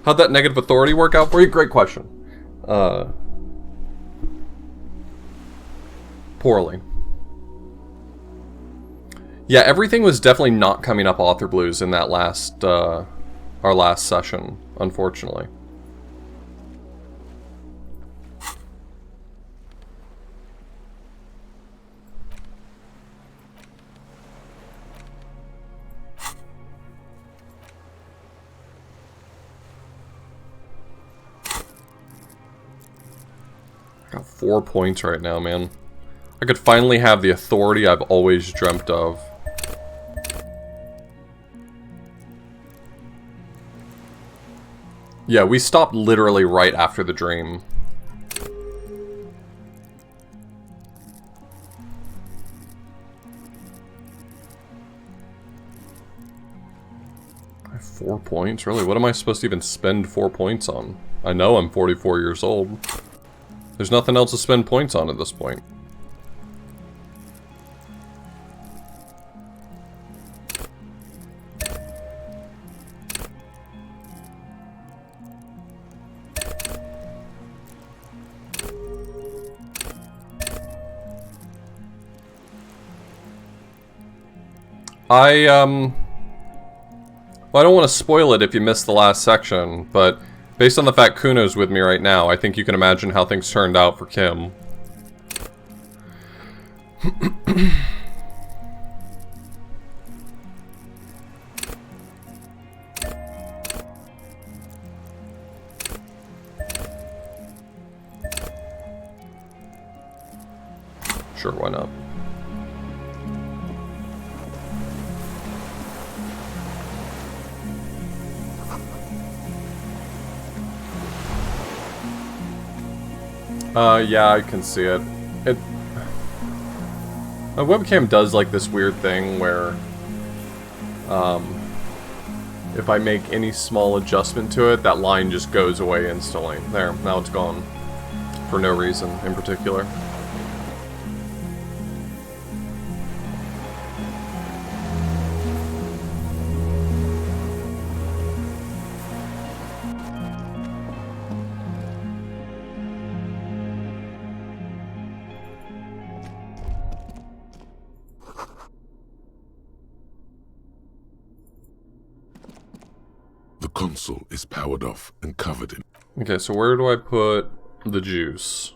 How'd that negative authority work out for you? Great question. Poorly. Yeah, everything was definitely not coming up author blues in that last, our last session, unfortunately. I got 4 points right now, man. I could finally have the authority I've always dreamt of. Yeah, we stopped literally right after the dream. I have 4 points? Really? What am I supposed to even spend 4 points on? I know I'm 44 years old. There's nothing else to spend points on at this point. Well, I don't want to spoil it if you missed the last section, but based on the fact Kuno's with me right now, I think you can imagine how things turned out for Kim. Sure, why not? Yeah, I can see it. My webcam does like this weird thing where, if I make any small adjustment to it, that line just goes away instantly. There, now it's gone. For no reason in particular. The console is powered off and covered in... Okay, so where do I put the juice?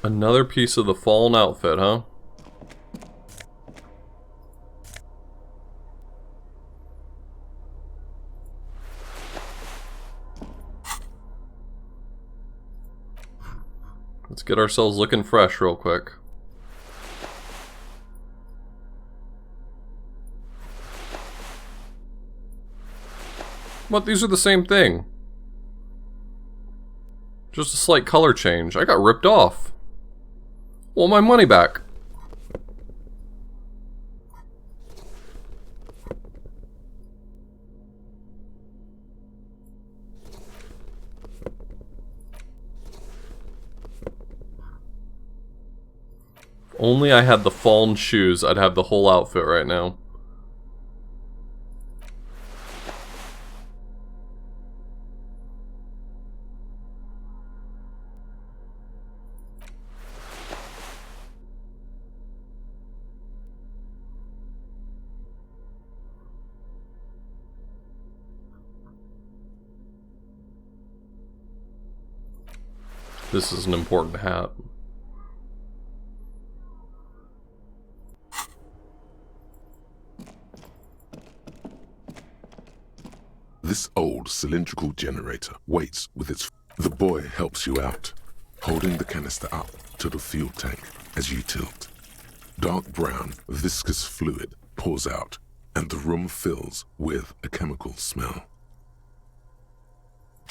Another piece of the fallen outfit, huh? Let's get ourselves looking fresh real quick. What? These are the same thing. Just a slight color change. I got ripped off. Want my money back. If only I had the fallen shoes, I'd have the whole outfit right now. This is an important hat. This old cylindrical generator waits with its... The boy helps you out, holding the canister up to the fuel tank as you tilt. Dark brown, viscous fluid pours out, and the room fills with a chemical smell.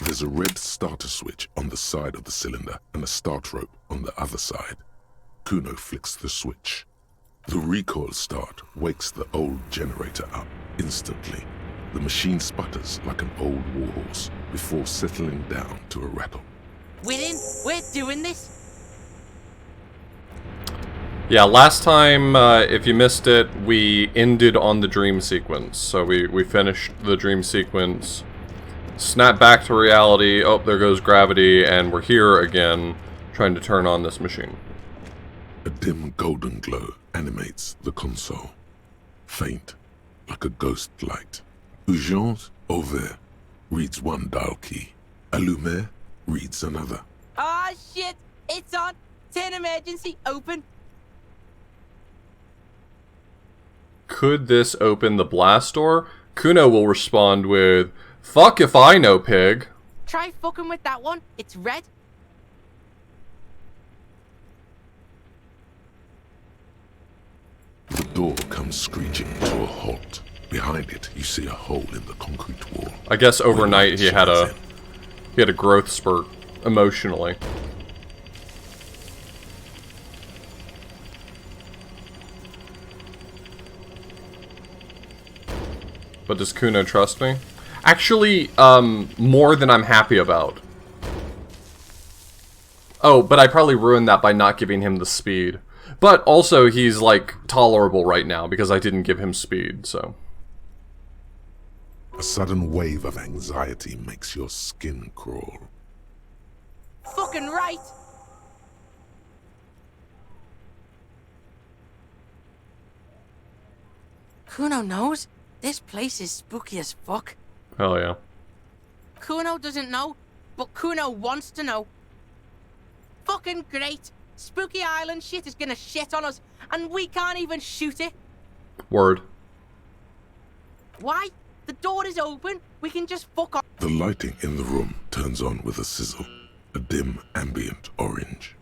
There's a red starter switch on the side of the cylinder and a start rope on the other side. Kuno flicks the switch. The recoil start wakes the old generator up instantly. The machine sputters like an old warhorse before settling down to a rattle. We're in. We're doing this. Yeah, last time, if you missed it, we ended on the dream sequence. So we finished the dream sequence, snapped back to reality, oh, there goes gravity, and we're here again, trying to turn on this machine. A dim golden glow animates the console. Faint, like a ghost light. Urgence ouvert reads one dial key. Allumer reads another. Ah, shit! It's on! Turn emergency, open! Could this open the blast door? Kuno will respond with, "Fuck if I know, pig." Try fucking with that one. It's red. The door comes screeching to a halt. Behind it, you see a hole in the concrete wall. I guess overnight he had a growth spurt emotionally. But does Kuno trust me? Actually, more than I'm happy about. Oh, but I probably ruined that by not giving him the speed. But also, he's, like, tolerable right now because I didn't give him speed, so. A sudden wave of anxiety makes your skin crawl. Fucking right! Kuno knows. This place is spooky as fuck. Hell yeah. Kuno doesn't know, but Kuno wants to know. Fucking great! Spooky Island shit is gonna shit on us, and we can't even shoot it. Word. Why? The door is open. We can just fuck off. The lighting in the room turns on with a sizzle. A dim ambient orange.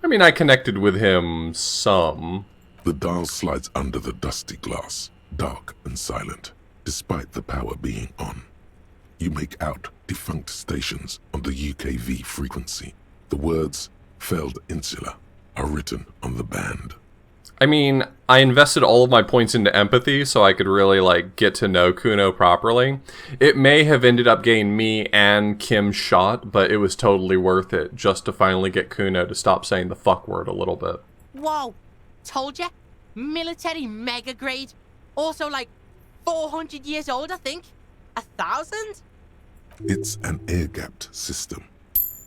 I mean, I connected with him some. The dial slides under the dusty glass, dark and silent, despite the power being on. You make out defunct stations on the UKV frequency. The words, "failed insula," are written on the band. I mean, I invested all of my points into empathy so I could really, like, get to know Kuno properly. It may have ended up getting me and Kim shot, but it was totally worth it just to finally get Kuno to stop saying the fuck word a little bit. Whoa! Told ya. Military mega grade. Also, like, 400 years old, I think. 1,000? It's an air-gapped system,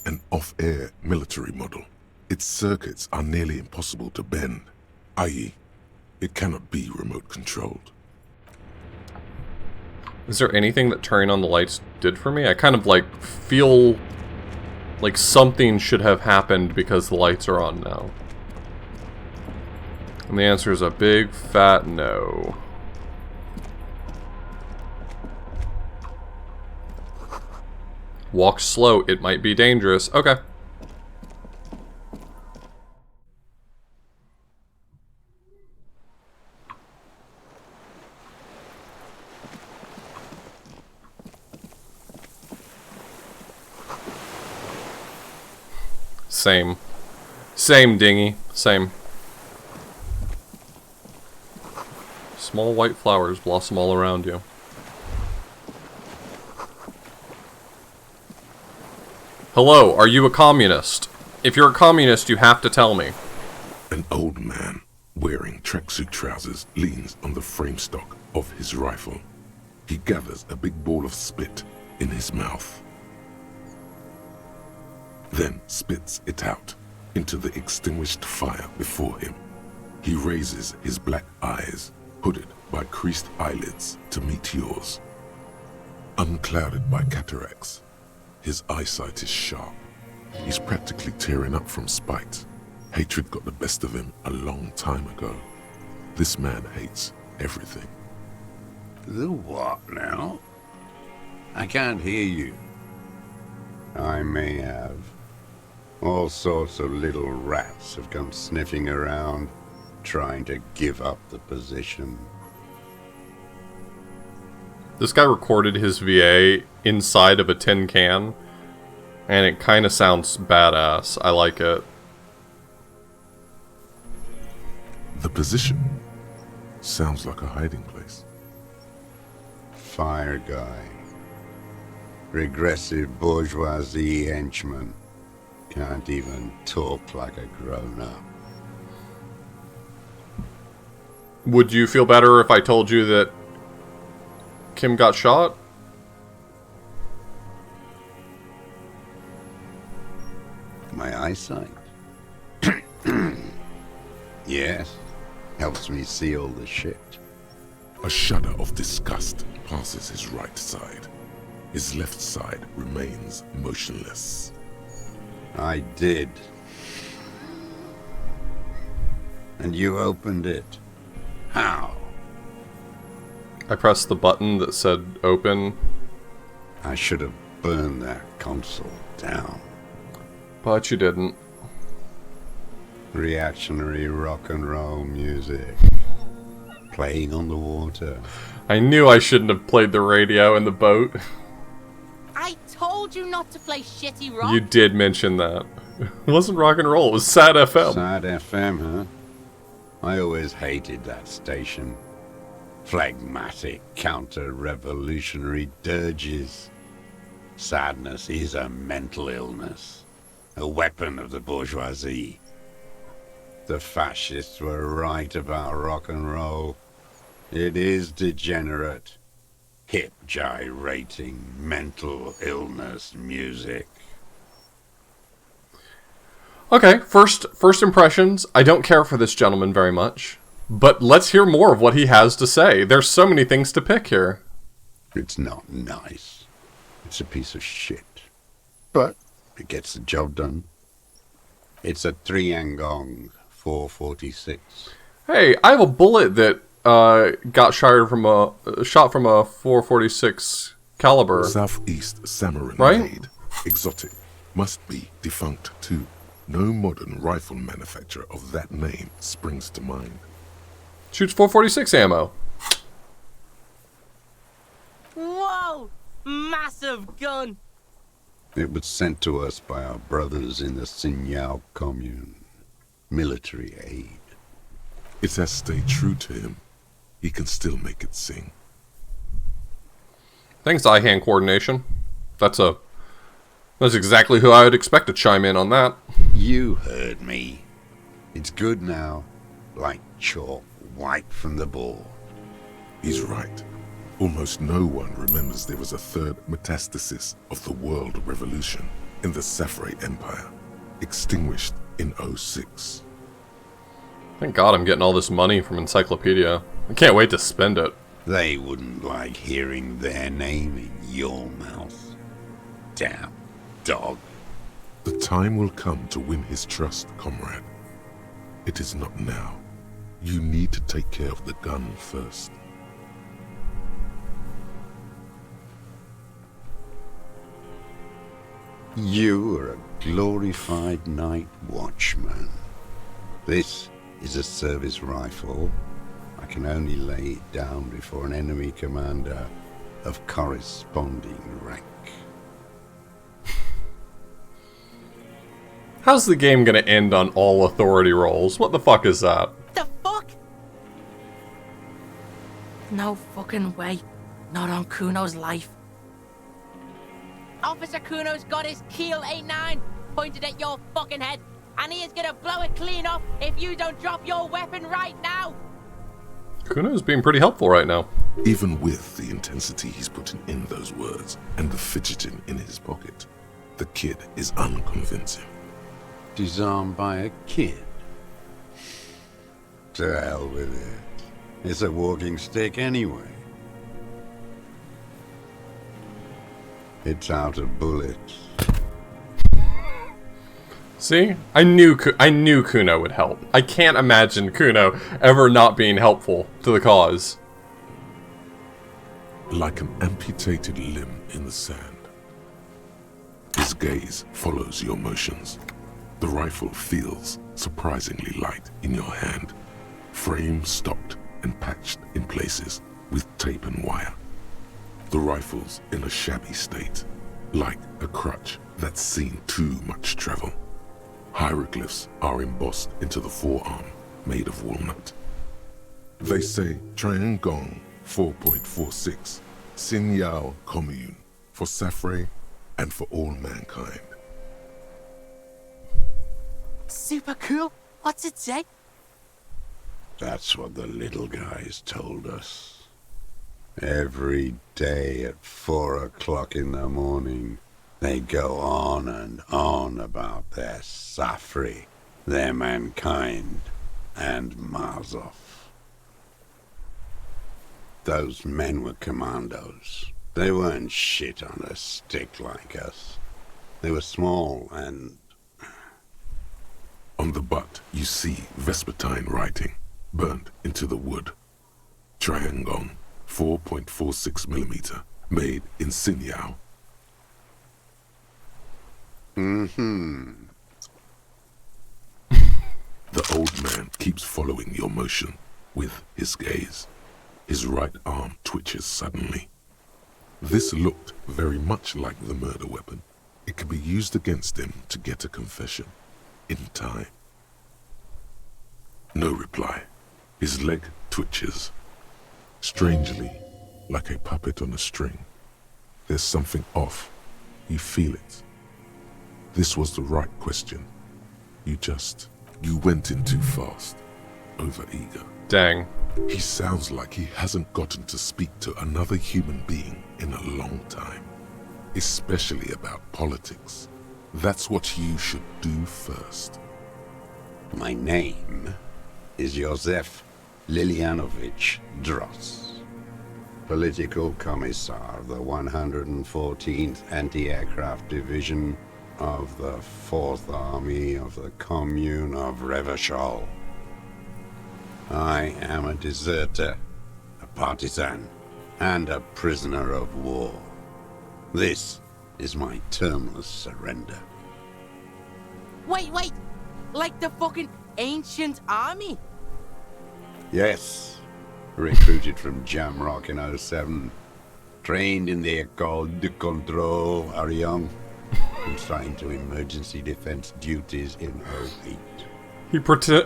an off-air military model. Its circuits are nearly impossible to bend, i.e., it cannot be remote-controlled. Is there anything that turning on the lights did for me? I kind of, like, feel like something should have happened because the lights are on now. And the answer is a big fat no. Walk slow, it might be dangerous. Okay. Same. Same, dingy. Same. Small white flowers blossom all around you. Hello, are you a communist? If you're a communist, you have to tell me. An old man wearing tracksuit trousers leans on the frame stock of his rifle. He gathers a big ball of spit in his mouth, then spits it out into the extinguished fire before him. He raises his black eyes, hooded by creased eyelids, to meet yours. Unclouded by cataracts, his eyesight is sharp. He's practically tearing up from spite. Hatred got the best of him a long time ago. This man hates everything. The what now? I can't hear you. I may have. All sorts of little rats have come sniffing around, trying to give up the position. This guy recorded his VA inside of a tin can, and it kind of sounds badass. I like it. The position sounds like a hiding place. Fire guy. Regressive bourgeoisie henchman. Can't even talk like a grown-up. Would you feel better if I told you that Kim got shot? My eyesight? Yes. Helps me see all the shit. A shudder of disgust passes his right side. His left side remains motionless. I did. And you opened it. How? I pressed the button that said open, I should have burned that console down. but you didn't. Reactionary rock and roll music. Playing on the water. I knew I shouldn't have played the radio in the boat. I told you not to play shitty rock. You did mention that. It wasn't rock and roll, it was Sad FM. Sad FM, huh? I always hated that station. Phlegmatic, counter-revolutionary dirges. Sadness is a mental illness. A weapon of the bourgeoisie. The fascists were right about rock and roll. It is degenerate. Hip gyrating, mental illness music. Okay, first impressions. I don't care for this gentleman very much. But let's hear more of what he has to say. There's so many things to pick here. It's not nice. It's a piece of shit. But it gets the job done. It's a 3-Angong 446. Hey, I have a bullet that got shot from a 446 caliber. Southeast Samarin Right? made. Exotic. Must be defunct too. No modern rifle manufacturer of that name springs to mind. Shoots 446 ammo. Whoa! Massive gun! It was sent to us by our brothers in the Signal commune. Military aid. It has stayed true to him. He can still make it sing. Thanks, eye-hand coordination. That's exactly who I would expect to chime in on that. You heard me. It's good now. Like chalk wiped from the board. He's right. Almost no one remembers there was a third metastasis of the world revolution in the Safre Empire, extinguished in 06. Thank God I'm getting all this money from Encyclopedia. I can't wait to spend it. They wouldn't like hearing their name in your mouth. Damn dog. The time will come to win his trust, comrade. It is not now. You need to take care of the gun first. You are a glorified night watchman. This is a service rifle. I can only lay it down before an enemy commander of corresponding rank. How's the game gonna end on all authority rolls? What the fuck is that? The fuck? No fucking way. Not on Kuno's life. Officer Kuno's got his Keel 89 pointed at your fucking head, and he is gonna blow it clean off if you don't drop your weapon right now! Kuno's being pretty helpful right now. Even with the intensity he's putting in those words and the fidgeting in his pocket, the kid is unconvincing. Disarmed by a kid? To hell with it. It's a walking stick anyway. It's out of bullets. See? I knew Kuno would help. I can't imagine Kuno ever not being helpful to the cause. Like an amputated limb in the sand. His gaze follows your motions. The rifle feels surprisingly light in your hand. Frame stocked and patched in places with tape and wire. The rifle's in a shabby state, like a crutch that's seen too much travel. Hieroglyphs are embossed into the forearm, made of walnut. They say Triangong 4.46, Sin Yao Commune, for Safre and for all mankind. Super cool. What's it say? That's what the little guys told us. Every day at 4 o'clock in the morning, they go on and on about their Safri, their mankind, and Mazov. Those men were commandos. They weren't shit on a stick like us. They were small and... On the butt, you see Vespertine writing, burnt into the wood. Triangong 4.46 millimeter, made in Sinyao. The old man keeps following your motion with his gaze. His right arm twitches suddenly. This looked very much like the murder weapon. It could be used against him to get a confession. In time. No reply. His leg twitches. Strangely, like a puppet on a string. There's something off. You feel it. This was the right question. You went in too fast. Over-eager. Dang. He sounds like he hasn't gotten to speak to another human being in a long time. Especially about politics. That's what you should do first. My name is Josef Lilianovich Dross, Political Commissar of the 114th Anti-Aircraft Division of the 4th Army of the Commune of Revachol. I am a deserter, a partisan, and a prisoner of war. This is my termless surrender. Wait! Like the fucking ancient army? Yes. Recruited from Jamrock in 07. Trained in the École de Contrôle Arion. Consigned to emergency defense duties in 08.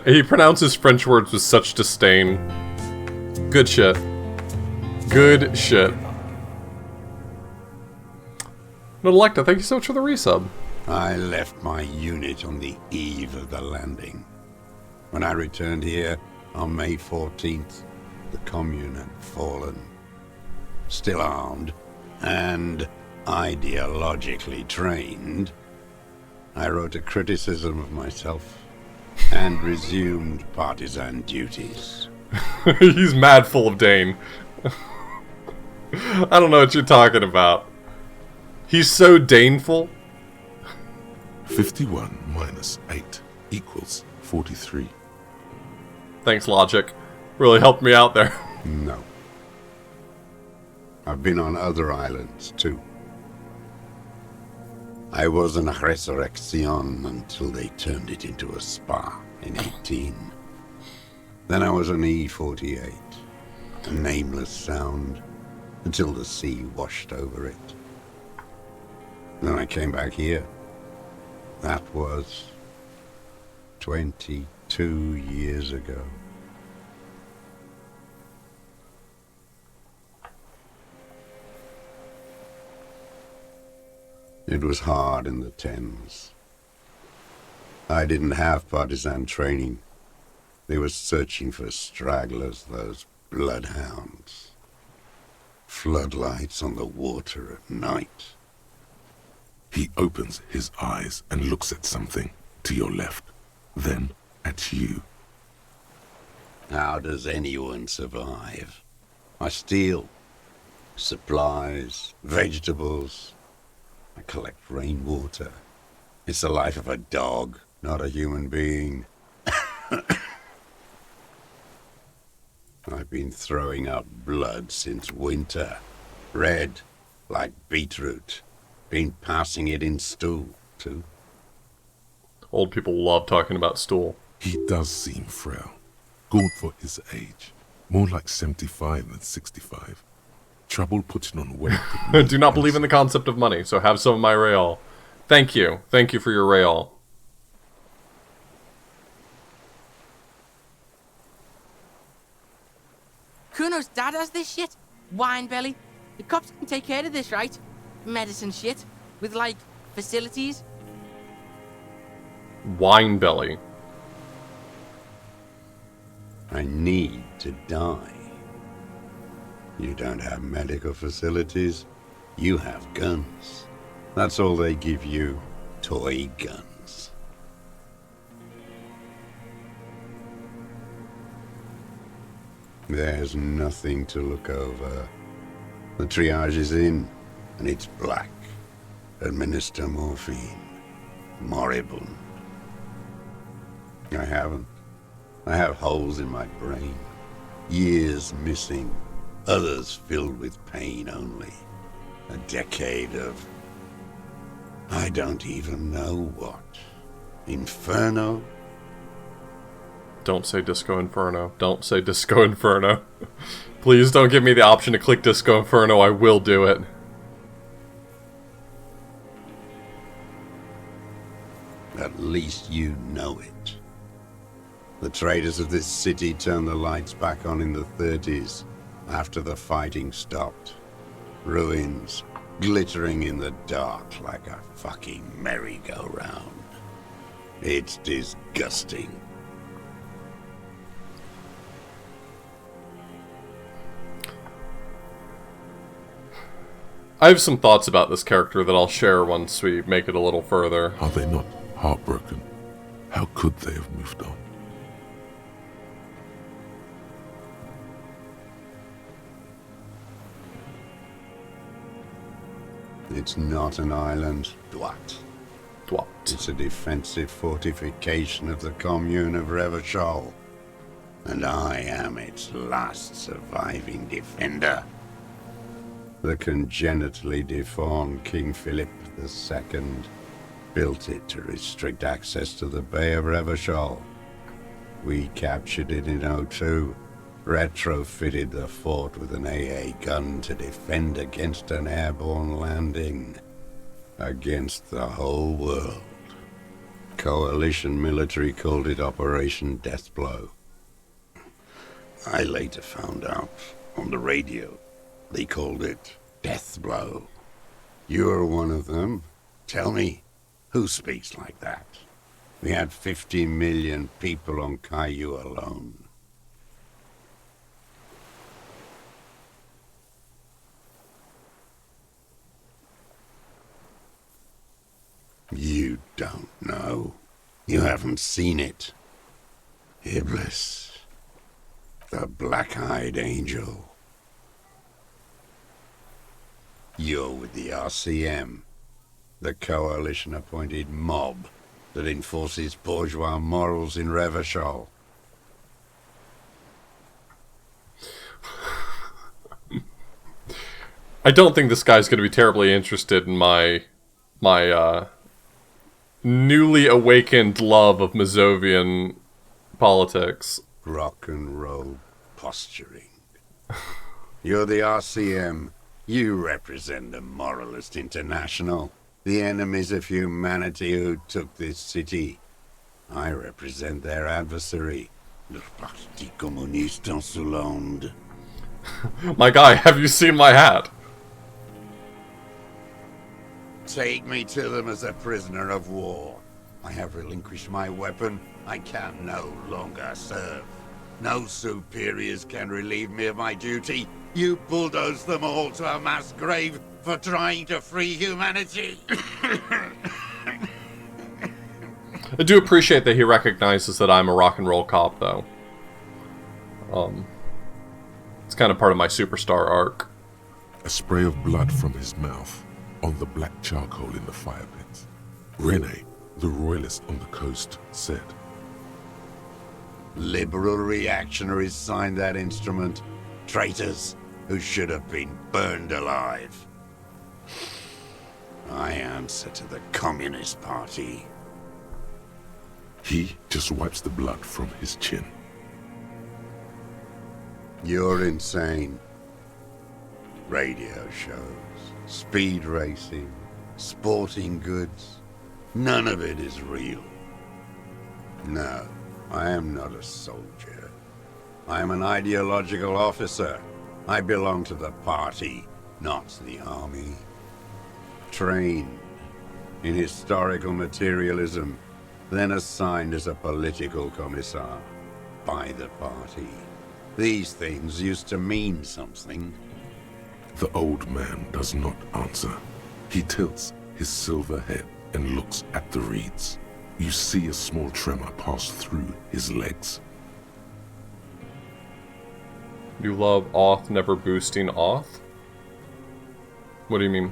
He pronounces French words with such disdain. Good shit. Good shit. Nodelecta, thank you so much for the resub. I left my unit on the eve of the landing. When I returned here on May 14th, the commune had fallen. Still armed and ideologically trained, I wrote a criticism of myself and resumed partisan duties. He's mad full of Dane. I don't know what you're talking about. He's so Daneful. 51 minus 8 equals 43. Thanks, Logic. Really helped me out there. No. I've been on other islands, too. I was an Resurrection until they turned it into a spa in 18. Then I was an E-48, a nameless sound, until the sea washed over it. Then I came back here. That was 22 years ago. It was hard in the Thames. I didn't have partisan training. They were searching for stragglers, those bloodhounds. Floodlights on the water at night. He opens his eyes and looks at something to your left, then at you. How does anyone survive? I steal supplies, vegetables. I collect rainwater. It's the life of a dog, not a human being. I've been throwing up blood since winter. Red, like beetroot. Been passing it in stool, too. Old people love talking about stool. He does seem frail. Gaunt for his age. More like 75 than 65. Trouble putting on weight. Do not believe in the concept of money, so have some of my real. Thank you. Thank you for your real. Kuno's dad has this shit. Wine belly. The cops can take care of this, right? Medicine shit. With, like, facilities. Wine belly. I need to die. You don't have medical facilities. You have guns. That's all they give you. Toy guns. There's nothing to look over. The triage is in, and it's black. Administer morphine. Moribund. I haven't. I have holes in my brain. Years missing. Others filled with pain only. A decade of... I don't even know what. Inferno? Don't say Disco Inferno. Don't say Disco Inferno. Please don't give me the option to click Disco Inferno. I will do it. At least you know it. The traders of this city turned the lights back on in the 30s, after the fighting stopped. Ruins, glittering in the dark like a fucking merry-go-round. It's disgusting. I have some thoughts about this character that I'll share once we make it a little further. Are they not heartbroken? How could they have moved on? It's not an island, Dwat. Dwat. It's a defensive fortification of the commune of Revachol. And I am its last surviving defender. The congenitally deformed King Philip II built it to restrict access to the Bay of Revachol. We captured it in '02, retrofitted the fort with an AA gun to defend against an airborne landing. Against the whole world. Coalition military called it Operation Deathblow. I later found out on the radio they called it Deathblow. You're one of them. Tell me, who speaks like that? We had 50 million people on Caillou alone. You don't know. You haven't seen it. Iblis. The black-eyed angel. You're with the RCM, the coalition-appointed mob that enforces bourgeois morals in Revachol. I don't think this guy's going to be terribly interested in my newly awakened love of Mazovian politics. Rock and roll posturing. You're the RCM. You represent the Moralist International, the enemies of humanity who took this city. I represent their adversary, le Parti Communiste en Soulande. My guy, have you seen my hat? Take me to them as a prisoner of war. I have relinquished my weapon. I can no longer serve. No superiors can relieve me of my duty. You bulldoze them all to a mass grave for trying to free humanity. I do appreciate that he recognizes that I'm a rock and roll cop, though. It's kind of part of my superstar arc. A spray of blood from his mouth on the black charcoal in the fire pit. Rene, the royalist on the coast, said, Liberal reactionaries signed that instrument. Traitors who should have been burned alive. I answer to the Communist Party. He just wipes the blood from his chin. You're insane. Radio shows, speed racing, sporting goods. None of it is real. No, I am not a soldier. I'm an ideological officer. I belong to the party, not the army. Trained in historical materialism, then assigned as a political commissar by the party. These things used to mean something. The old man does not answer. He tilts his silver head and looks at the reeds. You see a small tremor pass through his legs. You love Oth never boosting Oth? What do you mean?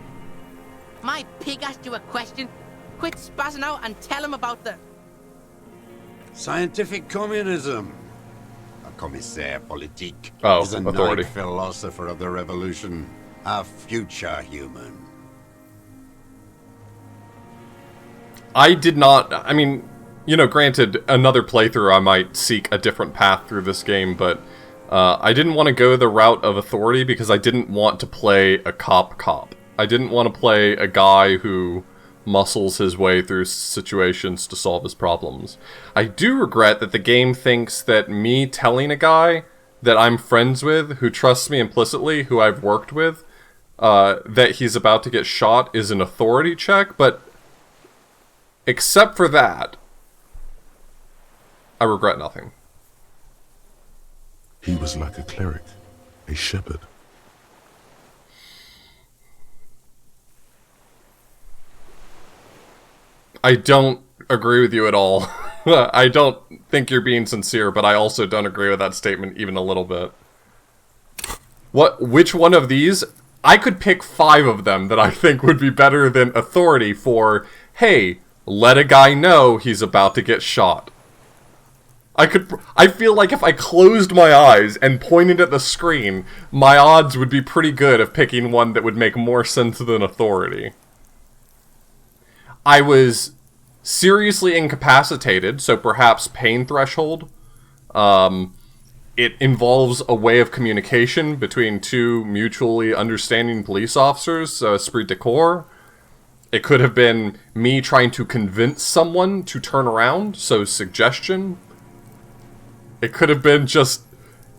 My pig asked you a question. Quit spazzing out and tell him about the... Scientific communism. A commissaire politique Oh, is a authority. knight philosopher of the revolution. A future human. I did not... I mean, you know, granted, another playthrough I might seek a different path through this game, but I didn't want to go the route of authority because I didn't want to play a cop. I didn't want to play a guy who muscles his way through situations to solve his problems. I do regret that the game thinks that me telling a guy that I'm friends with, who trusts me implicitly, who I've worked with, that he's about to get shot is an authority check, but except for that, I regret nothing. He was like a cleric, a shepherd. I don't agree with you at all. I don't think you're being sincere, but I also don't agree with that statement even a little bit. Which one of these? I could pick 5 of them that I think would be better than authority for, hey, let a guy know he's about to get shot. I feel like if I closed my eyes and pointed at the screen, my odds would be pretty good of picking one that would make more sense than authority. I was seriously incapacitated, so perhaps pain threshold. It involves a way of communication between 2 mutually understanding police officers, so esprit de corps. It could have been me trying to convince someone to turn around, so suggestion. It could have been just,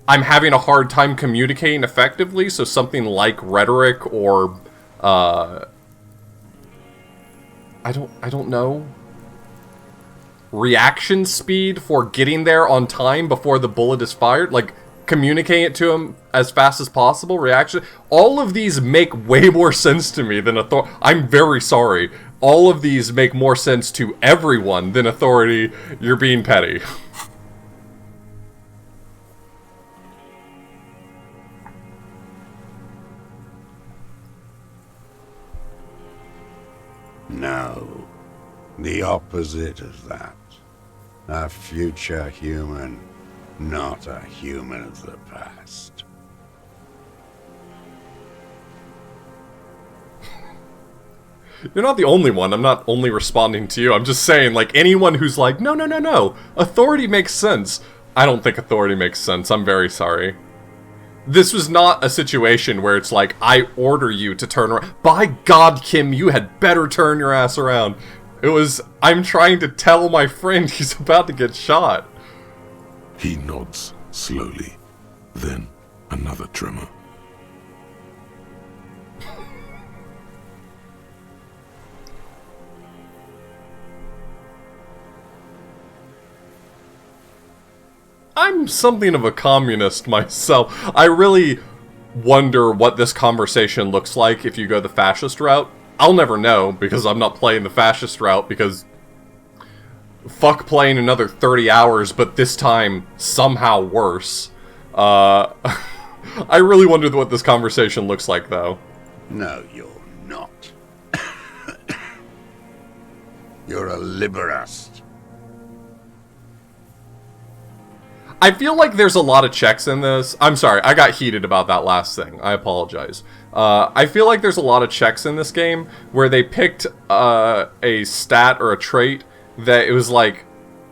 I'm having a hard time communicating effectively, so something like rhetoric or, I don't know. Reaction speed for getting there on time before the bullet is fired. Like, communicating it to him as fast as possible. Reaction. All of these make way more sense to me than authority. I'm very sorry. All of these make more sense to everyone than authority. You're being petty. No. The opposite of that. A future human, not a human of the past. You're not the only one. I'm not only responding to you. I'm just saying, like, anyone who's like, no. Authority makes sense. I don't think authority makes sense. I'm very sorry. This was not a situation where it's like, I order you to turn around. By God, Kim, you had better turn your ass around. It was, I'm trying to tell my friend he's about to get shot. He nods slowly. Then another tremor. I'm something of a communist myself. I really wonder what this conversation looks like if you go the fascist route. I'll never know, because I'm not playing the fascist route, because fuck playing another 30 hours, but this time somehow worse. I really wonder what this conversation looks like, though. No, you're not. You're a liberast. I feel like there's a lot of checks in this. I'm sorry, I got heated about that last thing. I apologize. I feel like there's a lot of checks in this game where they picked a stat or a trait that it was like,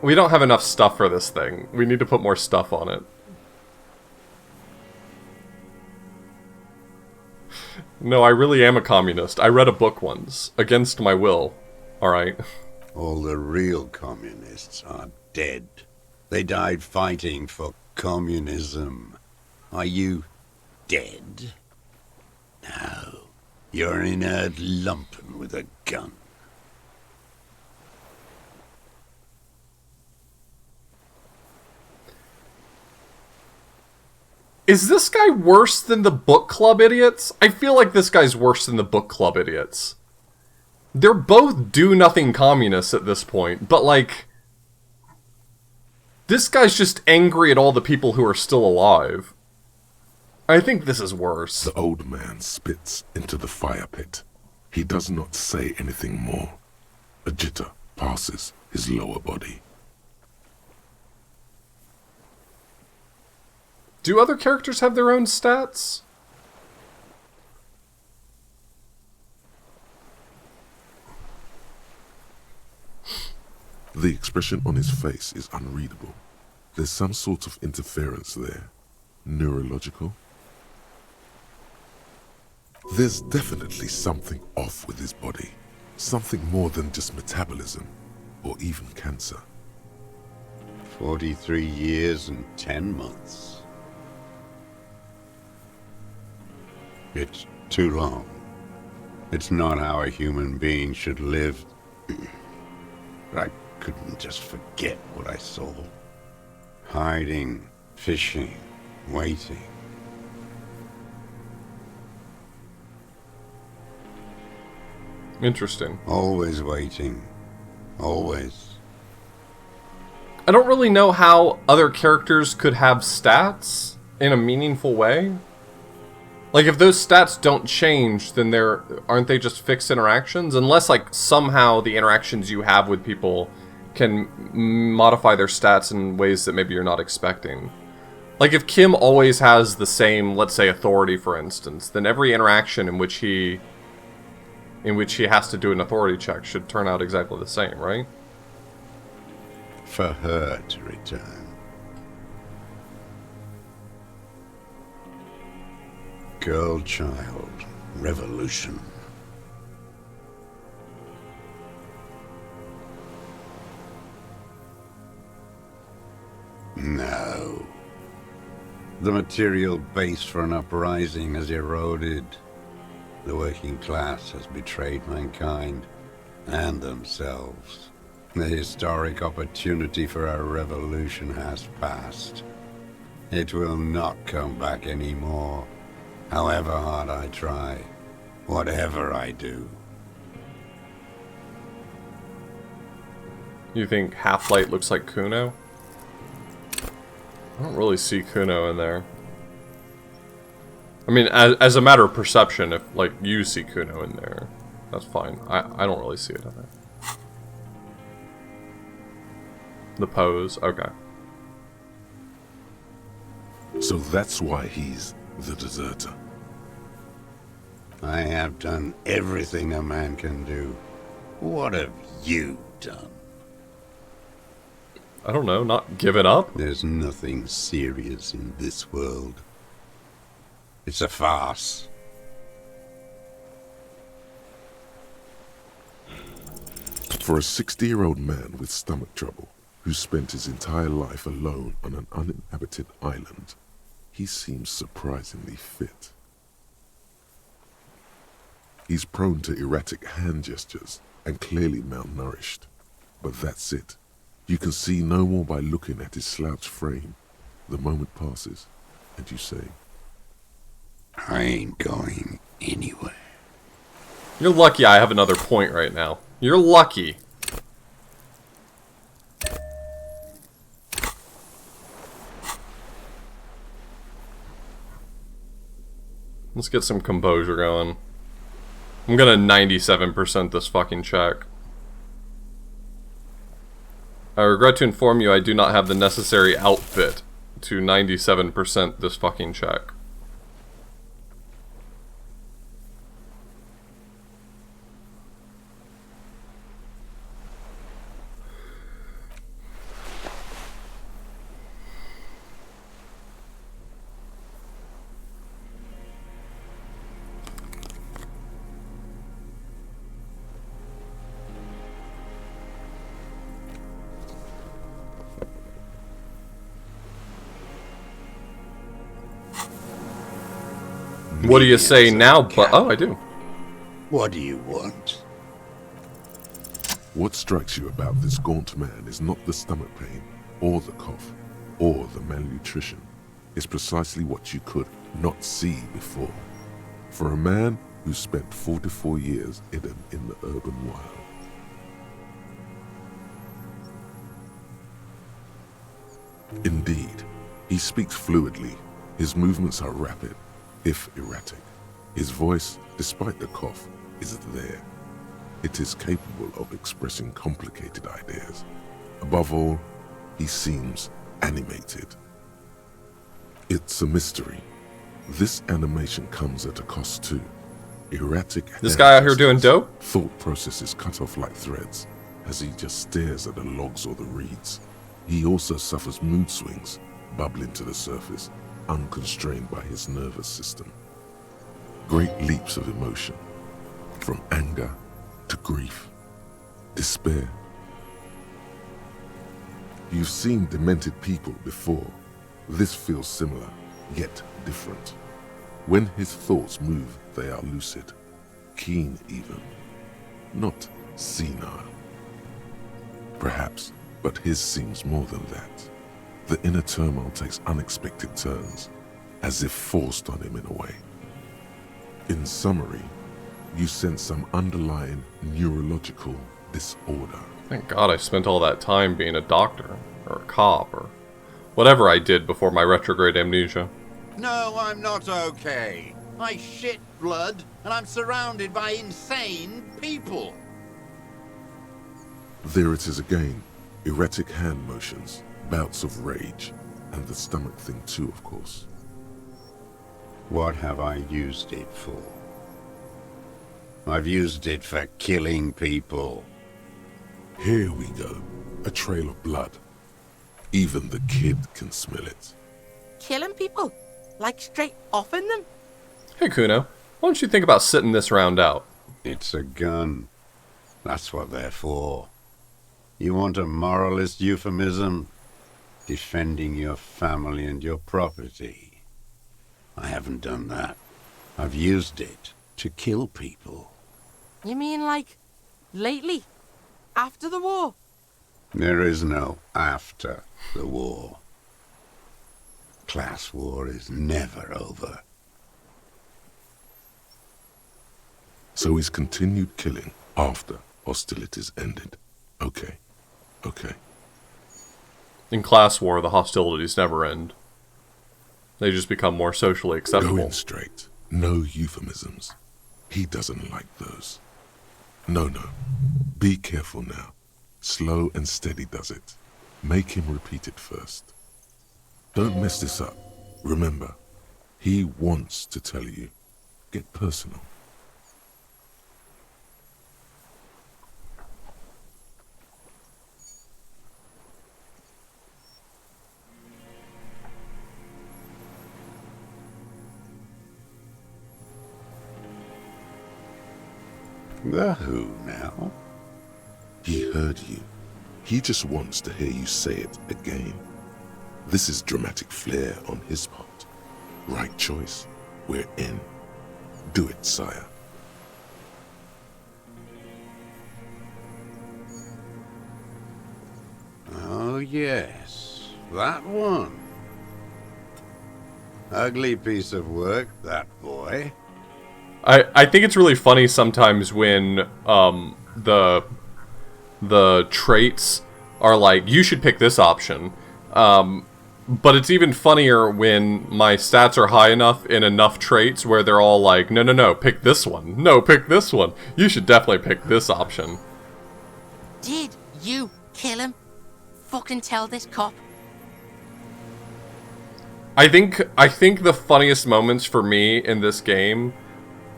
we don't have enough stuff for this thing. We need to put more stuff on it. No, I really am a communist. I read a book once, against my will. Alright. All the real communists are dead. They died fighting for communism. Are you dead? No. You're an inert lumpen with a gun. Is this guy worse than the book club idiots? I feel like this guy's worse than the book club idiots. They're both do-nothing communists at this point, but like... this guy's just angry at all the people who are still alive. I think this is worse. The old man spits into the fire pit. He does not say anything more. A jitter passes his lower body. Do other characters have their own stats? The expression on his face is unreadable. There's some sort of interference there. Neurological. There's definitely something off with his body. Something more than just metabolism, or even cancer. 43 years and 10 months. It's too long. It's not how a human being should live. I couldn't just forget what I saw. Hiding, fishing, waiting. Interesting. Always waiting. Always. I don't really know how other characters could have stats in a meaningful way. Like, if those stats don't change, then aren't they just fixed interactions? Unless, like, somehow the interactions you have with people can modify their stats in ways that maybe you're not expecting. Like, if Kim always has the same, let's say, authority, for instance, then every interaction in which he has to do an authority check should turn out exactly the same, right? For her to return. Girl, child, revolution. No. The material base for an uprising has eroded. The working class has betrayed mankind and themselves. The historic opportunity for a revolution has passed. It will not come back anymore. However hard I try, whatever I do. You think Half-Light looks like Kuno? I don't really see Kuno in there. I mean, as a matter of perception, if, like, you see Kuno in there, that's fine. I don't really see it in there. The pose, okay. So that's why he's the deserter. I have done everything a man can do. What have you done? I don't know, not give it up? There's nothing serious in this world. It's a farce. For a 60-year-old man with stomach trouble, who spent his entire life alone on an uninhabited island, he seems surprisingly fit. He's prone to erratic hand gestures and clearly malnourished. But that's it. You can see no more by looking at his slouched frame. The moment passes, and you say, I ain't going anywhere. You're lucky I have another point right now. You're lucky. Let's get some composure going. I'm gonna 97% this fucking check. I regret to inform you I do not have the necessary outfit to 97% this fucking check. What do you say Obedience now? of But oh, cattle. I do. What do you want? What strikes you about this gaunt man is not the stomach pain, or the cough, or the malnutrition. It's precisely what you could not see before. For a man who spent 44 years in the urban wild. Indeed, he speaks fluidly. His movements are rapid, if erratic. His voice, despite the cough, is there. It is capable of expressing complicated ideas. Above all, he seems animated. It's a mystery. This animation comes at a cost too. Erratic. This guy out here doing dope? Thought processes cut off like threads as he just stares at the logs or the reeds. He also suffers mood swings, bubbling to the surface, unconstrained by his nervous system. Great leaps of emotion, from anger to grief, despair. You've seen demented people before. This feels similar, yet different. When his thoughts move, they are lucid, keen even, not senile. Perhaps, but his seems more than that. The inner turmoil takes unexpected turns, as if forced on him in a way. In summary, you sense some underlying neurological disorder. Thank God I spent all that time being a doctor, or a cop, or whatever I did before my retrograde amnesia. No, I'm not okay. I shit blood, and I'm surrounded by insane people. There it is again, erratic hand motions, bouts of rage, and the stomach thing too, of course. What have I used it for? I've used it for killing people. Here we go, a trail of blood. Even the kid can smell it. Killing people? Like straight offing them? Hey Kuno, why don't you think about sitting this round out? It's a gun. That's what they're for. You want a moralist euphemism? Defending your family and your property. I haven't done that. I've used it to kill people. You mean like lately? After the war? There is no after the war. Class war is never over. So he's continued killing after hostilities ended. Okay. In class war, the hostilities never end. They just become more socially acceptable. Going straight. No euphemisms. He doesn't like those. No. Be careful now. Slow and steady does it. Make him repeat it first. Don't mess this up. Remember, he wants to tell you. Get personal. The who now? He heard you. He just wants to hear you say it again. This is dramatic flair on his part. Right choice. We're in. Do it, sire. Oh yes, that one. Ugly piece of work, that boy. I think it's really funny sometimes when the traits are like, you should pick this option. But it's even funnier when my stats are high enough in enough traits where they're all like, no, pick this one. No, pick this one. You should definitely pick this option. Did you kill him? Fucking tell this cop. I think the funniest moments for me in this game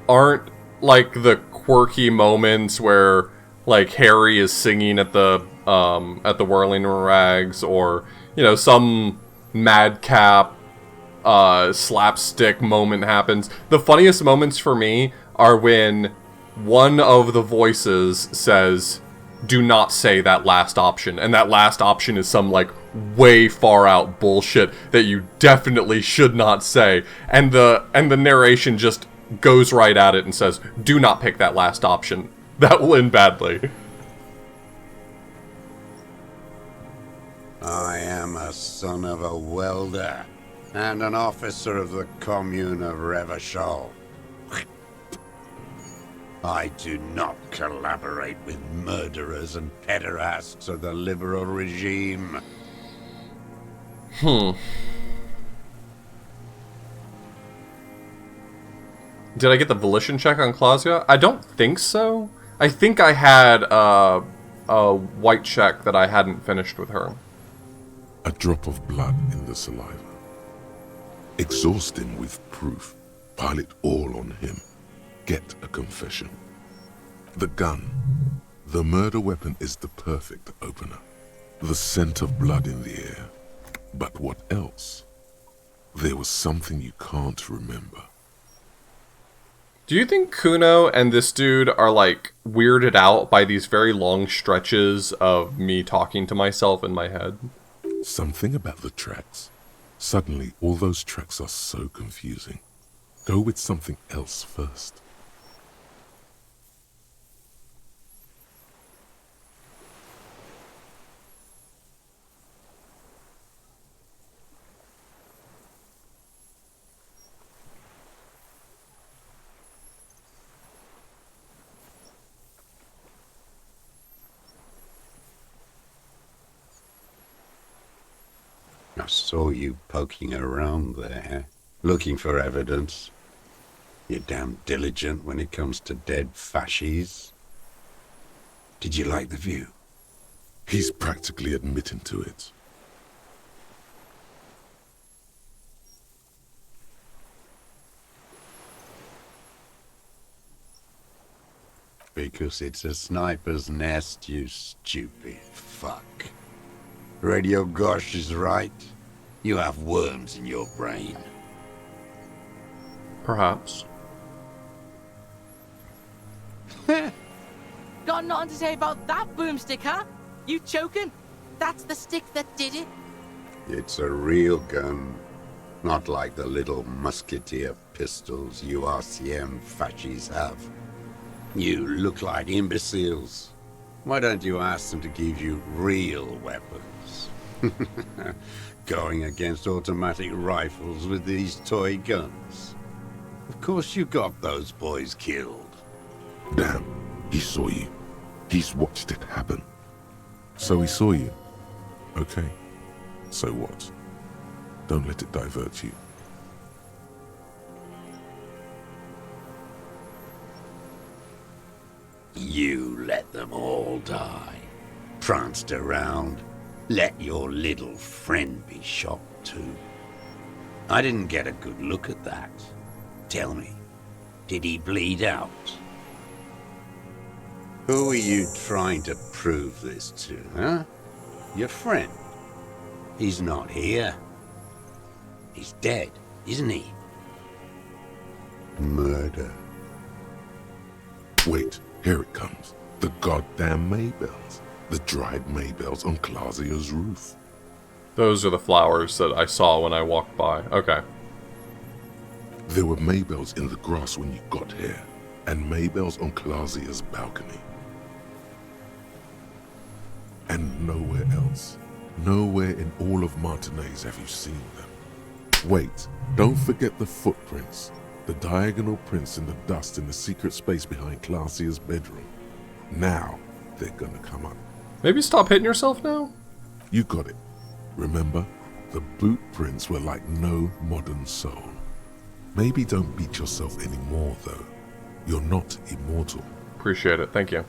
aren't like the quirky moments where like Harry is singing at the Whirling Rags, or some madcap slapstick moment happens. The funniest moments for me are when one of the voices says, "Do not say that last option," and that last option is some like way far out bullshit that you definitely should not say. And the narration just goes right at it and says, do not pick that last option. That will end badly. I am a son of a welder and an officer of the commune of Revachol. I do not collaborate with murderers and pederasts of the liberal regime. Did I get the volition check on Clausia? I don't think so. I think I had a white check that I hadn't finished with her. A drop of blood in the saliva. Exhaust him with proof. Pile it all on him. Get a confession. The gun. The murder weapon is the perfect opener. The scent of blood in the air. But what else? There was something you can't remember. Do you think Kuno and this dude are, like, weirded out by these very long stretches of me talking to myself in my head? Something about the tracks. Suddenly, all those tracks are so confusing. Go with something else first. I saw you poking around there, looking for evidence. You're damn diligent when it comes to dead fascies. Did you like the view? He's practically admitting to it. Because it's a sniper's nest, you stupid fuck. Radio Gosh is right. You have worms in your brain. Perhaps. Got nothing to say about that boomstick, huh? You choking? That's the stick that did it. It's a real gun. Not like the little musketeer pistols you RCM fascies have. You look like imbeciles. Why don't you ask them to give you real weapons? Going against automatic rifles with these toy guns. Of course you got those boys killed. Damn, he saw you. He's watched it happen. So he saw you. Okay, so what? Don't let it divert you. You let them all die. Pranced around. Let your little friend be shot too. I didn't get a good look at that. Tell me, did he bleed out? Who are you trying to prove this to, huh? Your friend. He's not here. He's dead, isn't he? Murder. Wait, here it comes. The goddamn Maybells. The dried Maybells on Clausia's roof. Those are the flowers that I saw when I walked by. Okay. There were Maybells in the grass when you got here, and Maybells on Clausia's balcony. And nowhere else. Nowhere in all of Martinez have you seen them. Wait, don't forget the footprints. The diagonal prints in the dust in the secret space behind Clausia's bedroom. Now, they're gonna come up. Maybe stop hitting yourself now? You got it. Remember, the boot prints were like no modern soul. Maybe don't beat yourself anymore, though. You're not immortal. Appreciate it. Thank you.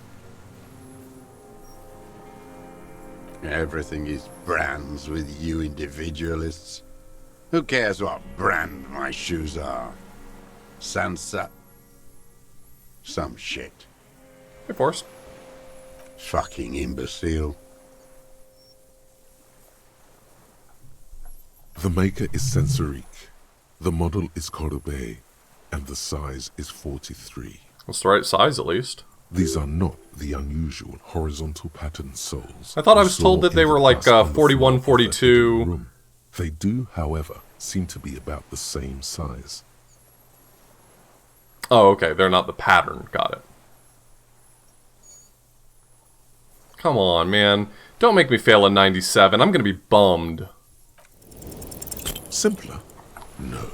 Everything is brands with you individualists. Who cares what brand my shoes are? Sansa. Some shit. Hey, Forrest. Fucking imbecile. The maker is Sensorique. The model is Corbeil, and the size is 43. That's the right size, at least. These are not the unusual horizontal pattern souls. I thought I you was told saw that they in the were like dust on the floor 41, of the 42. hidden room. They do, however, seem to be about the same size. Oh, okay. They're not the pattern. Got it. Come on, man. Don't make me fail a 97. I'm gonna be bummed. Simpler? No.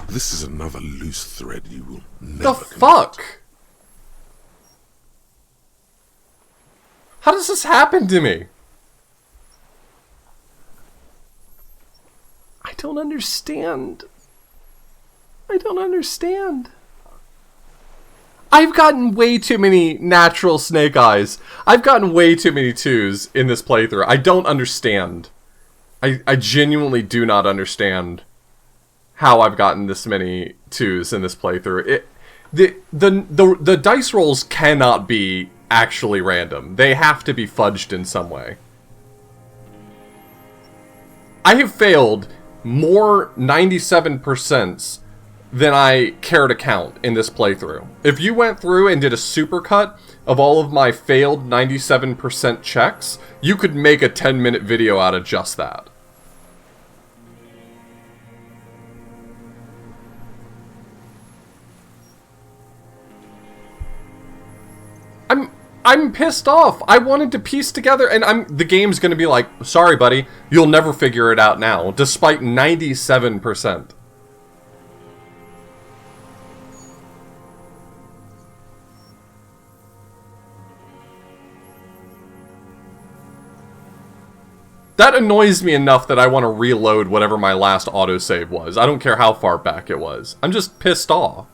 This is another loose thread you will never The connect. fuck? How does this happen to me? I don't understand. I don't understand. I've gotten way too many natural snake eyes. I've gotten way too many 2s in this playthrough. I don't understand. I genuinely do not understand how I've gotten this many 2s in this playthrough. The dice rolls cannot be actually random. They have to be fudged in some way. I have failed more 97% than I care to count in this playthrough. If you went through and did a supercut of all of my failed 97% checks, you could make a 10-minute video out of just that. I'm pissed off. I wanted to piece together, and the game's gonna be like, sorry buddy, you'll never figure it out now, despite 97%. That annoys me enough that I want to reload whatever my last autosave was. I don't care how far back it was. I'm just pissed off.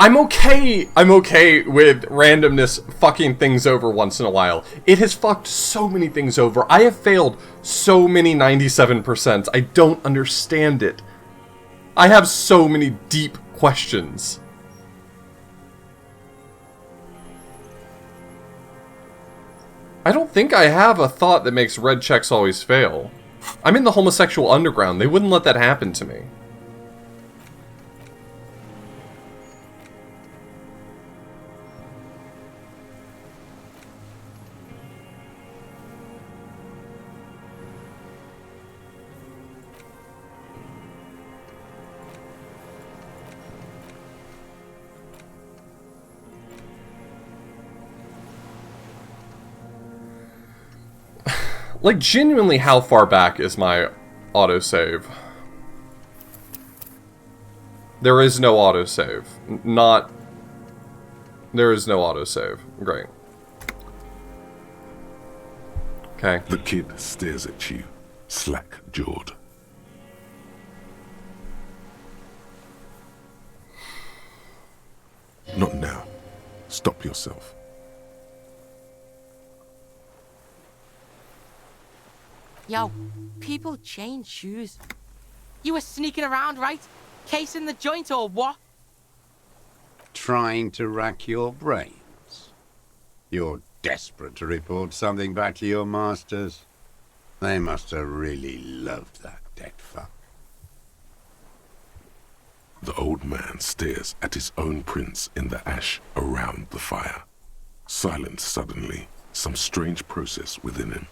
I'm okay with randomness fucking things over once in a while. It has fucked so many things over. I have failed so many 97%. I don't understand it. I have so many deep questions. I don't think I have a thought that makes red checks always fail. I'm in the homosexual underground. They wouldn't let that happen to me. Like, genuinely, how far back is my autosave? There is no autosave. There is no autosave. Great. Okay. The kid stares at you, slack-jawed. Not now. Stop yourself. Yo, people change shoes. You were sneaking around, right? Casing the joint or what? Trying to rack your brains. You're desperate to report something back to your masters. They must have really loved that dead fuck. The old man stares at his own prints in the ash around the fire. Silent suddenly, some strange process within him.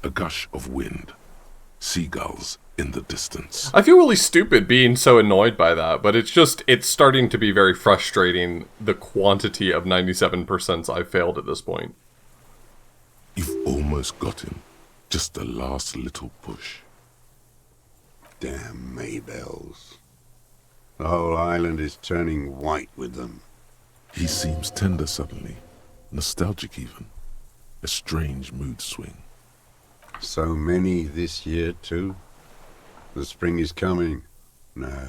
A gush of wind. Seagulls in the distance. I feel really stupid being so annoyed by that, but it's starting to be very frustrating, the quantity of 97% I've failed at this point. You've almost got him. Just the last little push. Damn Maybells. The whole island is turning white with them. He seems tender suddenly. Nostalgic even. A strange mood swing. So many this year, too. The spring is coming. No,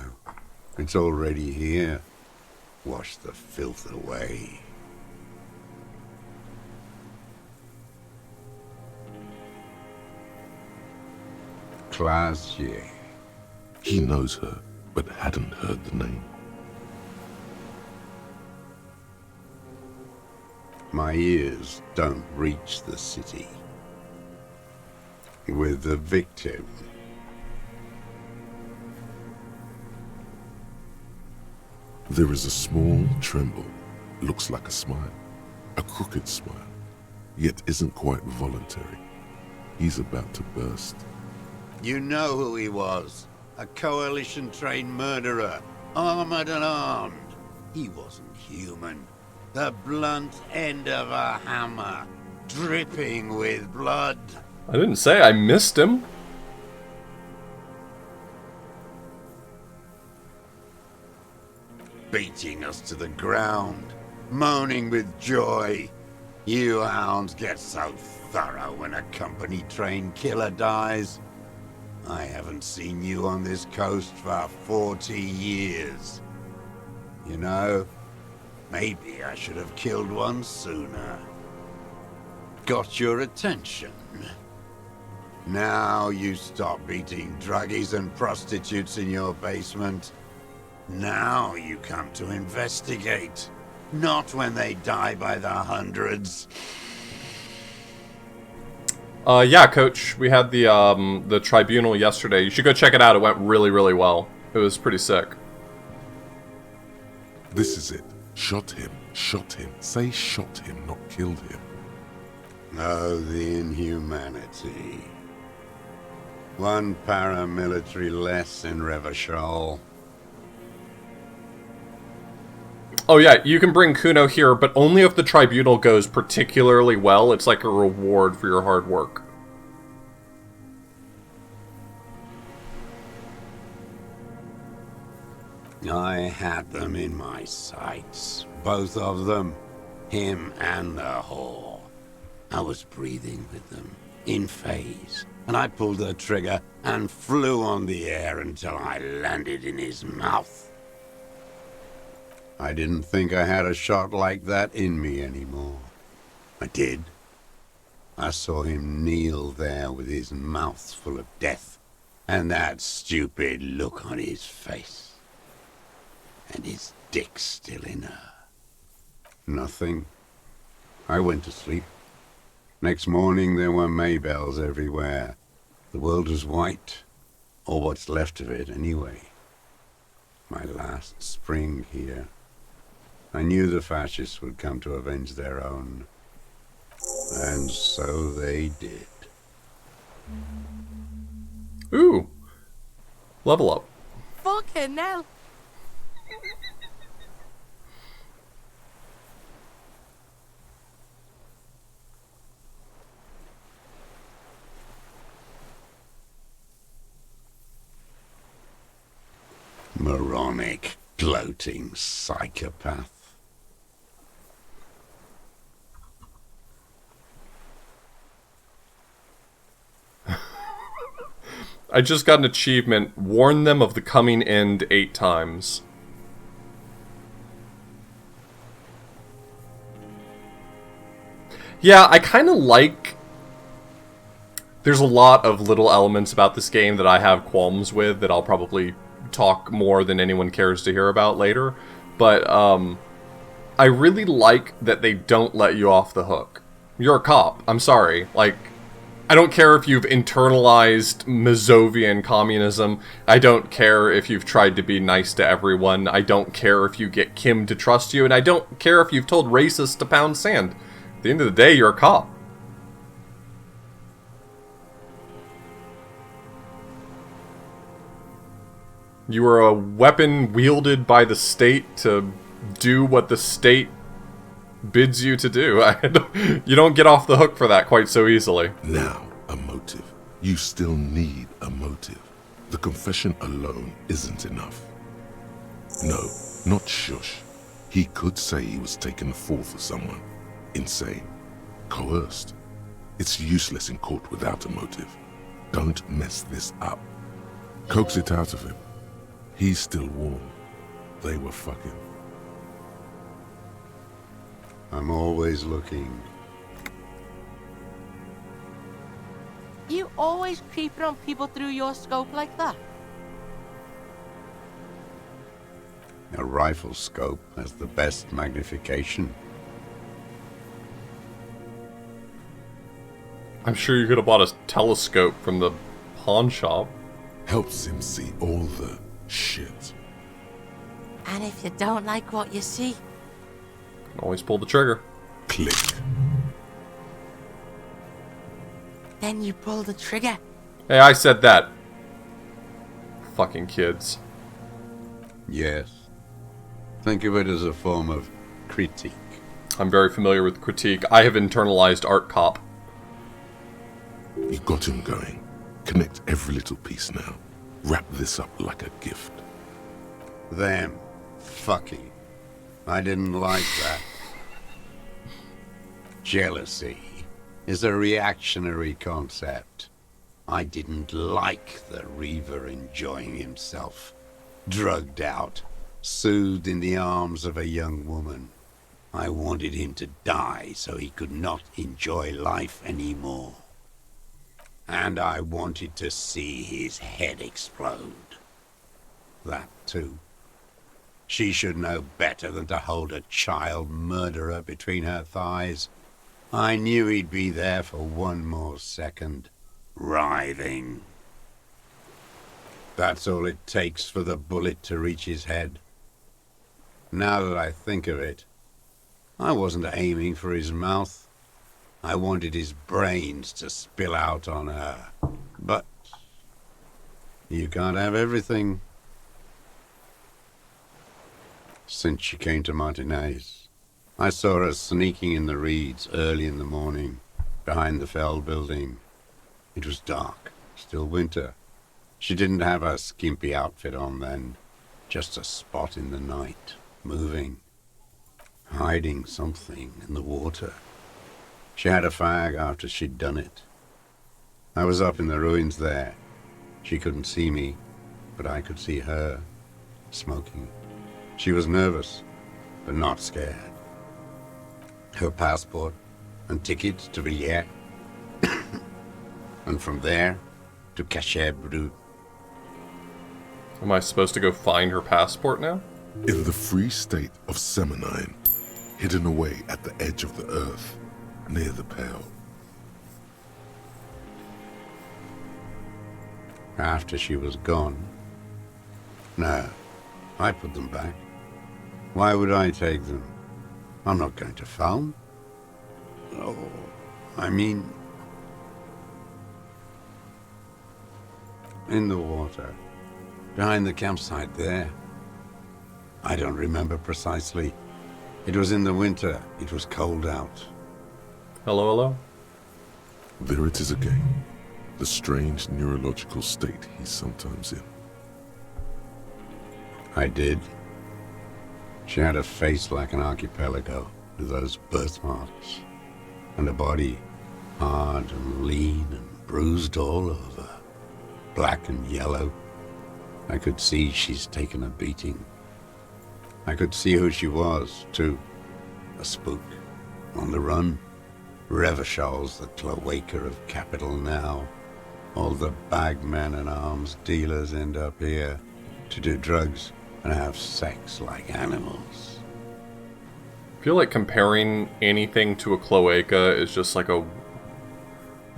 it's already here. Wash the filth away. Classier. He knows her, but hadn't heard the name. My ears don't reach the city. With the victim. There is a small tremble. Looks like a smile. A crooked smile. Yet isn't quite voluntary. He's about to burst. You know who he was. A coalition-trained murderer. Armored and armed. He wasn't human. The blunt end of a hammer. Dripping with blood. I didn't say I missed him. Beating us to the ground. Moaning with joy. You hounds get so thorough when a company-trained killer dies. I haven't seen you on this coast for 40 years. You know, maybe I should have killed one sooner. Got your attention. Now you stop beating druggies and prostitutes in your basement. Now you come to investigate. Not when they die by the hundreds. Yeah, Coach. We had the tribunal yesterday. You should go check it out. It went really, really well. It was pretty sick. This is it. Shot him. Shot him. Say shot him, not killed him. Oh, the inhumanity. One paramilitary less in Revachol. Oh yeah, you can bring Kuno here, but only if the tribunal goes particularly well. It's like a reward for your hard work. I had them in my sights. Both of them. Him and the whore. I was breathing with them. In phase. And I pulled the trigger and flew on the air until I landed in his mouth. I didn't think I had a shot like that in me anymore. I did. I saw him kneel there with his mouth full of death, and that stupid look on his face. And his dick still in her. Nothing. I went to sleep. Next morning there were Maybells everywhere. The world was white, or what's left of it anyway. My last spring here. I knew the fascists would come to avenge their own. And so they did. Ooh. Level up. Fucking hell. Moronic, gloating psychopath. I just got an achievement. Warn them of the coming end 8 times. Yeah, I kind of like... There's a lot of little elements about this game that I have qualms with that I'll probably talk more than anyone cares to hear about later. But, I really like that they don't let you off the hook. You're a cop. I'm sorry. Like... I don't care if you've internalized Mazovian communism. I don't care if you've tried to be nice to everyone. I don't care if you get Kim to trust you. And I don't care if you've told racists to pound sand. At the end of the day, you're a cop. You are a weapon wielded by the state to do what the state bids you to do. You don't get off the hook for that quite so easily. Now, a motive. You still need a motive. The confession alone isn't enough. No, not shush. He could say he was taking the fall for someone. Insane. Coerced. It's useless in court without a motive. Don't mess this up. Coax it out of him. He's still warm. They were fucking. I'm always looking. You always creeping on people through your scope like that? A rifle scope has the best magnification. I'm sure you could have bought a telescope from the pawn shop. Helps him see all the shit. And if you don't like what you see, Can always pull the trigger. Click. then you pull the trigger. Hey, I said that. Fucking kids. Yes. Think of it as a form of critique. I'm very familiar with critique. I have internalized art cop. You got him going. Connect every little piece now. Wrap this up like a gift. Them fucking. I didn't like that. Jealousy is a reactionary concept. I didn't like the Reaver enjoying himself, drugged out, soothed in the arms of a young woman. I wanted him to die so he could not enjoy life anymore. And I wanted to see his head explode. That too. She should know better than to hold a child murderer between her thighs. I knew he'd be there for one more second, writhing. That's all it takes for the bullet to reach his head. Now that I think of it, I wasn't aiming for his mouth. I wanted his brains to spill out on her. But you can't have everything. Since she came to Martinez, I saw her sneaking in the reeds early in the morning, behind the Fell building. It was dark, still winter. She didn't have her skimpy outfit on then, just a spot in the night, moving, hiding something in the water. She had a fag after she'd done it. I was up in the ruins there. She couldn't see me, but I could see her, smoking. She was nervous, but not scared. Her passport and ticket to Villiers, and from there to Cachet Brut. Am I supposed to go find her passport now? In the free state of Seminine, hidden away at the edge of the earth, near the Pale. After she was gone. No, I put them back. Why would I take them? I'm not going to foul. Oh, I mean... in the water. Behind the campsite there. I don't remember precisely. It was in the winter. It was cold out. Hello, hello? There it is again. The strange neurological state he's sometimes in. I did. She had a face like an archipelago, with those birthmarks, and a body hard and lean and bruised all over, black and yellow. I could see she's taken a beating. I could see who she was, too. A spook, on the run. Revachol's the cloaca of capital now. All the bagmen and arms dealers end up here to do drugs and have sex like animals. I feel like comparing anything to a cloaca is just like a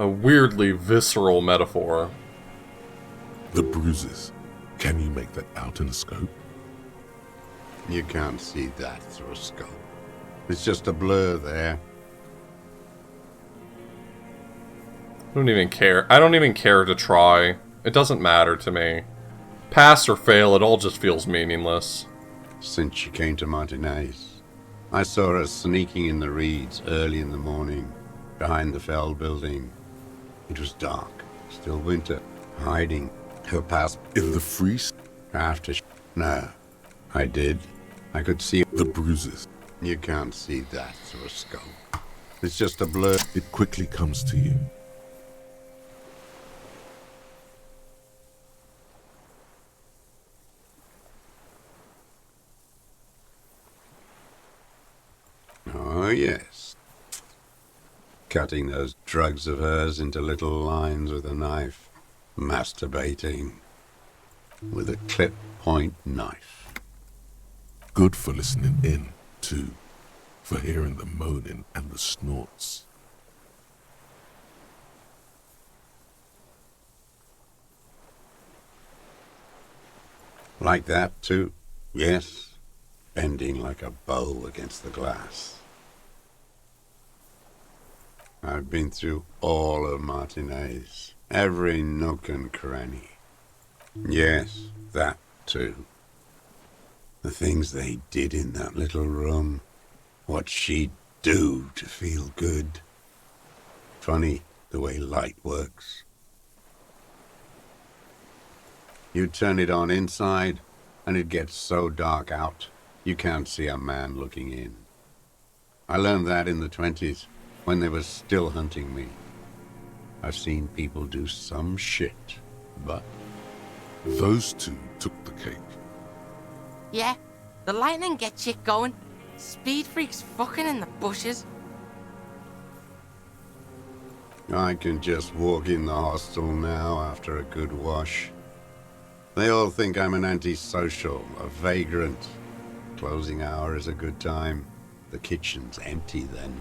weirdly visceral metaphor. The bruises. Can you make that out in a scope? You can't see that through a scope. It's just a blur there. I don't even care. I don't even care to try. It doesn't matter to me. Pass or fail, it all just feels meaningless. Since she came to Martinez, I saw her sneaking in the reeds early in the morning, behind the Fell building. It was dark, still winter, hiding. Her passport In the free after no, I did. I could see the bruises. You can't see that through a scope. It's just a blur. It quickly comes to you. Oh, yes. Cutting those drugs of hers into little lines with a knife. Masturbating. With a clip point knife. Good for listening in, too. For hearing the moaning and the snorts. Like that, too? Yes. Bending like a bow against the glass. I've been through all of Martinez. Every nook and cranny. Yes, that, too. The things they did in that little room. What she'd do to feel good. Funny, the way light works. You turn it on inside, and it gets so dark out, you can't see a man looking in. I learned that in the 20s, when they were still hunting me. I've seen people do some shit, but... Those two took the cake. Yeah, the lightning gets you going. Speed freaks fucking in the bushes. I can just walk in the hostel now after a good wash. They all think I'm an antisocial, a vagrant. Closing hour is a good time. The kitchen's empty then.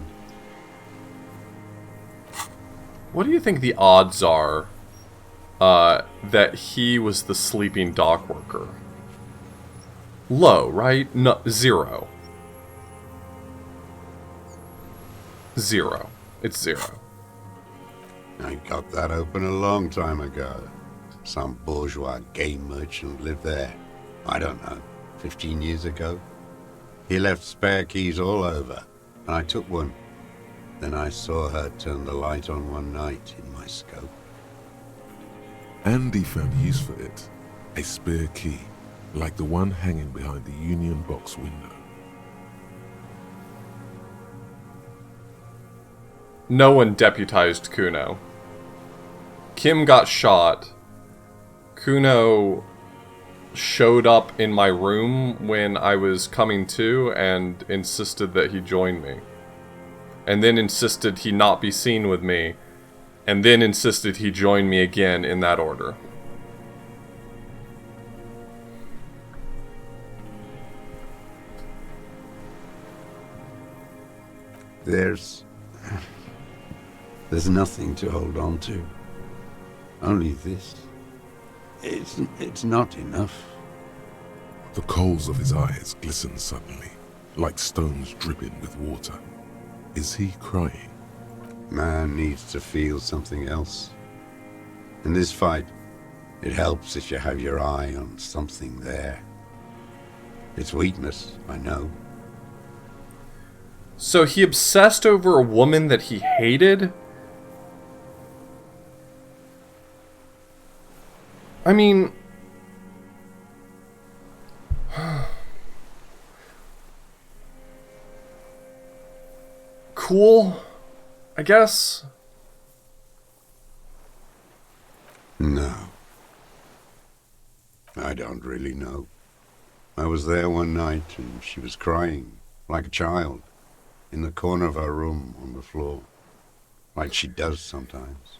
What do you think the odds are that he was the sleeping dock worker? Low, right? No, 0. 0. It's 0. I got that open a long time ago. Some bourgeois game merchant lived there. I don't know, 15 years ago. He left spare keys all over, and I took one. Then I saw her turn the light on one night in my scope. Andy found use for it. A spare key, like the one hanging behind the Union Box window. No one deputized Kuno. Kim got shot. Kuno showed up in my room when I was coming to and insisted that he join me. And then insisted he not be seen with me. And then insisted he join me again in that order. There's nothing to hold on to. Only this. It's not enough. The coals of his eyes glistened suddenly, like stones dripping with water. Is he crying? Man needs to feel something else. In this fight, it helps if you have your eye on something there. It's weakness, I know. So he obsessed over a woman that he hated? I mean... cool, I guess? No. I don't really know. I was there one night and she was crying, like a child, in the corner of her room on the floor, like she does sometimes.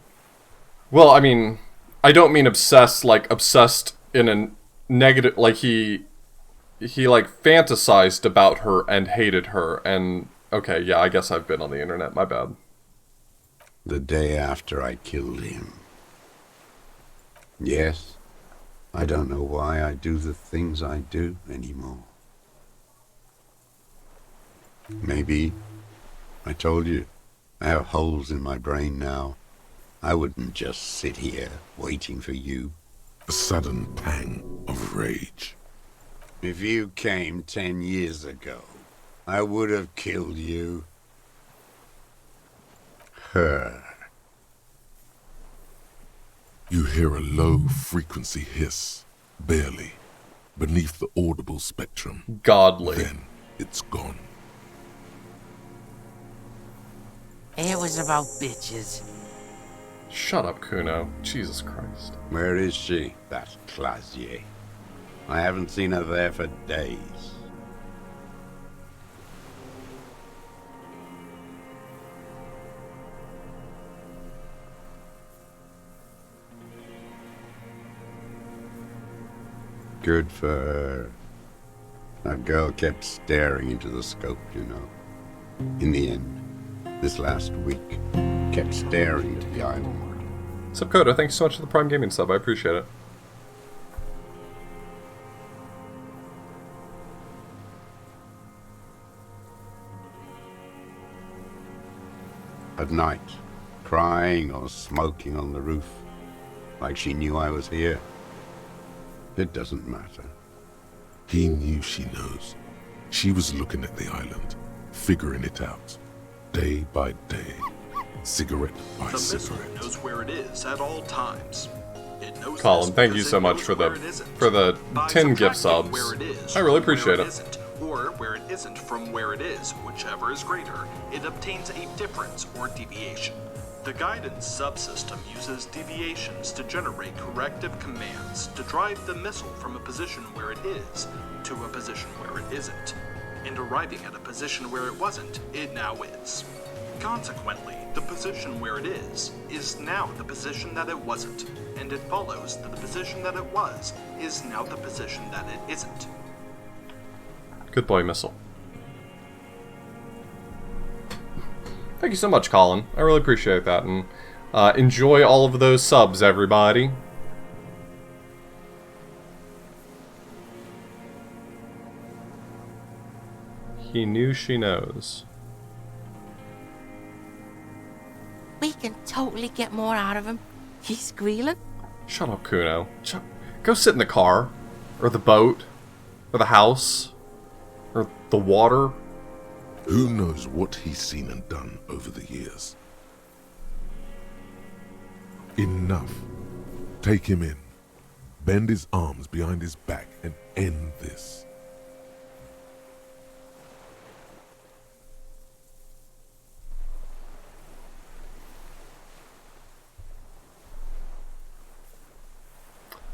Well, I mean, I don't mean obsessed, like obsessed in a negative, like he like fantasized about her and hated her and, okay, yeah, I guess I've been on the internet, my bad. The day after I killed him. Yes, I don't know why I do the things I do anymore. Maybe, I told you, I have holes in my brain now. I wouldn't just sit here waiting for you. A sudden pang of rage. If you came 10 years ago, I would have killed you. Her. You hear a low-frequency hiss, barely, beneath the audible spectrum. Godly. Then it's gone. It was about bitches. Shut up, Kuno. Jesus Christ. Where is she, that Clasier? I haven't seen her there for days. Good for her. That girl kept staring into the scope, you know. In the end, this last week, kept staring into the island. Subcoda, thank you so much for the Prime Gaming sub. I appreciate it. At night, crying or smoking on the roof, like she knew I was here. It doesn't matter. He knew she knows. She was looking at the island, figuring it out, day by day, cigarette by The missile cigarette. knows where it is at all times. It knows Colin, this thank you because so it much knows for the where it isn't. 10 By gift subtracting subs. where it is I really from where appreciate it. Isn't, or where it isn't from where it is, whichever is greater, it obtains a difference or deviation. The guidance subsystem uses deviations to generate corrective commands to drive the missile from a position where it is to a position where it isn't, and arriving at a position where it wasn't, it now is. Consequently, the position where it is now the position that it wasn't, and it follows that the position that it was is now the position that it isn't. Good boy, Missile. Thank you so much, Colin. I really appreciate that, and enjoy all of those subs, everybody. He knew she knows. We can totally get more out of him. He's squealing. Shut up, Kuno. Go sit in the car, or the boat, or the house, or the water. Who knows what he's seen and done over the years? Enough. Take him in. Bend his arms behind his back and end this.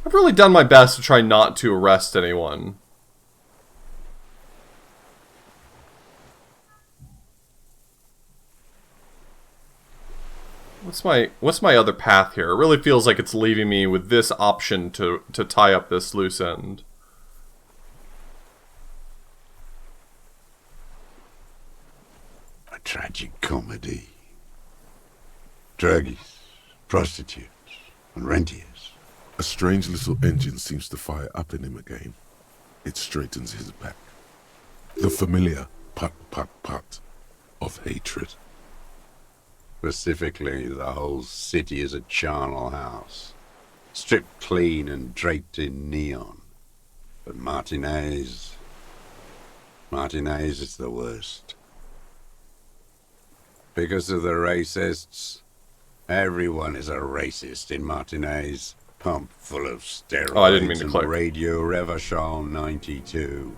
I've really done my best to try not to arrest anyone. What's my other path here? It really feels like it's leaving me with this option to tie up this loose end. A tragic comedy. Druggies, prostitutes, and rentiers. A strange little engine seems to fire up in him again. It straightens his back. The familiar put of hatred. Specifically, the whole city is a charnel house. Stripped clean and draped in neon. But Martinez is the worst. Because of the racists, everyone is a racist in Martinez. Pump full of steroids I didn't mean to and click. Radio Revachol 92.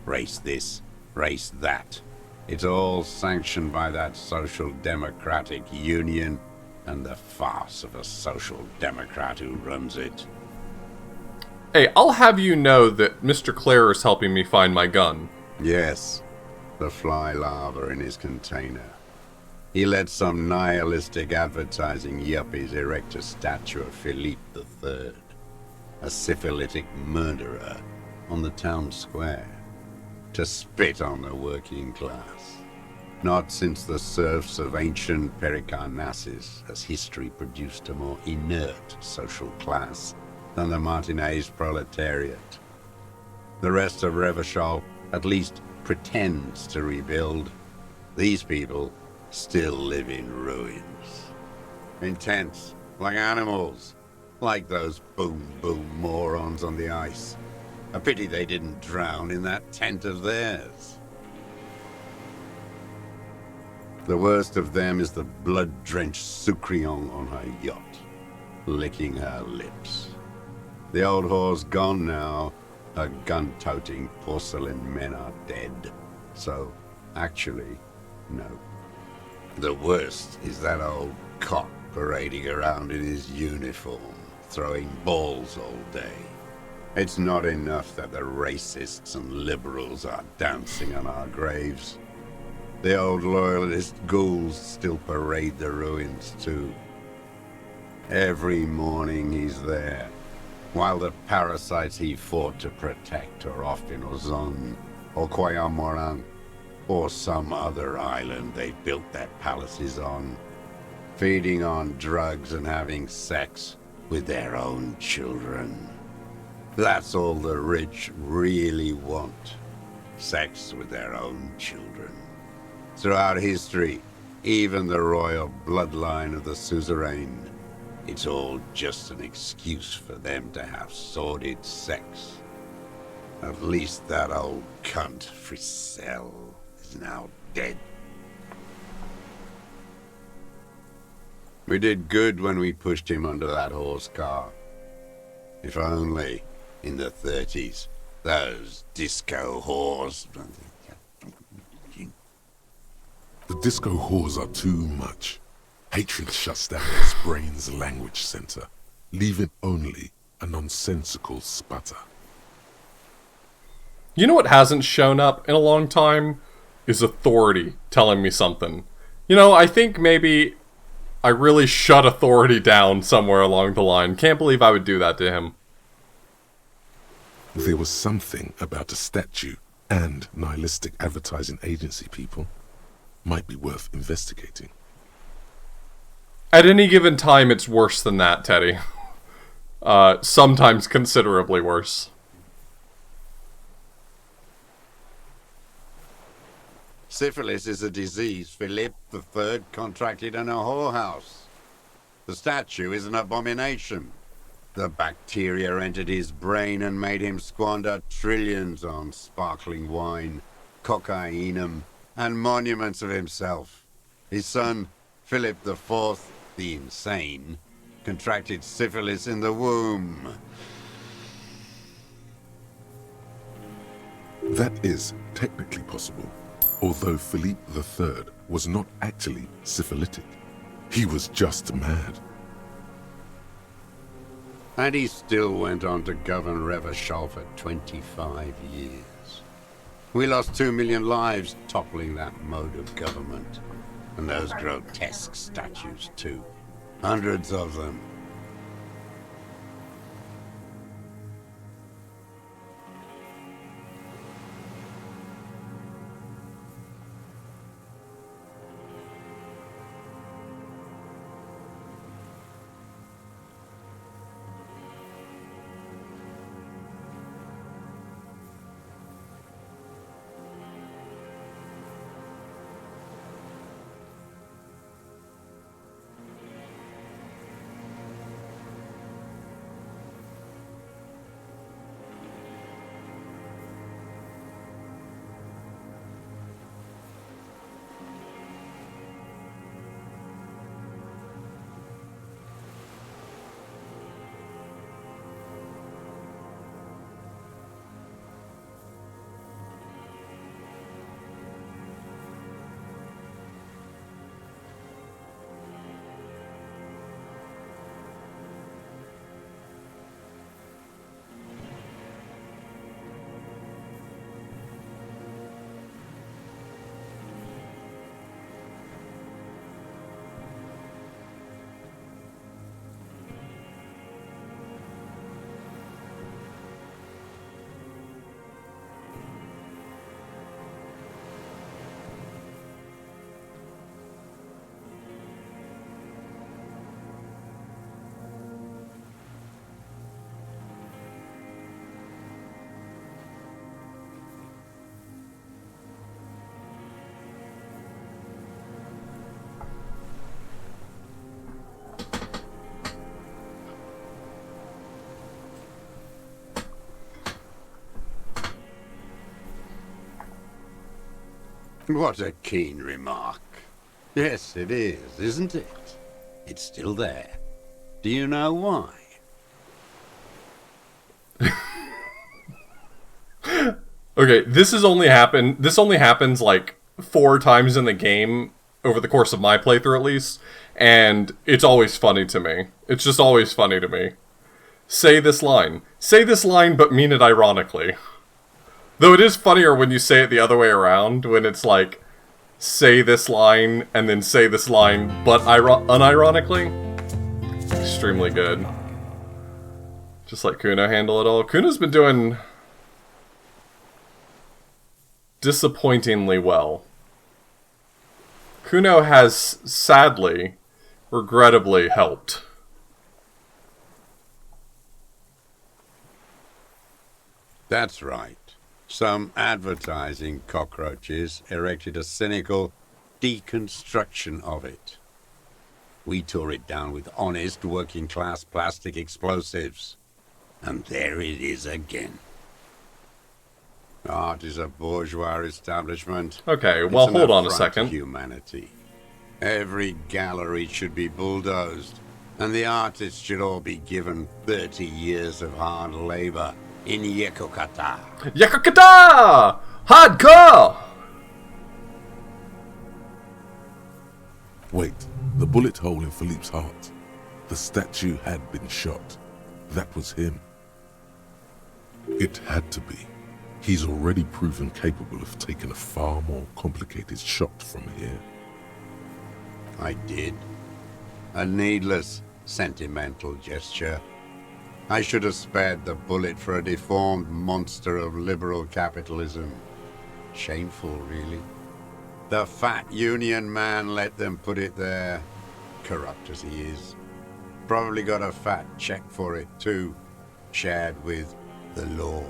Race this, race that. It's all sanctioned by that Social Democratic Union and the farce of a Social Democrat who runs it. Hey, I'll have you know that Mr. Clare is helping me find my gun. Yes, the fly larva in his container. He let some nihilistic advertising yuppies erect a statue of Philippe III, a syphilitic murderer, on the town square, to spit on the working class. Not since the serfs of ancient Pericarnassus has history produced a more inert social class than the Martinez proletariat. The rest of Revachol at least pretends to rebuild. These people still live in ruins. In tents, like animals, like those boom morons on the ice. A pity they didn't drown in that tent of theirs. The worst of them is the blood-drenched Sucrion on her yacht, licking her lips. The old whore's gone now. Her gun-toting porcelain men are dead. So, actually, no. The worst is that old cock parading around in his uniform, throwing balls all day. It's not enough that the racists and liberals are dancing on our graves. The old loyalist ghouls still parade the ruins too. Every morning he's there, while the parasites he fought to protect are off in Ozon, or Koyamoran, or some other island they built their palaces on, feeding on drugs and having sex with their own children. That's all the rich really want. Sex with their own children. Throughout history, even the royal bloodline of the suzerain. It's all just an excuse for them to have sordid sex. At least that old cunt, Frisell, is now dead. We did good when we pushed him under that horse car. If only, in the 30s, those disco whores... The disco whores are too much. Hatred shuts down its brain's language center, leaving only a nonsensical sputter. You know what hasn't shown up in a long time? Is authority telling me something. You know, I think maybe I really shut authority down somewhere along the line. Can't believe I would do that to him. There was something about a statue and nihilistic advertising agency people. Might be worth investigating. At any given time, it's worse than that, Teddy. Sometimes considerably worse. Syphilis is a disease Philip III contracted in a whorehouse. The statue is an abomination. The bacteria entered his brain and made him squander trillions on sparkling wine, cocainum, and monuments of himself. His son, Philip IV, the insane, contracted syphilis in the womb. That is technically possible, although Philippe III was not actually syphilitic. He was just mad. And he still went on to govern Revachol for 25 years. We lost 2 million lives toppling that mode of government. And those grotesque statues, too. Hundreds of them. What a keen remark. Yes, it is, isn't it? It's still there. Do you know why? Okay, this only happens like 4 times in the game over the course of my playthrough at least, and it's always funny to me. It's just always funny to me. Say this line. Say this line, but mean it ironically. Though it is funnier when you say it the other way around, when it's like, say this line, and then say this line, but unironically. Extremely good. Just let Kuno handle it all. Kuno's been doing disappointingly well. Kuno has, sadly, regrettably helped. That's right. Some advertising cockroaches erected a cynical, deconstruction of it. We tore it down with honest working-class plastic explosives. And there it is again. Art is a bourgeois establishment. Okay, well, It's an hold on a affront to second. humanity. Every gallery should be bulldozed, and the artists should all be given 30 years of hard labor in Yekokata. Yakakata! Hardcore! Wait, the bullet hole in Philippe's heart. The statue had been shot. That was him. It had to be. He's already proven capable of taking a far more complicated shot from here. I did. A needless, sentimental gesture. I should have spared the bullet for a deformed monster of liberal capitalism. Shameful, really. The fat union man let them put it there. Corrupt as he is. Probably got a fat check for it, too. Shared with the law.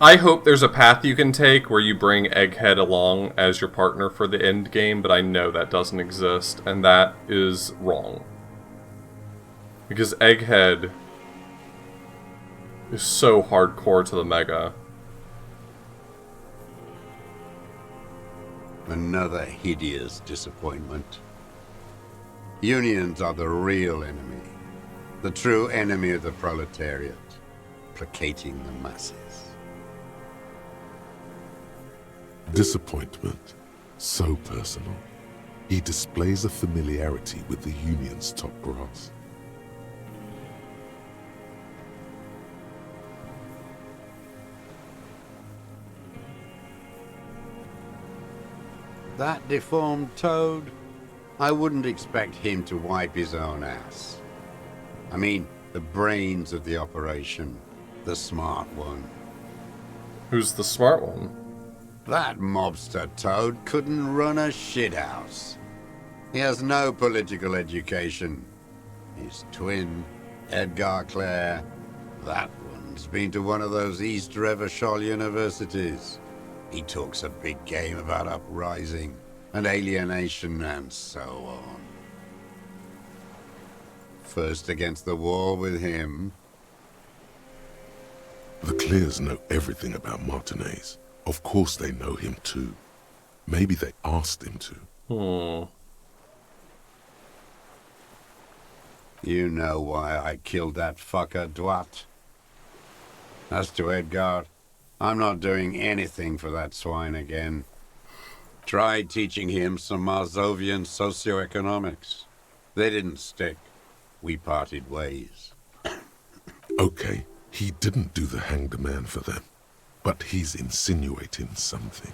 I hope there's a path you can take where you bring Egghead along as your partner for the end game, but I know that doesn't exist, and that is wrong. Because Egghead is so hardcore to the Mega. Another hideous disappointment. Unions are the real enemy. The true enemy of the proletariat. Placating the masses. Disappointment. So personal. He displays a familiarity with the Union's top brass. That deformed toad? I wouldn't expect him to wipe his own ass. I mean, the brains of the operation. The smart one. Who's the smart one? That mobster toad couldn't run a shithouse. He has no political education. His twin, Edgar Clare, that one's been to one of those East Revachol universities. He talks a big game about uprising and alienation and so on. First against the wall with him. The Clears know everything about Martinez. Of course they know him too. Maybe they asked him to. You know why I killed that fucker, Dwat. As to Edgar, I'm not doing anything for that swine again. Tried teaching him some Marzovian socioeconomics. They didn't stick. We parted ways. Okay, he didn't do the hanged man for them. But he's insinuating something.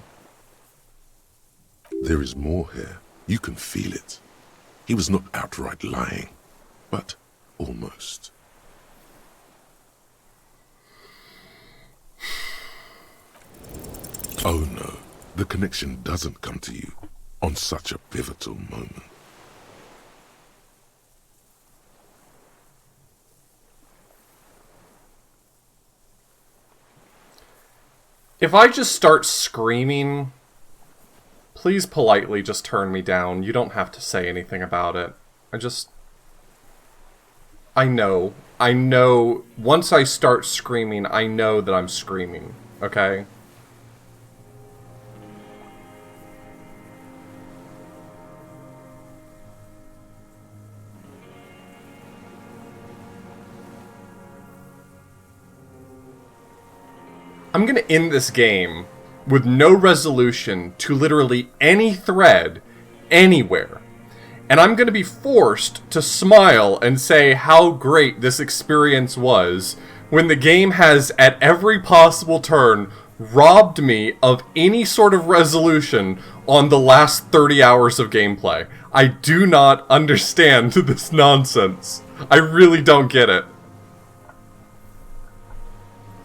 There is more here. You can feel it. He was not outright lying, but almost. Oh no, the connection doesn't come to you on such a pivotal moment. If I just start screaming, please politely just turn me down. You don't have to say anything about it. I know. Once I start screaming, I know that I'm screaming, okay? I'm gonna end this game with no resolution to literally any thread anywhere. And I'm gonna be forced to smile and say how great this experience was when the game has, at every possible turn, robbed me of any sort of resolution on the last 30 hours of gameplay. I do not understand this nonsense. I really don't get it.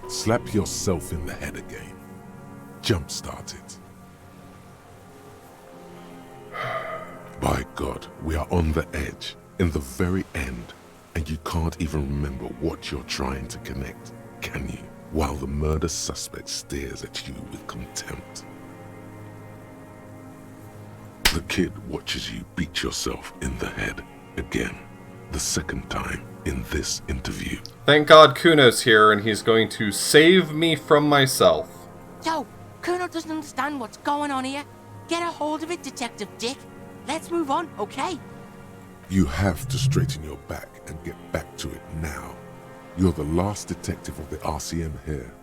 Slap yourself in the head again. Jumpstart it. By God, we are on the edge, in the very end, and you can't even remember what you're trying to connect, can you? while the murder suspect stares at you with contempt. The kid watches you beat yourself in the head again, the second time in this interview. Thank God Kuno's here and he's going to save me from myself. Yo, Kuno doesn't understand what's going on here. Get a hold of it, Detective Dick. Let's move on, okay? You have to straighten your back and get back to it now. You're the last detective of the RCM here.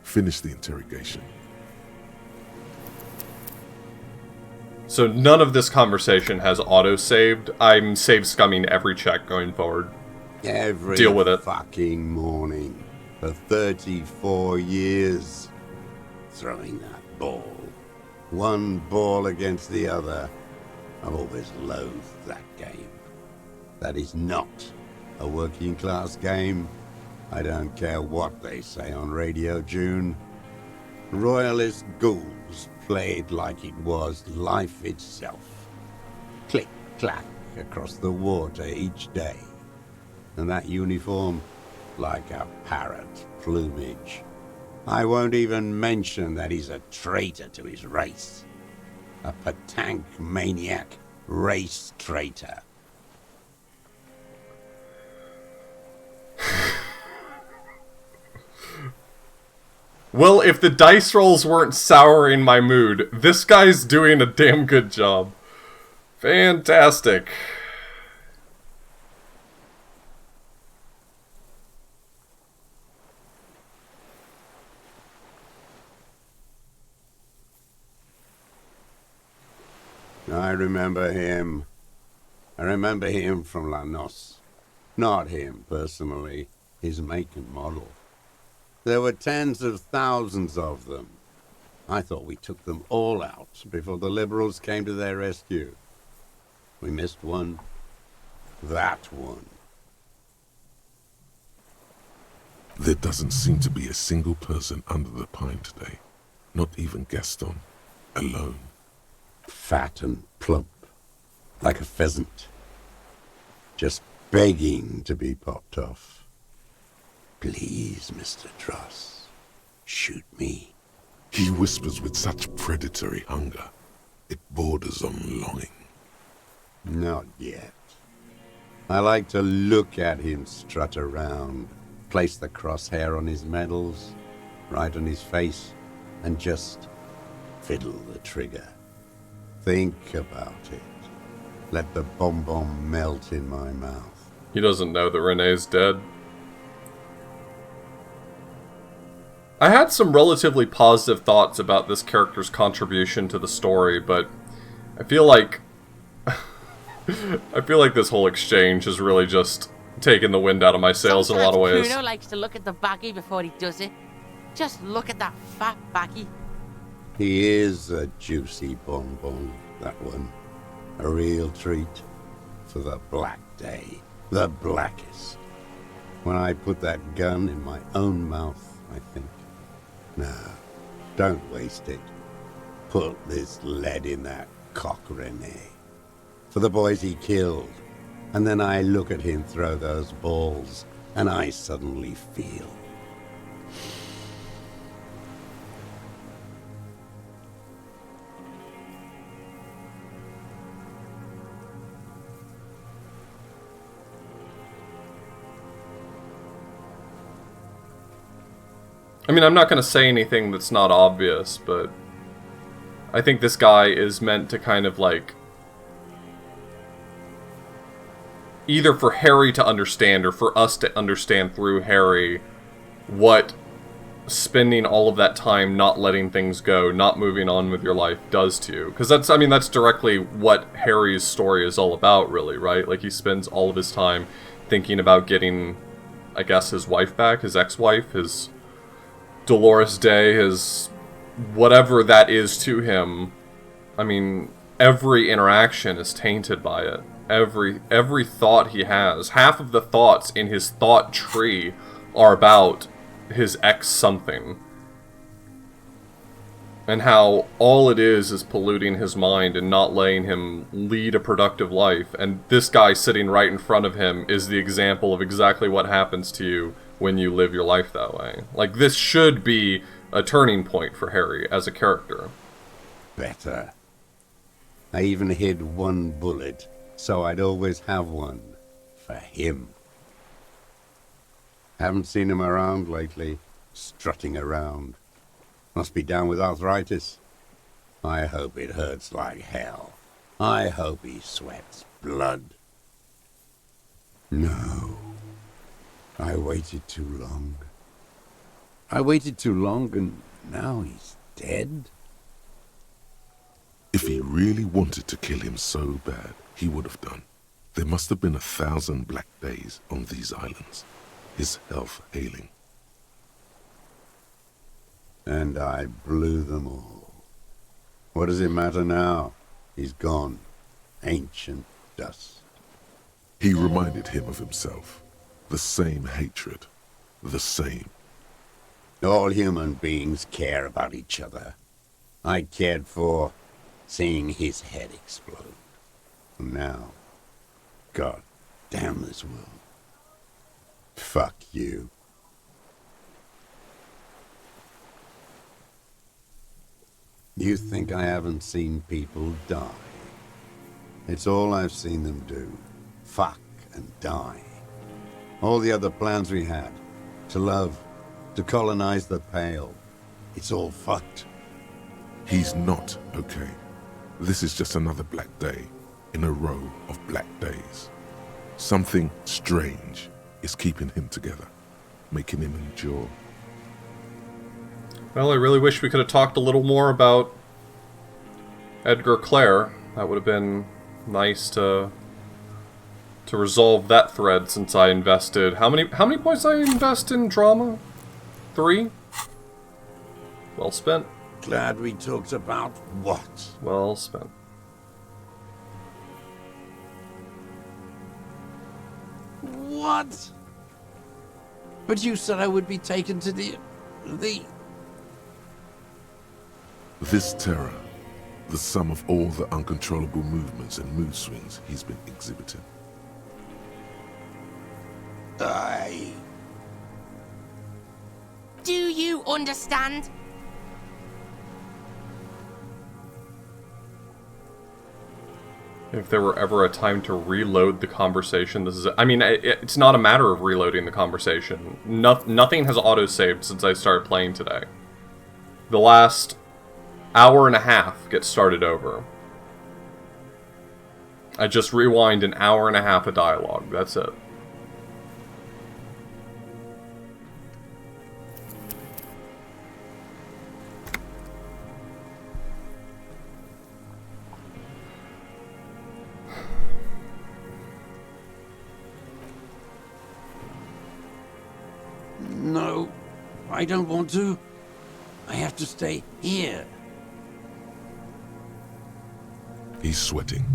Finish the interrogation. So none of this conversation has auto-saved. I'm save-scumming every check going forward. Every Deal with it. fucking morning for 34 years. Throwing that ball. One ball against the other. I've always loathed that game. That is not a working class game. I don't care what they say on Radio June. Royalist ghouls played like it was life itself. Click, clack across the water each day. And that uniform, like a parrot plumage. I won't even mention that he's a traitor to his race. A patank maniac race traitor. Well, if the dice rolls weren't souring my mood, this guy's doing a damn good job. Fantastic. I remember him. I remember him from La Noce. Not him, personally. His make and model. There were tens of thousands of them. I thought we took them all out before the Liberals came to their rescue. We missed one. That one. There doesn't seem to be a single person under the pine today. Not even Gaston. Alone. Fat and plump. Like a pheasant. Just begging to be popped off. Please, Mr. Dross. Shoot me. He whispers with such predatory hunger. It borders on longing. Not yet. I like to look at him strut around, place the crosshair on his medals, right on his face, and just fiddle the trigger. Think about it. Let the bomb melt in my mouth. He doesn't know that Renee's dead. I had some relatively positive thoughts about this character's contribution to the story, but I feel like this whole exchange has really just taken the wind out of my sails in a lot of ways. Kuno likes to look at the baggie before he does it. Just look at that fat baggie. He is a juicy bonbon, that one. A real treat for the black day. The blackest. When I put that gun in my own mouth, I think. No, don't waste it. Put this lead in that cock, Renee. For the boys he killed. And then I look at him throw those balls, and I suddenly feel. I mean, I'm not going to say anything that's not obvious, but I think this guy is meant to kind of like either for Harry to understand or for us to understand through Harry what spending all of that time not letting things go, not moving on with your life does to you. Because that's, I mean, that's directly what Harry's story is all about, really, right? Like, he spends all of his time thinking about getting, I guess, his wife back, his ex-wife, his Dolores Day, his whatever that is to him. I mean, every interaction is tainted by it. Every thought he has. Half of the thoughts in his thought tree are about his ex something. And how all it is polluting his mind and not letting him lead a productive life. And this guy sitting right in front of him is the example of exactly what happens to you when you live your life that way. Like, this should be a turning point for Harry as a character. Better. I even hid one bullet, so I'd always have one for him. Haven't seen him around lately, strutting around. Must be down with arthritis. I hope it hurts like hell. I hope he sweats blood. No. I waited too long. I waited too long, and now he's dead? If he really wanted to kill him so bad, he would have done. There must have been 1,000 black days on these islands. His health ailing. And I blew them all. What does it matter now? He's gone. Ancient dust. He reminded him of himself. The same hatred. The same. All human beings care about each other. I cared for seeing his head explode. And now, God damn this world. Fuck you. You think I haven't seen people die? It's all I've seen them do. Fuck and die. All the other plans we had. To love. To colonize the Pale. It's all fucked. He's not okay. This is just another black day in a row of black days. Something strange is keeping him together, making him endure. Well, I really wish we could have talked a little more about Edgar Clare. That would have been nice to resolve that thread, since I invested... How many points did I invest in drama? 3? Well spent. Glad we talked about what? Well spent. What? But you said I would be taken to the... This terror, the sum of all the uncontrollable movements and mood swings he's been exhibiting. Do you understand? If there were ever a time to reload the conversation, this is it. I mean, it's not a matter of reloading the conversation. Nothing has auto-saved since I started playing today. The last hour and a half gets started over. I just rewind an hour and a half of dialogue. That's it. No, I don't want to. I have to stay here. He's sweating.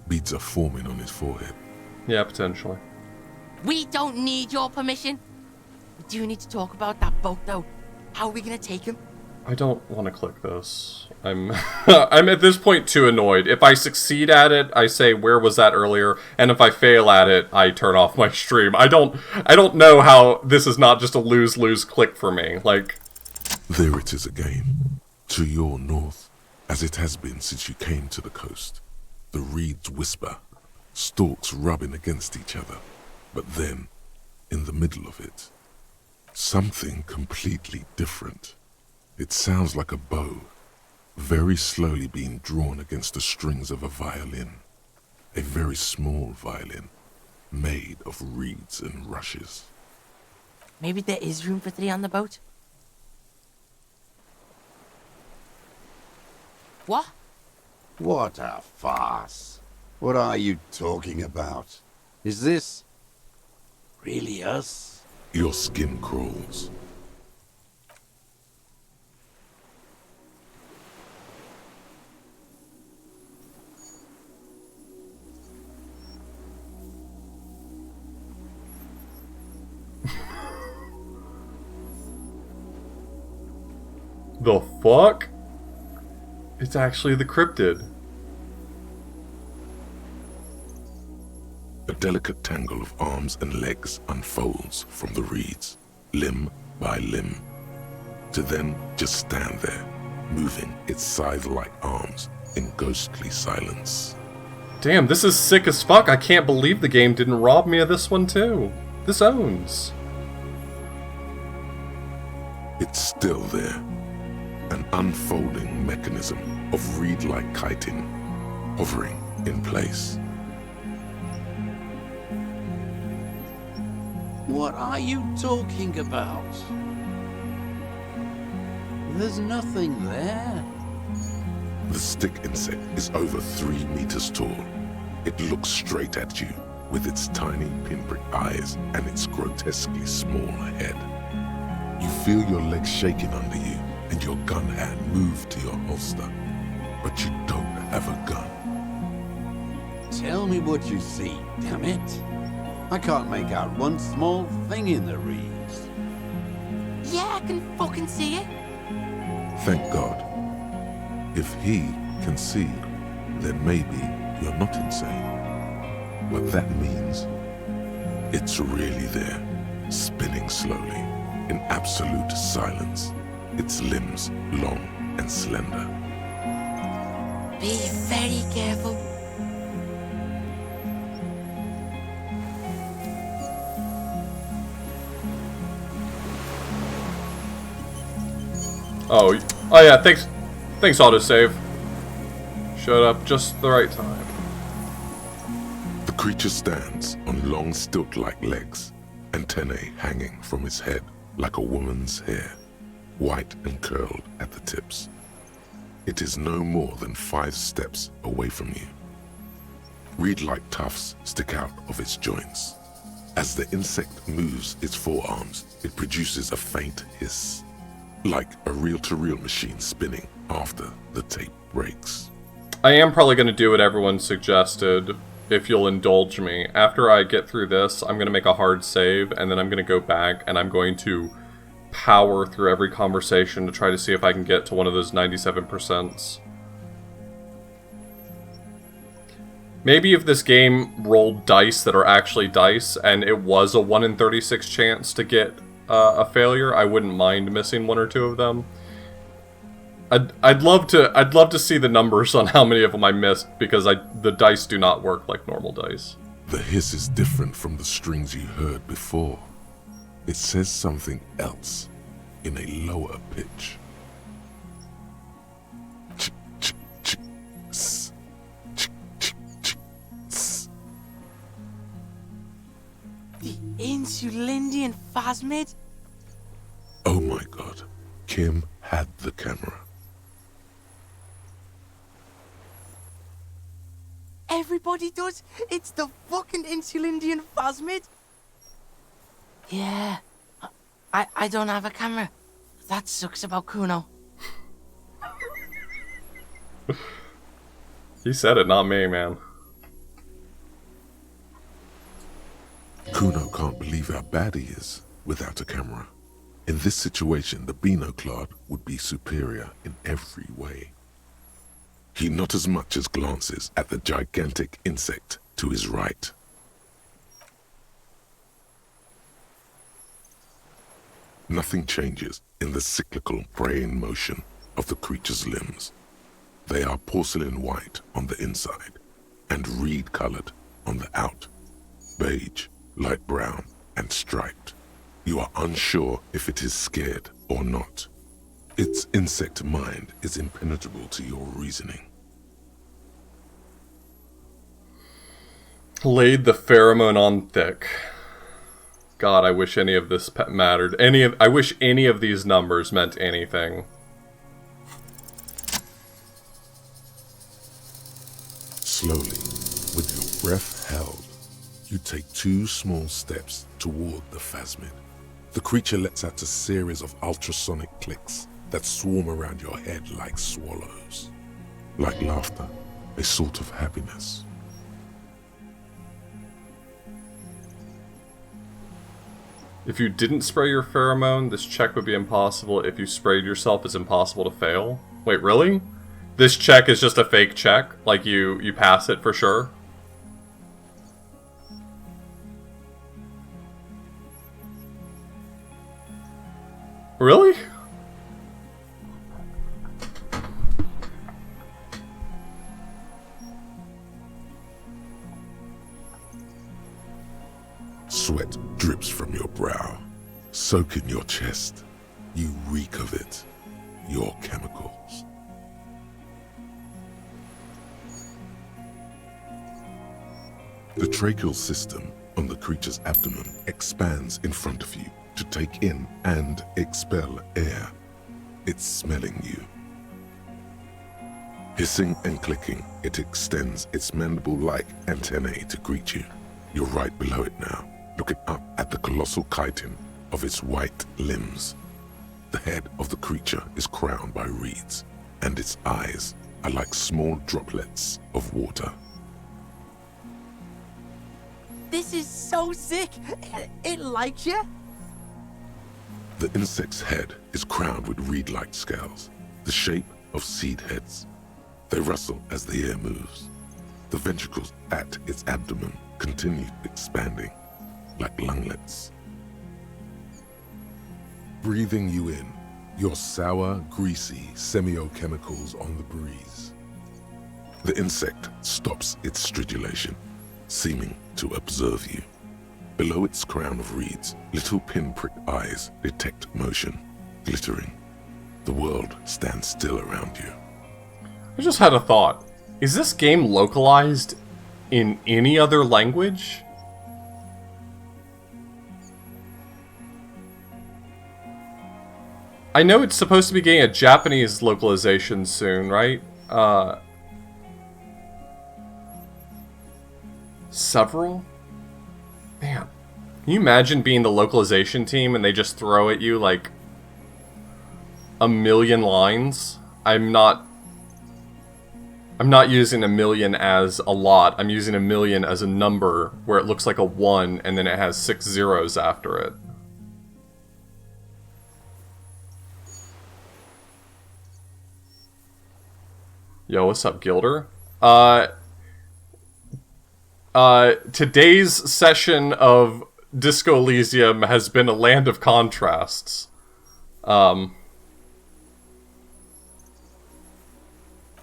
Beads are forming on his forehead. Yeah, potentially. We don't need your permission. We do need to talk about that boat, though. How are we gonna take him? I don't want to click this. I'm I'm at this point too annoyed. If I succeed at it, I say where was that earlier, and if I fail at it, I turn off my stream. I don't know how this is not just a lose-lose click for me. Like, There it is again, to your north, as it has been since you came to the coast. The reeds whisper, stalks rubbing against each other, but then, in the middle of it, something completely different. It sounds like a bow, very slowly being drawn against the strings of a violin. A very small violin, made of reeds and rushes. Maybe there is room for 3 on the boat. What? What a farce. What are you talking about? Is this really us? Your skin crawls. the fuck? It's actually the cryptid. A delicate tangle of arms and legs unfolds from the reeds. limb by limb, to then just stand there, moving its scythe-like arms in ghostly silence. Damn, this is sick as fuck. I can't believe the game didn't rob me of this one too. This owns. It's still there, an unfolding mechanism of reed-like chitin, hovering in place. What are you talking about? There's nothing there. The stick insect is over 3 meters tall. It looks straight at you with its tiny pinprick eyes and its grotesquely small head. You feel your legs shaking under you and your gun hand move to your holster, but you don't have a gun. Tell me what you see, damn it. I can't make out one small thing in the reeds. Yeah, I can fucking see it. Thank God. If he can see, then maybe you're not insane. What that means, it's really there, spinning slowly, in absolute silence, its limbs long and slender. Be very careful. Oh yeah, thanks autosave. Showed up just the right time. The creature stands on long stilt-like legs, antennae hanging from its head like a woman's hair, white and curled at the tips. It is no more than 5 steps away from you. Reed-like tufts stick out of its joints. As the insect moves its forearms, it produces a faint hiss, like a reel-to-reel machine spinning after the tape breaks. I am probably going to do what everyone suggested, if you'll indulge me. After I get through this, I'm going to make a hard save, and then I'm going to go back, and I'm going to power through every conversation to try to see if I can get to one of those 97%. Maybe if this game rolled dice that are actually dice, and it was a 1 in 36 chance to get a failure, I wouldn't mind missing 1 or 2 of them. I'd love to see the numbers on how many of them I missed, because the dice do not work like normal dice. The hiss is different from the strings you heard before. It says something else in a lower pitch. Ch ch ch s ch ch ch s. The Insulindian phasmid? Oh my God, Kim had the camera. Everybody does. It's the fucking Insulindian phasmid. Yeah. I don't have a camera. That sucks about Kuno. He said it, not me, man. Kuno can't believe how bad he is without a camera. In this situation, the binoclard would be superior in every way. He not as much as glances at the gigantic insect to his right. Nothing changes in the cyclical praying motion of the creature's limbs. They are porcelain white on the inside and reed-colored on the out, beige, light brown, and striped. You are unsure if it is scared or not. Its insect mind is impenetrable to your reasoning. Laid the pheromone on thick. God, I wish any of this mattered. I wish any of these numbers meant anything. Slowly, with your breath held, you take 2 small steps toward the phasmid. The creature lets out a series of ultrasonic clicks that swarm around your head like swallows. Like laughter, a sort of happiness. If you didn't spray your pheromone, this check would be impossible. If you sprayed yourself, it's impossible to fail. Wait, really? This check is just a fake check? Like you pass it for sure? Really? Sweat drips from your brow, soak in your chest. You reek of it, your chemicals. The tracheal system on the creature's abdomen expands in front of you to take in and expel air. It's smelling you. Hissing and clicking, it extends its mandible-like antennae to greet you. You're right below it now, looking up at the colossal chitin of its white limbs. The head of the creature is crowned by reeds, and its eyes are like small droplets of water. This is so sick. It likes you. The insect's head is crowned with reed-like scales, the shape of seed heads. They rustle as the air moves. The ventricles at its abdomen continue expanding, like lunglets. Breathing you in, your sour, greasy semiochemicals on the breeze. The insect stops its stridulation, seeming to observe you. Below its crown of reeds, little pinprick eyes detect motion, glittering. The world stands still around you. I just had a thought. Is this game localized in any other language? I know it's supposed to be getting a Japanese localization soon, right? Several? Man. Can you imagine being the localization team and they just throw at you like a million lines? I'm not using a million as a lot. I'm using a million as a number where it looks like a 1 and then it has 6 zeros after it. Yo, what's up, Gilder? Today's session of Disco Elysium has been a land of contrasts.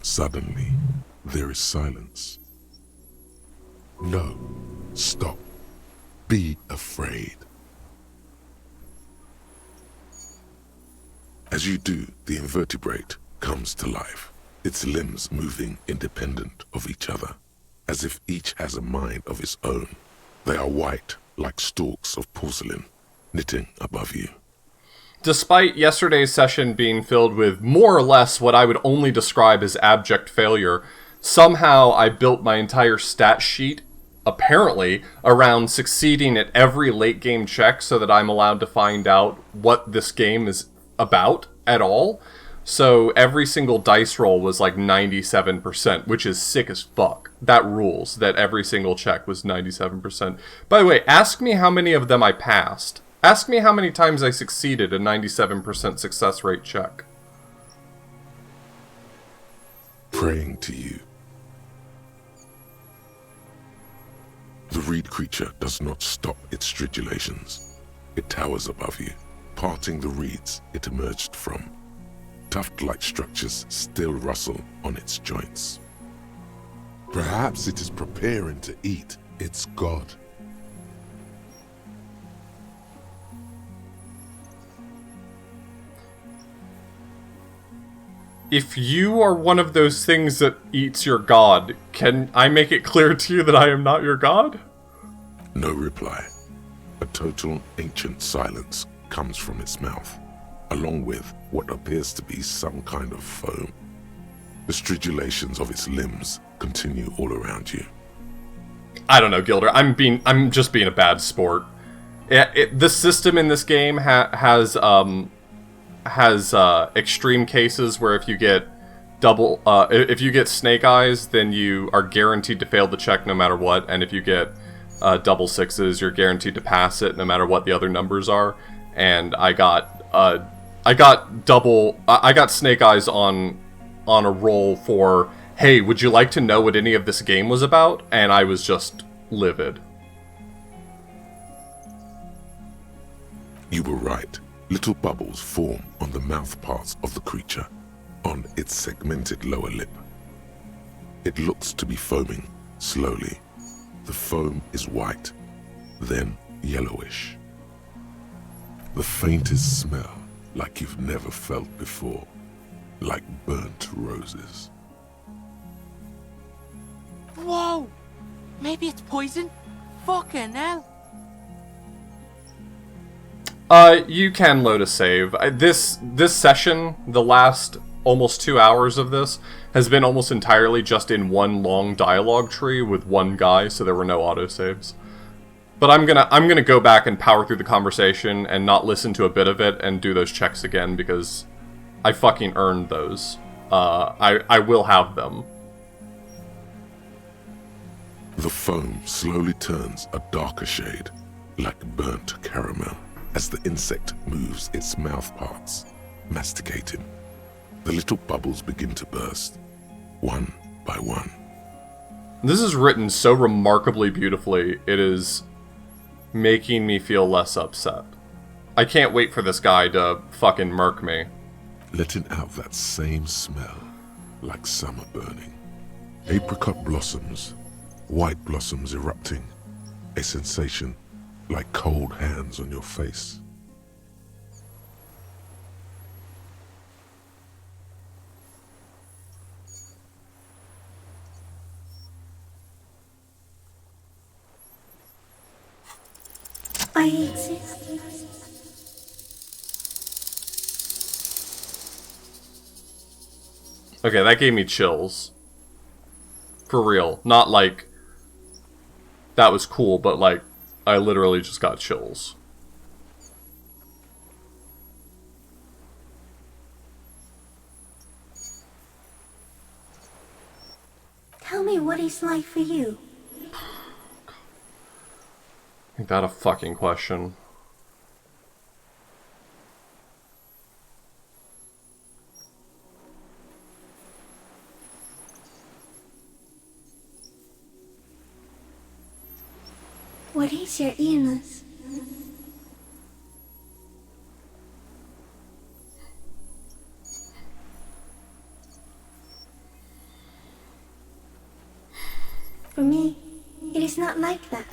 Suddenly, there is silence. No, stop. Be afraid. As you do, the invertebrate comes to life, its limbs moving independent of each other, as if each has a mind of its own. They are white, like stalks of porcelain, knitting above you. Despite yesterday's session being filled with more or less what I would only describe as abject failure, somehow I built my entire stat sheet, apparently, around succeeding at every late game check so that I'm allowed to find out what this game is about at all. So every single dice roll was like 97%, which is sick as fuck. That rules, that every single check was 97%. By the way, ask me how many of them I passed. Ask me how many times I succeeded a 97% success rate check. Praying to you. The reed creature does not stop its stridulations. It towers above you, parting the reeds it emerged from. Tuft-like structures still rustle on its joints. Perhaps it is preparing to eat its god. If you are one of those things that eats your god, can I make it clear to you that I am not your god? No reply. A total ancient silence comes from its mouth, along with what appears to be some kind of foam. The stridulations of its limbs continue all around you. I don't know, Gilder. I'm just being a bad sport. The system in this game has extreme cases where if you get if you get snake eyes, then you are guaranteed to fail the check no matter what, and if you get double sixes, you're guaranteed to pass it no matter what the other numbers are. And I got snake eyes on a roll for, hey, would you like to know what any of this game was about? And I was just livid. You were right. Little bubbles form on the mouth parts of the creature, on its segmented lower lip. It looks to be foaming, slowly. The foam is white, then yellowish. The faintest smell like you've never felt before, like burnt roses. Whoa! Maybe it's poison? Fucking hell! You can load a save. This session, the last almost 2 hours of this, has been almost entirely just in one long dialogue tree with one guy, so there were no autosaves. But I'm gonna go back and power through the conversation and not listen to a bit of it and do those checks again because I fucking earned those. I will have them. The foam slowly turns a darker shade, like burnt caramel, as the insect moves its mouth parts, masticating. The little bubbles begin to burst, one by one. This is written so remarkably beautifully, it is making me feel less upset. I can't wait for this guy to fucking murk me. Letting out that same smell, like summer burning. Apricot blossoms, white blossoms erupting, a sensation like cold hands on your face. I exist. Okay, that gave me chills. For real. Not like that was cool, but like I literally just got chills. Tell me what it's like for you. Ain't that a fucking question? What is your illness? For me, it is not like that.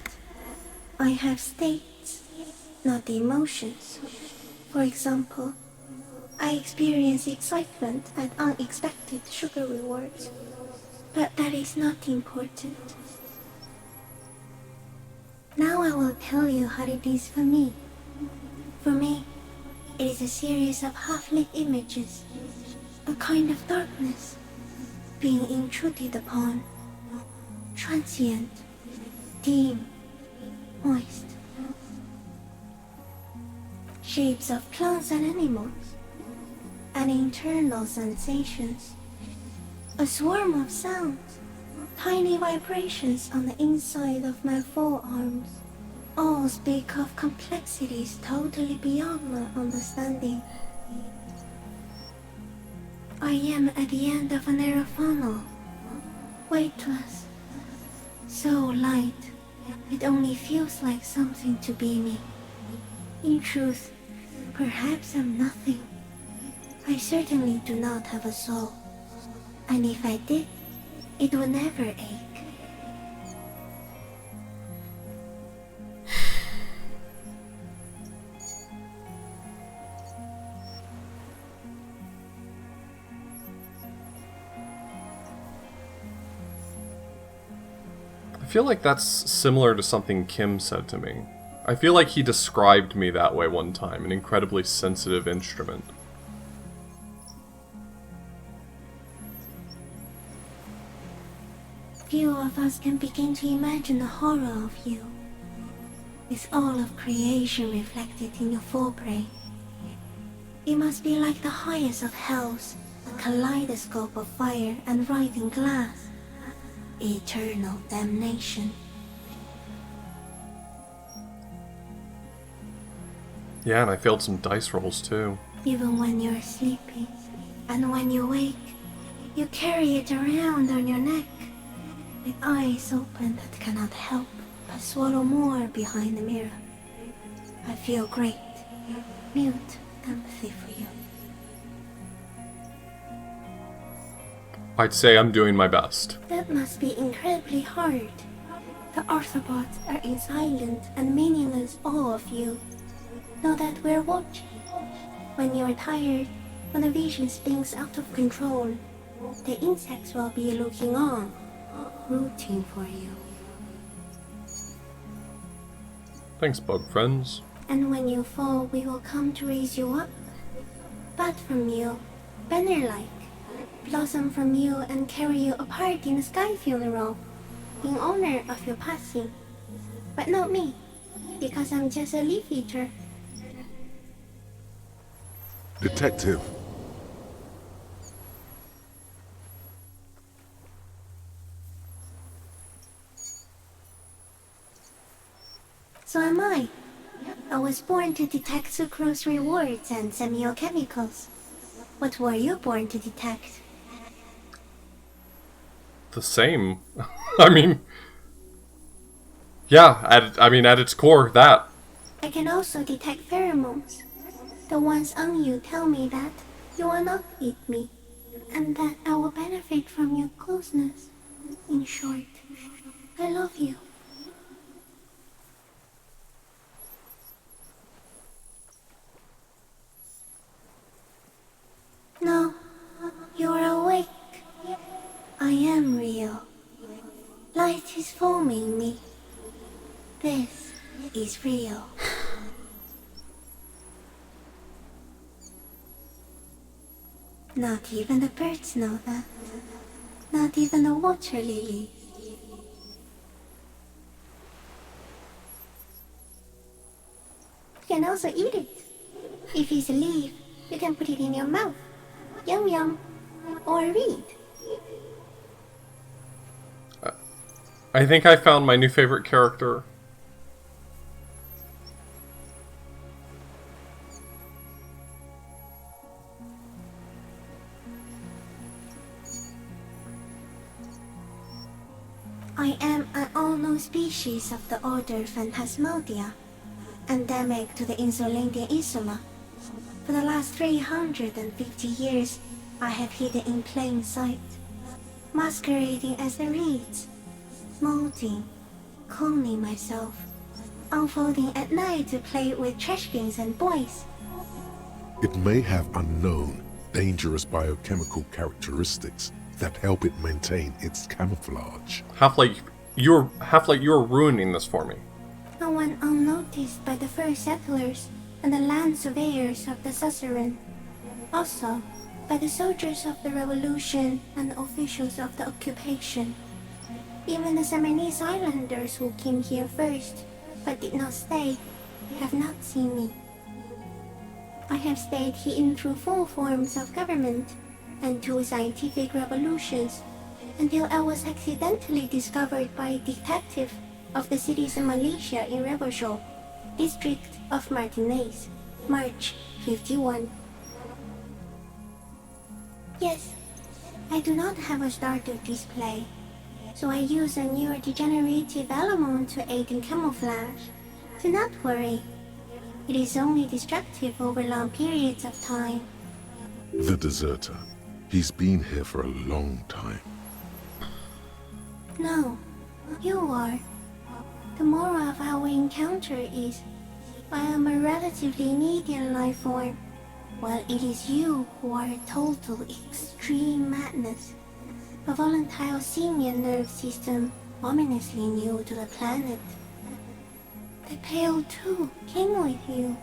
I have states, not the emotions. For example, I experience excitement at unexpected sugar rewards, but that is not important. Now I will tell you how it is for me. For me, it is a series of half-lit images, a kind of darkness, being intruded upon, transient, dim, moist. Shapes of plants and animals, and internal sensations. A swarm of sounds, tiny vibrations on the inside of my forearms. All speak of complexities totally beyond my understanding. I am at the end of a narrow funnel, weightless, so light, it only feels like something to be me. In truth, perhaps I'm nothing. I certainly do not have a soul, and if I did, it would never ache. I feel like that's similar to something Kim said to me. I feel like he described me that way one time, an incredibly sensitive instrument. Few of us can begin to imagine the horror of you, with all of creation reflected in your forebrain. It must be like the highest of hells, a kaleidoscope of fire and writhing glass. Eternal damnation. Yeah, and I failed some dice rolls too. Even when you're sleeping, and when you wake, you carry it around on your neck, with eyes open that cannot help but swallow more behind the mirror. I feel great, mute, empathy for you. I'd say I'm doing my best. That must be incredibly hard. The Arthropods are in silent and meaningless awe of you. Know that we're watching. When you're tired, when the vision spins out of control, the insects will be looking on, rooting for you. Thanks, bug friends. And when you fall, we will come to raise you up. Bud from you, banner-like, blossom from you and carry you apart in a sky funeral, in honor of your passing. But not me, because I'm just a leaf eater. Detective. So am I. I was born to detect sucrose rewards and semiochemicals. What were you born to detect? The same. I mean... Yeah, at its core, that. I can also detect pheromones. The ones on you tell me that you will not eat me, and that I will benefit from your closeness. In short, I love you. No, you're awake. I am real. Light is forming me. This is real. Not even the birds know that. Not even the water lilies. You can also eat it. If it's a leaf, you can put it in your mouth. Yum yum. Or read. I think I found my new favorite character. I am an unknown species of the order Phantasmodia, endemic to the Insulandian Insula. For the last 350 years, I have hidden in plain sight, masquerading as the reeds, molding, cloning myself, unfolding at night to play with trash bins and boys. It may have unknown, dangerous biochemical characteristics that help it maintain its camouflage. Half-Light, you're ruining this for me. No one unnoticed by the first settlers and the land surveyors of the suzerain. Also, by the soldiers of the revolution and the officials of the occupation. Even the Samanese islanders who came here first, but did not stay, have not seen me. I have stayed hidden through 4 forms of government and 2 scientific revolutions, until I was accidentally discovered by a detective of the citizen militia in Reverchol, district of Martinez, March 51. Yes, I do not have a starter display, so I use a neurodegenerative element to aid in camouflage. Do not worry, it is only destructive over long periods of time. The deserter. He's been here for a long time. No, you are. The moral of our encounter is, I am a relatively medium life form, while it is you who are a total extreme madness. A volatile simian nerve system ominously new to the planet. The Pale too came with you.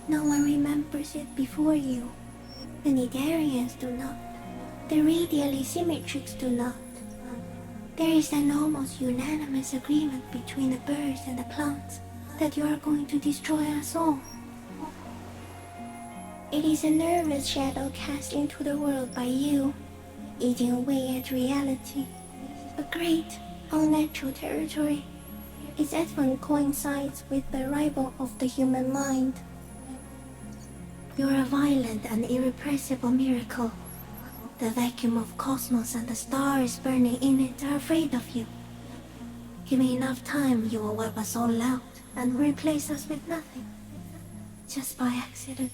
No one remembers it before you. The Nidarians do not. The radially symmetrics do not. There is an almost unanimous agreement between the birds and the plants that you are going to destroy us all. It is a nervous shadow cast into the world by you, eating away at reality. A great, unnatural territory. Its advent coincides with the arrival of the human mind. You're a violent and irrepressible miracle. The vacuum of cosmos and the stars burning in it are afraid of you. Give me enough time, you will wipe us all out and replace us with nothing. Just by accident.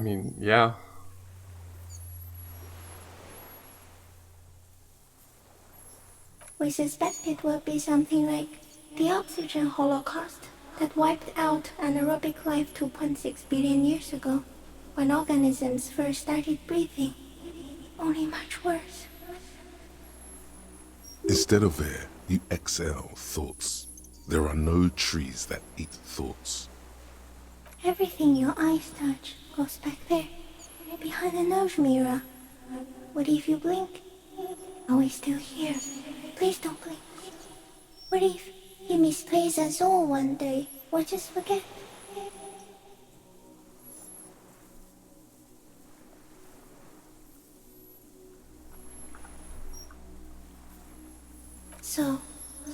mean, yeah. We suspect it will be something like the oxygen holocaust that wiped out anaerobic life 2.6 billion years ago, when organisms first started breathing. Only much worse. Instead of air, you exhale thoughts. There are no trees that eat thoughts. Everything your eyes touch goes back there, behind the nose mirror. What if you blink? Are we still here? Please don't blink. What if he misplays us all one day, or just forget? So,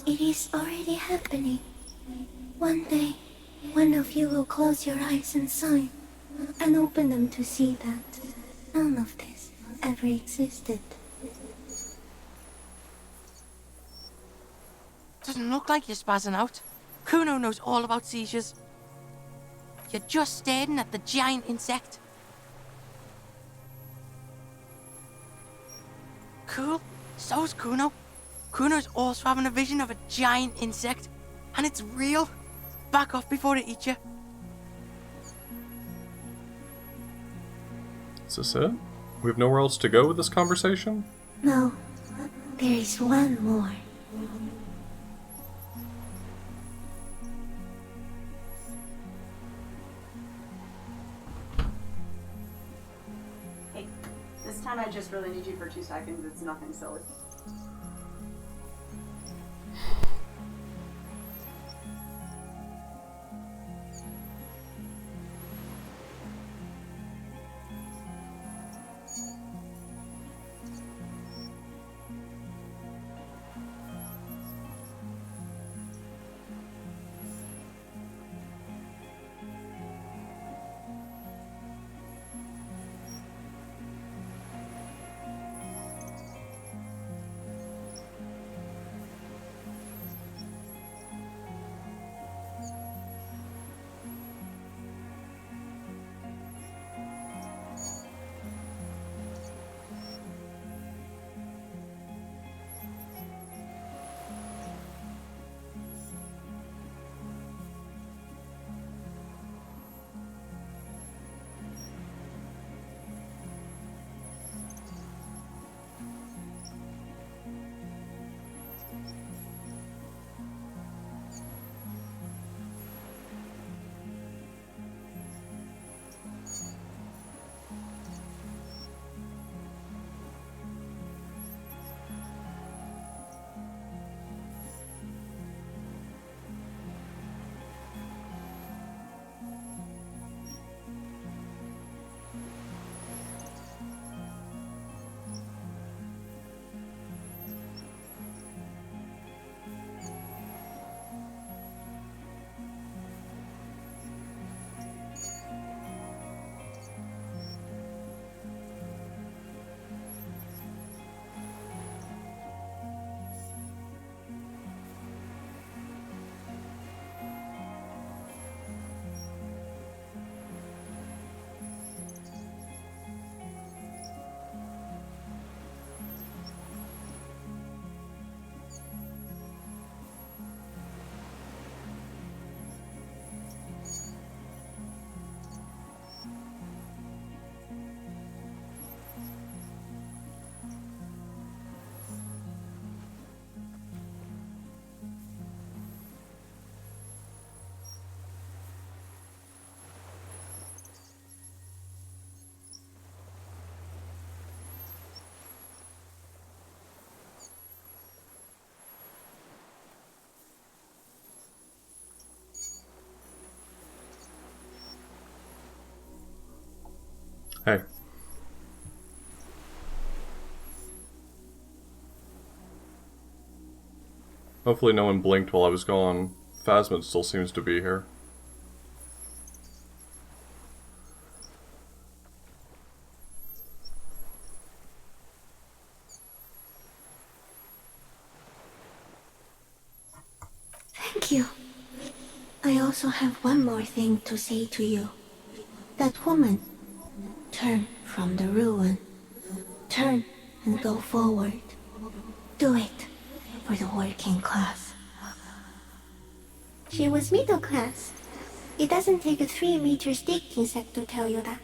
it is already happening. One day, one of you will close your eyes and sign, and open them to see that none of this ever existed. Doesn't look like you're spazzing out. Kuno knows all about seizures. You're just staring at the giant insect. Cool. So's Kuno. Kuno's also having a vision of a giant insect. And it's real. Back off before it eats you. Is this it? We have nowhere else to go with this conversation? No, there is one more. Hey, this time I just really need you for 2 seconds. It's nothing silly. Hey. Hopefully no one blinked while I was gone. Phasmid still seems to be here. Thank you. I also have one more thing to say to you. That woman, turn from the ruin. Turn and go forward. Do it for the working class. She was middle class. It doesn't take a 3-meter stick insect to tell you that.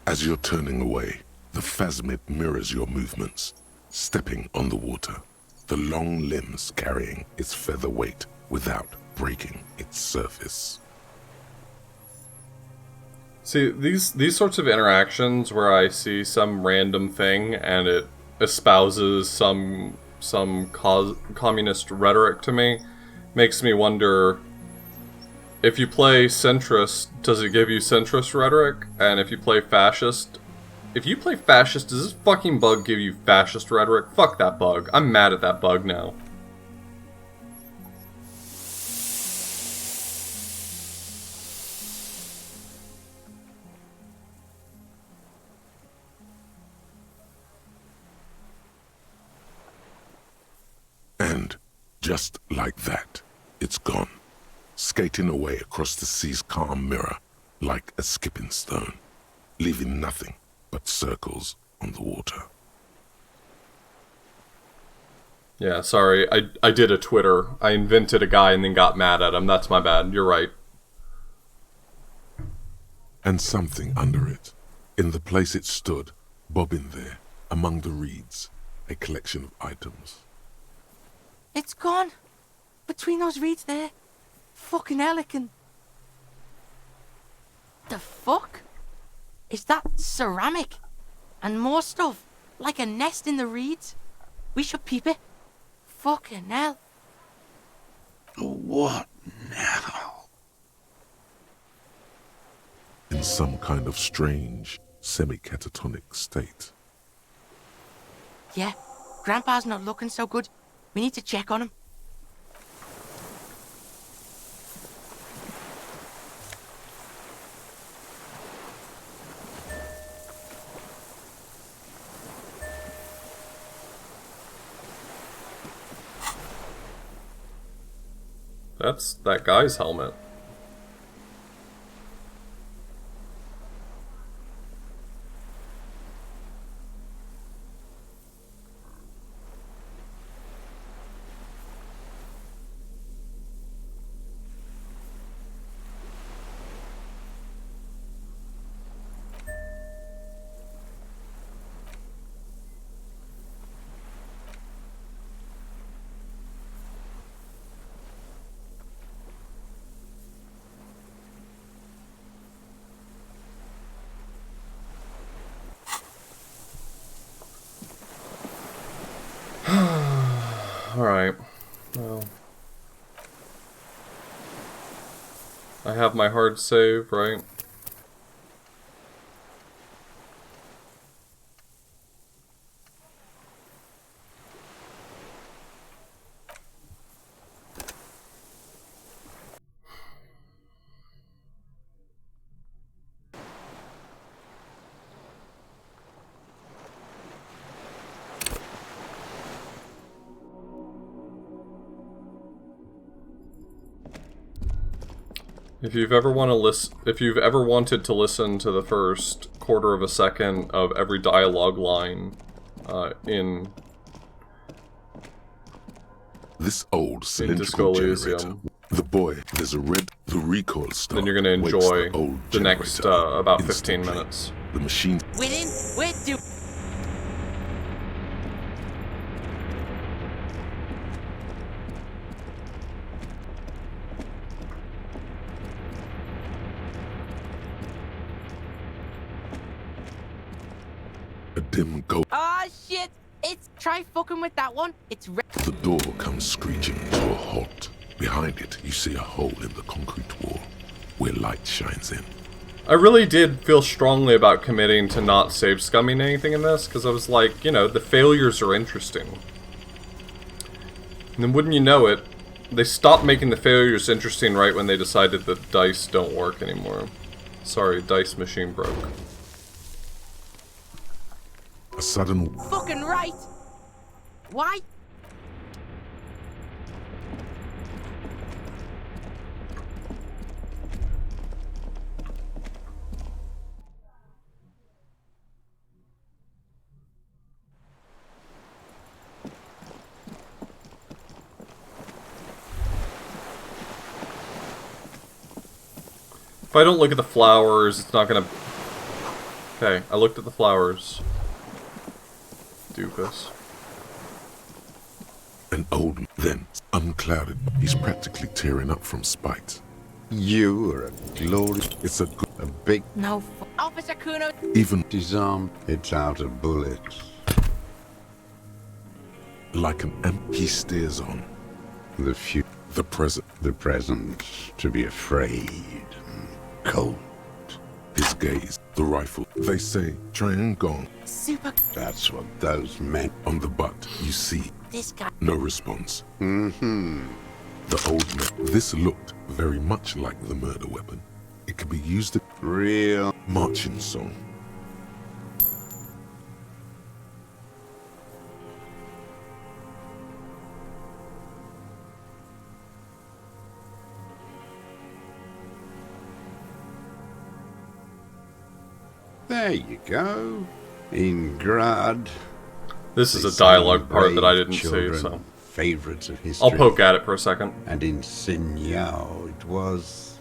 As you're turning away, the phasmid mirrors your movements, stepping on the water, the long limbs carrying its feather weight without breaking its surface. See, these sorts of interactions where I see some random thing and it espouses some communist rhetoric to me, makes me wonder, if you play centrist, does it give you centrist rhetoric? And if you play fascist, does this fucking bug give you fascist rhetoric? Fuck that bug. I'm mad at that bug now. And just like that, it's gone, skating away across the sea's calm mirror like a skipping stone, leaving nothing but circles on the water. Yeah, sorry, I did a Twitter. I invented a guy and then got mad at him. That's my bad. You're right. And something under it, in the place it stood, bobbing there, among the reeds, a collection of items. It's gone. Between those reeds there. Fucking Helican. The fuck? Is that ceramic? And more stuff? Like a nest in the reeds? We should peep it. Fucking hell. What now? In some kind of strange, semi-catatonic state. Yeah, Grandpa's not looking so good. We need to check on him. That's that guy's helmet. Alright. Well. I have my hard save, right? If you've ever wanted to listen to the first quarter of a second of every dialogue line in This old Disco cylindrical generator. Elysium, The boy, there's the recoil star. then you're gonna waits enjoy old the next generator about 15 instantly. minutes. The machine. Within, we're due. A dim gold. Ah, shit! It's try fucking with that one. It's The door comes screeching to a halt. Behind it, you see a hole in the concrete wall, where light shines in. I really did feel strongly about committing to not save scumming anything in this, because I was like, you know, the failures are interesting. And then wouldn't you know it, they stopped making the failures interesting right when they decided that dice don't work anymore. Sorry, dice machine broke. A sudden fucking right. Why? If I don't look at the flowers, it's not gonna... Okay, I looked at the flowers. Doofus. An old, then unclouded. He's practically tearing up from spite. You are a glory. It's a big... No, Officer Kuno. Even disarmed. It's out of bullets. like an he steers on. The future. The present. The present. To be afraid. Cold. His gaze. The rifle. They say, try and gone. Super. That's what those men... On the butt, you see. This guy. No response. Mm-hmm. The old man. This looked very much like the murder weapon. It could be used at Real. marching song. There you go. In Grad. This is they a dialogue say part that I brave didn't see, children, so... Favorites of history. I'll poke at it for a second. And in Sinyao, it was...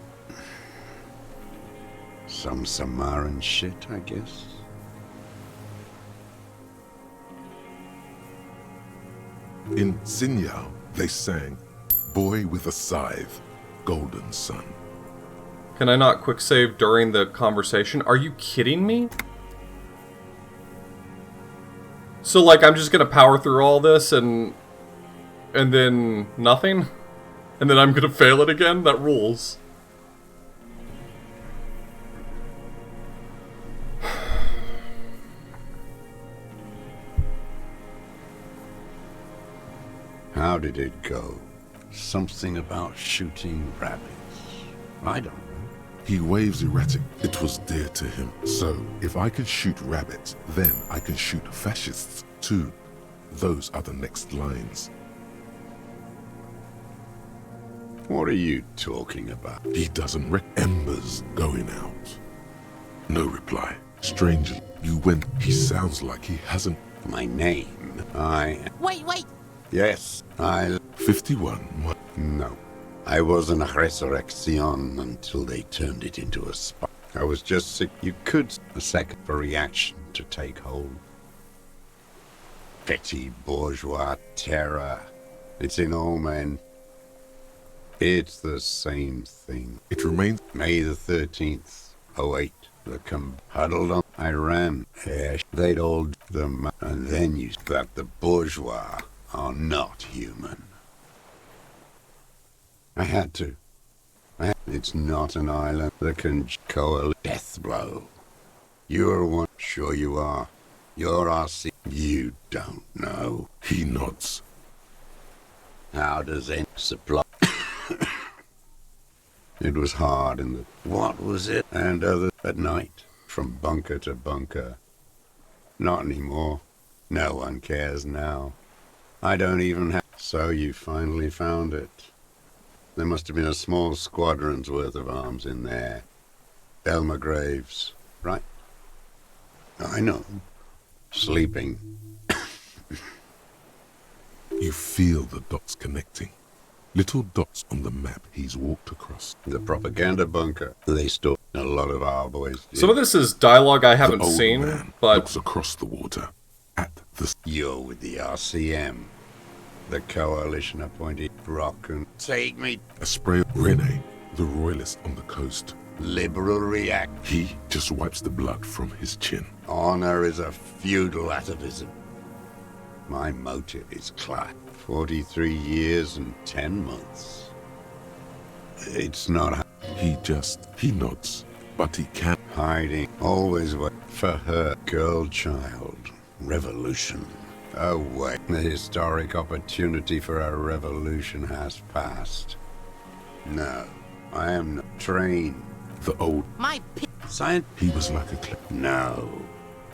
some Samaran shit, I guess. In Sinyao, they sang, Boy with a Scythe, Golden Sun. Can I not quick save during the conversation? Are you kidding me? So, like, I'm just gonna power through all this and then nothing? And then I'm gonna fail it again? That rules. How did it go? Something about shooting rabbits. I don't know. He waves erratic. It was dear to him. So, if I can shoot rabbits, then I can shoot fascists too. Those are the next lines. What are you talking about? He doesn't embers going out. No reply. Strangely, you went. He sounds like he hasn't. My name? Wait! Yes, 51. No. I wasn't a resurrection until they turned it into a spot. I was just sick. You could a second for reaction to take hold. Petty bourgeois terror. It's in all men. It's the same thing. It remains. May the 13th, 08. The huddled on. I ran. They'd all them. And then you that the bourgeois are not human. I had to. It's not an island that can coalesce. Death blow. You're one. Sure you are. You're RC. You don't know. He nods. How does it supply? It was hard in the... What was it? And other at night. From bunker to bunker. Not anymore. No one cares now. I don't even have... So you finally found it. There must have been a small squadron's worth of arms in there. Elmer Graves, right? I know. Sleeping. You feel the dots connecting. Little dots on the map he's walked across. The propaganda bunker. They stored a lot of our boys. Some of this is dialogue I haven't The old seen, man but... looks across the water at the... You're with the RCM. The coalition appointed Brock and take me. A spray of Rene, the royalist on the coast. Liberal react. He just wipes the blood from his chin. Honor is a feudal atavism. My motive is clear. 43 years and 10 months. It's not... He nods, but he can't. Hiding. Always wait for her. Girl child. Revolution. Oh wait. The historic opportunity for a revolution has passed. No, I am not trained. The old... My Science? He was like a clip. No.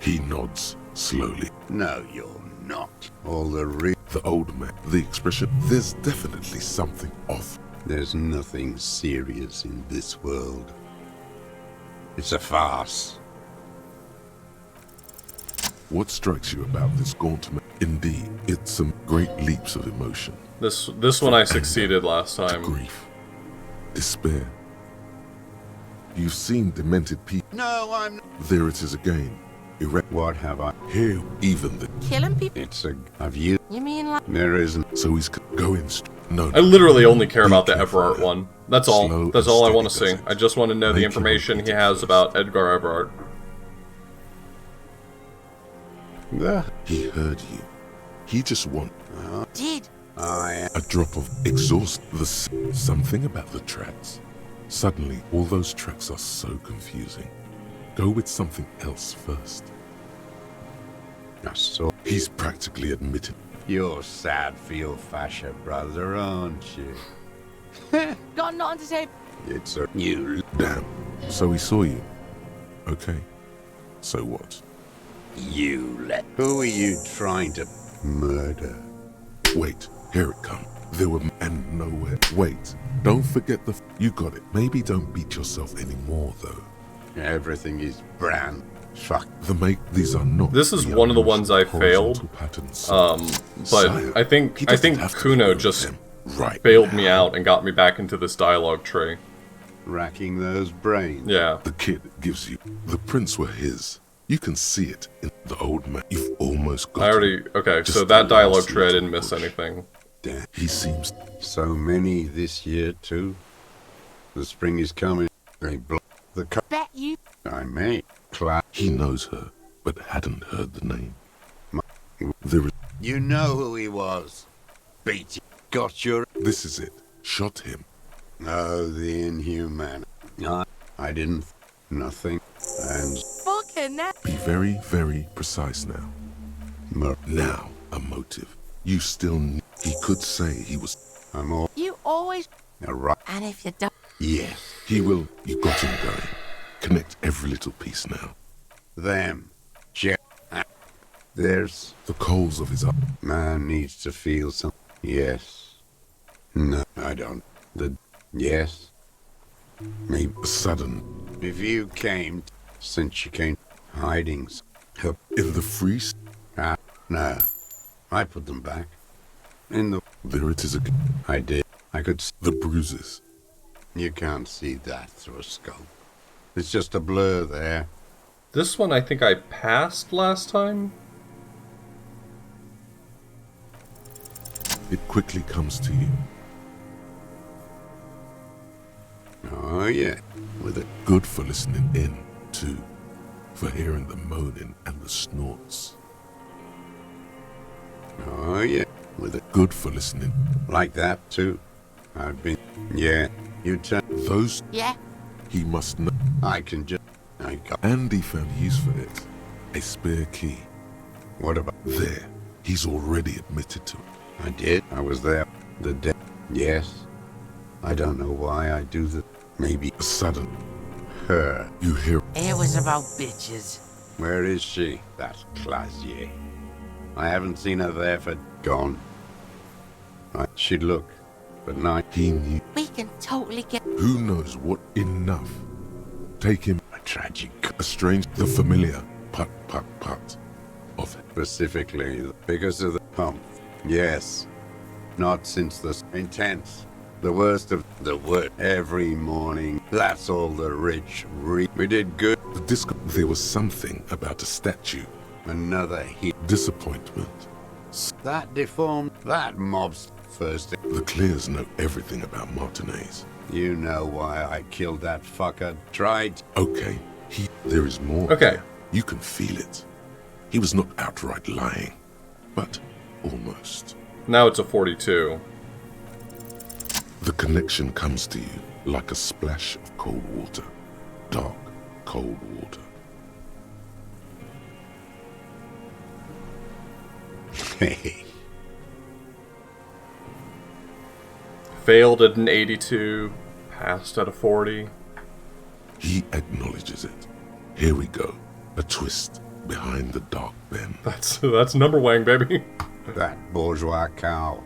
He nods, slowly. No, you're not. All the The old man, the expression, there's definitely something off. There's nothing serious in this world. It's a farce. What strikes you about this gauntlet? Indeed, it's some great leaps of emotion. This one I succeeded last To time. grief, despair, You've seen demented people. No, I'm not. There it is again. What have I? Here, even the. Killing people? It's a. Have you? You mean like... There isn't. So he's going. No. I literally only care about the careful Everard now. one. That's all. Slow That's and all I steady want to see. does it. I just want to know the Make him information he repeat it has first. about Edgar Everard. He heard you. He just want Did? a drop of exhaust. Something about the tracks. Suddenly, all those tracks are so confusing. Go with something else first. I saw. He's practically admitted. You're sad for your fascia brother, aren't you? Got nothing to say. It's a. You. Damn. So he saw you. Okay. So what? You let. Who are you trying to murder? Wait. Here it comes. There were and nowhere. Wait. Don't forget the. You got it. Maybe don't beat yourself anymore, though. Everything is brand. Fuck. These are not. This is one of the ones I failed. horizontal patterns. But Sire, I think he doesn't have to Kuno know just them right bailed me now. out and got me back into this dialogue tree. Racking those brains. Yeah. The kid gives you. The prints were his. You can see it in the old man. You've almost got I already... him. Okay, Just so the that dialogue last tree I little didn't miss push. anything. Damn. He seems. So many this year, too. The spring is coming. They block the cut. Bet you... I may. Clap. He knows her, but hadn't heard the name. There is. You know who he was. Beat you. Got your... This is it. Shot him. Oh, the inhuman. I didn't. Nothing. And. Fucking hell. Be very, very precise now. Now, a motive. You still. He could say he was. I'm all. You always... Right. And if you don't... Yes. He will. You got him going. Connect every little piece now. Them. There's. The coals of his eye. Man needs to feel something. Yes. No, I don't. Yes. Maybe. Sudden. If you came. Since you came. Hiding. In the freeze. No. I put them back. In the. There it is again. I did. I could. The bruises. You can't see that through a scope. It's just a blur there. This one I think I passed last time. It quickly comes to you. Oh, yeah. With it. Good for listening in, too. For hearing the moaning and the snorts. Oh, yeah. With it. Good for listening. Like that, too. I've been. Yeah. You turn. Those Yeah? he must know. I can just. I got. Andy found use for it. A spare key. What about. There. He's already admitted to it. I did. I was there. The day. Yes. I don't know why I do that. Maybe. A sudden. Her. You hear. It was about bitches. Where is she? That Clasier. I haven't seen her there for. Gone. She'd look. But not. He knew. We can totally get... Who knows what enough? Take him. A tragic. A strange. The familiar. Put of it. Specifically because of the pump. Yes. Not since the intense. The worst of the worst. Every morning. That's all the rich We did good. The disco. There was something about a statue. Another hit. Disappointment. That deformed. That mob's first. The Clears know everything about Martinez. You know why I killed that fucker. Tried. Okay. There is more. Okay. there. You can feel it. He was not outright lying, but almost. Now it's a 42. The connection comes to you like a splash of cold water. Dark, cold water. Hey. Failed at an 82. Passed at a 40. He acknowledges it. Here we go. A twist behind the dark bend. That's number wang, baby. That bourgeois cow.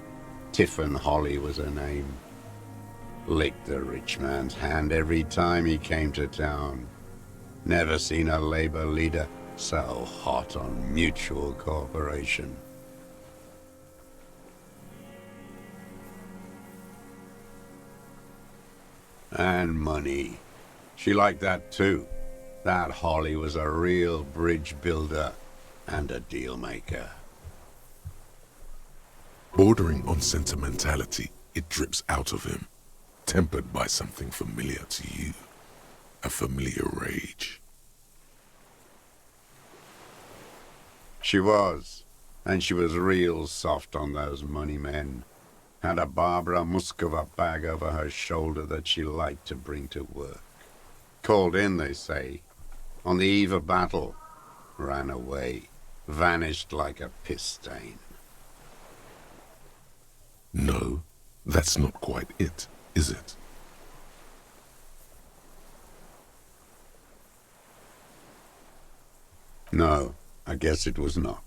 Tiffin Holly was her name. Licked the rich man's hand every time he came to town. Never seen a labor leader so hot on mutual cooperation. And money. She liked that too. That Holly was a real bridge builder and a deal maker. Bordering on sentimentality, it drips out of him, tempered by something familiar to you. A familiar rage. She was, and she was real soft on those money men. Had a Barbara Muskova bag over her shoulder that she liked to bring to work. Called in, they say, on the eve of battle, ran away, vanished like a piss stain. No, that's not quite it, is it? No, I guess it was not.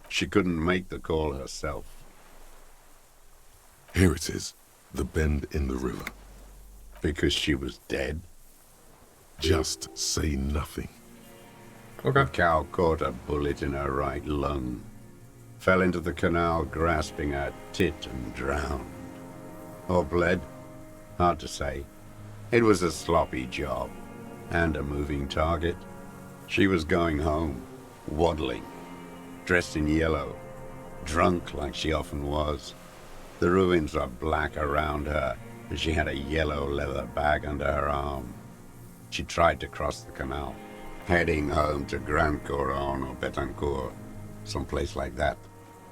She couldn't make the call herself. Here it is, the bend in the river. Because she was dead? Just say nothing. Okay. The cow caught a bullet in her right lung. Fell into the canal grasping her tit and drowned. Or bled? Hard to say. It was a sloppy job. And a moving target. She was going home, waddling. Dressed in yellow, drunk like she often was. The ruins were black around her, and she had a yellow leather bag under her arm. She tried to cross the canal, heading home to Grand Couronne or Betancourt, someplace like that,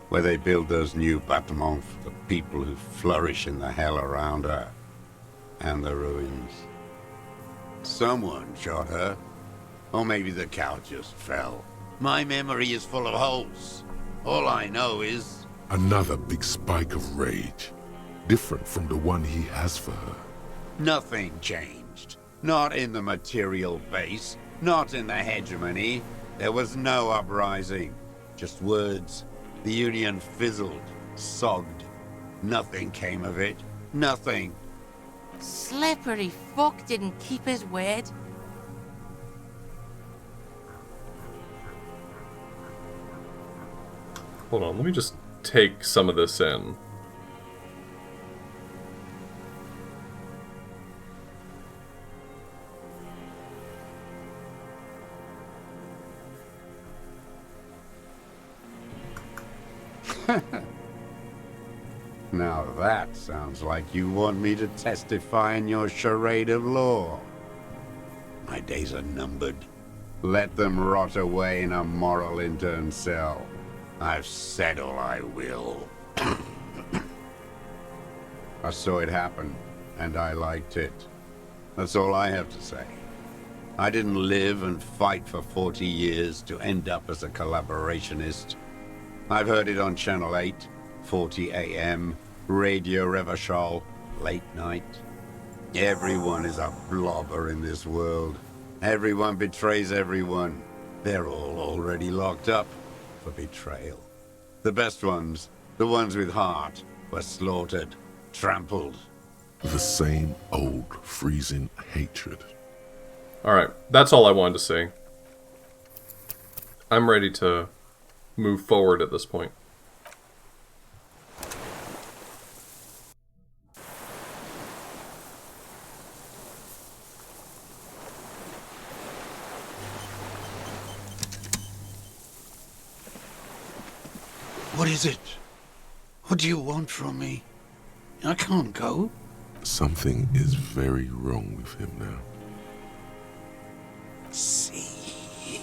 where they build those new bâtiments for the people who flourish in the hell around her, and the ruins. Someone shot her, or maybe the cow just fell. My memory is full of holes. All I know is... Another big spike of rage, different from the one he has for her. Nothing changed. Not in the material base, not in the hegemony. There was no uprising. Just words. The Union fizzled, sogged. Nothing came of it. Nothing. Slippery fuck didn't keep his word. Hold on, let me just take some of this in. Now that sounds like you want me to testify in your charade of law. My days are numbered. Let them rot away in a moral intern cell. I've said all I will. I saw it happen, and I liked it. That's all I have to say. I didn't live and fight for 40 years to end up as a collaborationist. I've heard it on Channel 8, 40 AM, Radio Revachol, late night. Everyone is a blobber in this world. Everyone betrays everyone. They're all already locked up for betrayal. The best ones, the ones with heart, were slaughtered, trampled. The same old freezing hatred. Alright, that's all I wanted to say. I'm ready to move forward at this point. What is it? What do you want from me? I can't go. Something is very wrong with him now. See.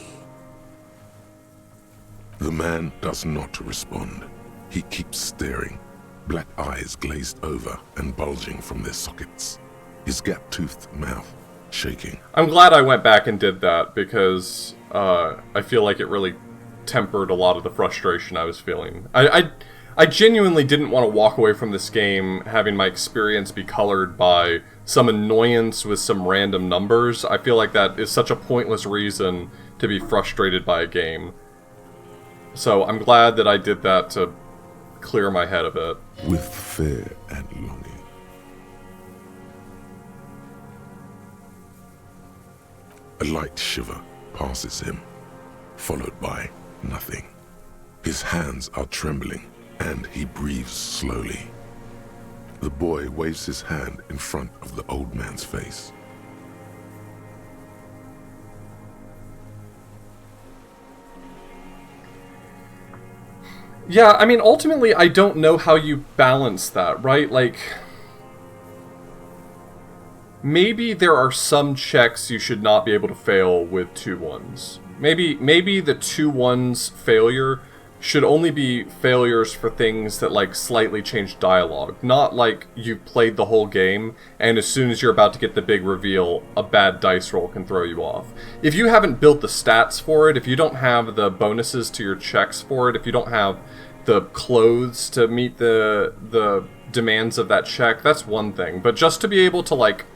The man does not respond. He keeps staring, black eyes glazed over and bulging from their sockets. His gap-toothed mouth shaking. I'm glad I went back and did that because I feel like it really tempered a lot of the frustration I was feeling. I genuinely didn't want to walk away from this game having my experience be colored by some annoyance with some random numbers. I feel like that is such a pointless reason to be frustrated by a game. So I'm glad that I did that to clear my head a bit. With fear and longing. A light shiver passes him. followed by nothing. His hands are trembling, and he breathes slowly. The boy waves his hand in front of the old man's face. Yeah, I mean, ultimately, I don't know how you balance that, right? Like, maybe there are some checks you should not be able to fail with 2-1s. Maybe the 2-1s failure should only be failures for things that, like, slightly change dialogue. Not like you've played the whole game, and as soon as you're about to get the big reveal, a bad dice roll can throw you off. If you haven't built the stats for it, if you don't have the bonuses to your checks for it, if you don't have the clothes to meet the demands of that check, that's one thing. But just to be able to, like,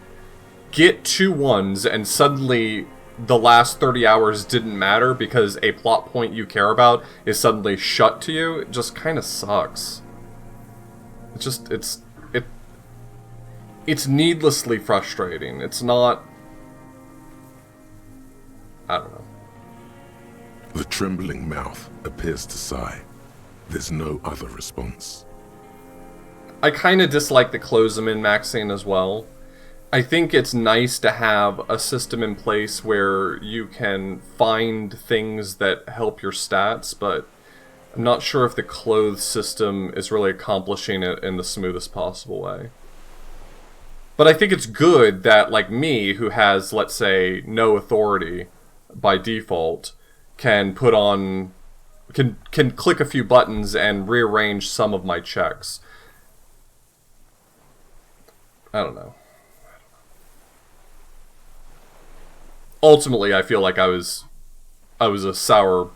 get 2-1s and suddenly the last 30 hours didn't matter because a plot point you care about is suddenly shut to you, it just kind of sucks. It's needlessly frustrating. It's not... I don't know. The trembling mouth appears to sigh. There's no other response. I kind of dislike the close them in maxing as well. I think it's nice to have a system in place where you can find things that help your stats, but I'm not sure if the clothes system is really accomplishing it in the smoothest possible way. But I think it's good that, like me, who has, let's say, no authority by default, can put on... can click a few buttons and rearrange some of my checks. I don't know. Ultimately, I feel like I was a sour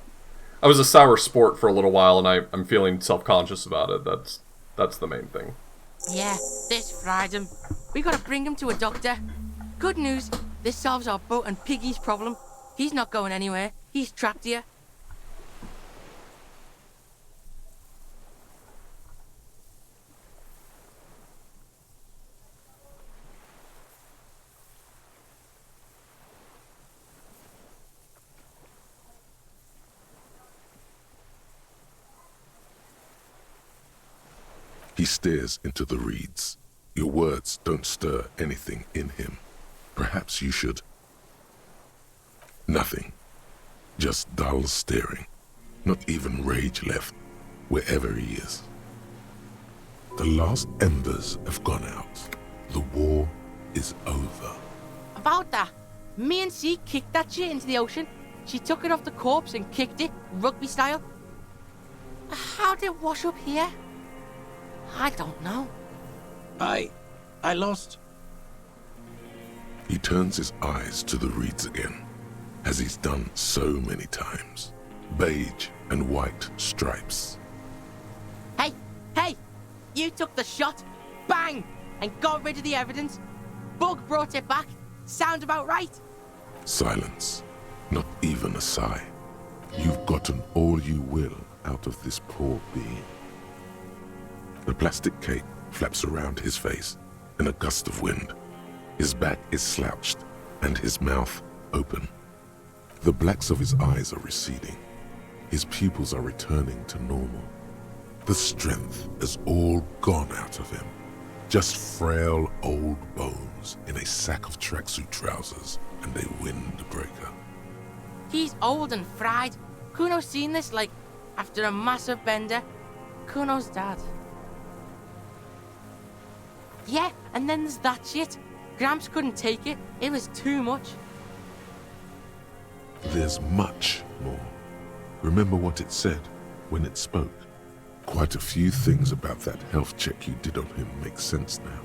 sport for a little while, and I'm feeling self-conscious about it. That's the main thing. Yeah, this fried him. We gotta bring him to a doctor. Good news, this solves our boat and Piggy's problem. He's not going anywhere. He's trapped here. He stares into the reeds. Your words don't stir anything in him. Perhaps you should. Nothing. Just dull staring. Not even rage left, wherever he is. The last embers have gone out. The war is over. About that, me and C kicked that shit into the ocean. She took it off the corpse and kicked it, rugby style. How'd it wash up here? I don't know. I lost. He turns his eyes to the reeds again, as he's done so many times. Beige and white stripes. Hey! You took the shot, bang, and got rid of the evidence. Bug brought it back. Sound about right? Silence. Not even a sigh. You've gotten all you will out of this poor being. The plastic cape flaps around his face in a gust of wind. His back is slouched and his mouth open. The blacks of his eyes are receding. His pupils are returning to normal. The strength has all gone out of him. Just frail old bones in a sack of tracksuit trousers and a windbreaker. He's old and fried. Kuno's seen this, like, after a massive bender. Kuno's dad. Yeah, and then there's that shit. Gramps couldn't take it. It was too much. There's much more. Remember what it said when it spoke. Quite a few things about that health check you did on him make sense now.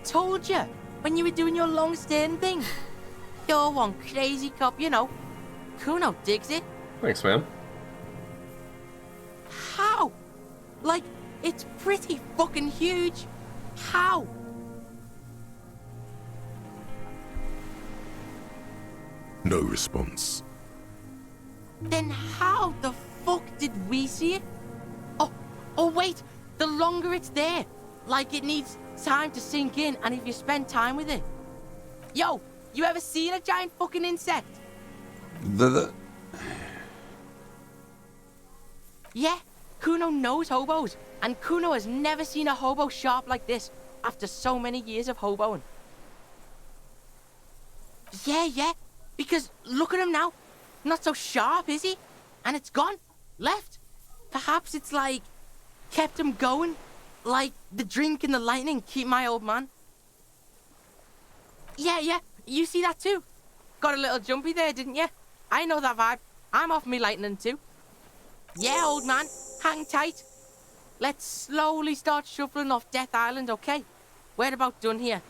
Told you, when you were doing your long stern thing. You're one crazy cop, you know. Kuno digs it. Thanks, man. How? Like, it's pretty fucking huge. How? No response. Then how the fuck did we see it? Oh wait, the longer it's there. Like it needs time to sink in, and if you spend time with it. Yo, you ever seen a giant fucking insect? Yeah, Kuno knows hobos, and Kuno has never seen a hobo sharp like this after so many years of hoboing. Yeah, because look at him now. Not so sharp, is he? And it's gone. Left. Perhaps it's like kept him going. Like the drink and the lightning keep my old man. Yeah, you see that too? Got a little jumpy there, didn't you? I know that vibe. I'm off me lightning too. Yeah, old man, hang tight. Let's slowly start shuffling off Death Island, okay? We're about done here.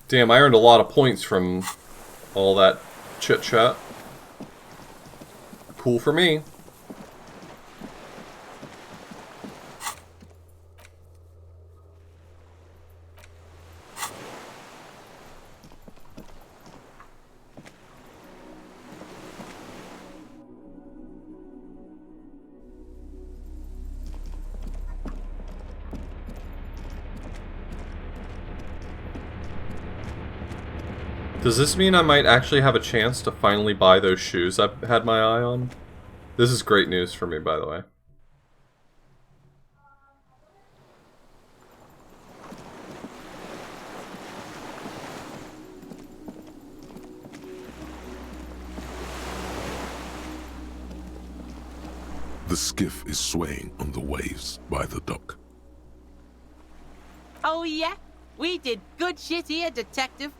Damn, I earned a lot of points from all that chit-chat. Cool for me. Does this mean I might actually have a chance to finally buy those shoes I've had my eye on? This is great news for me, by the way. The skiff is swaying on the waves by the dock. Oh yeah? We did good shit here, detective.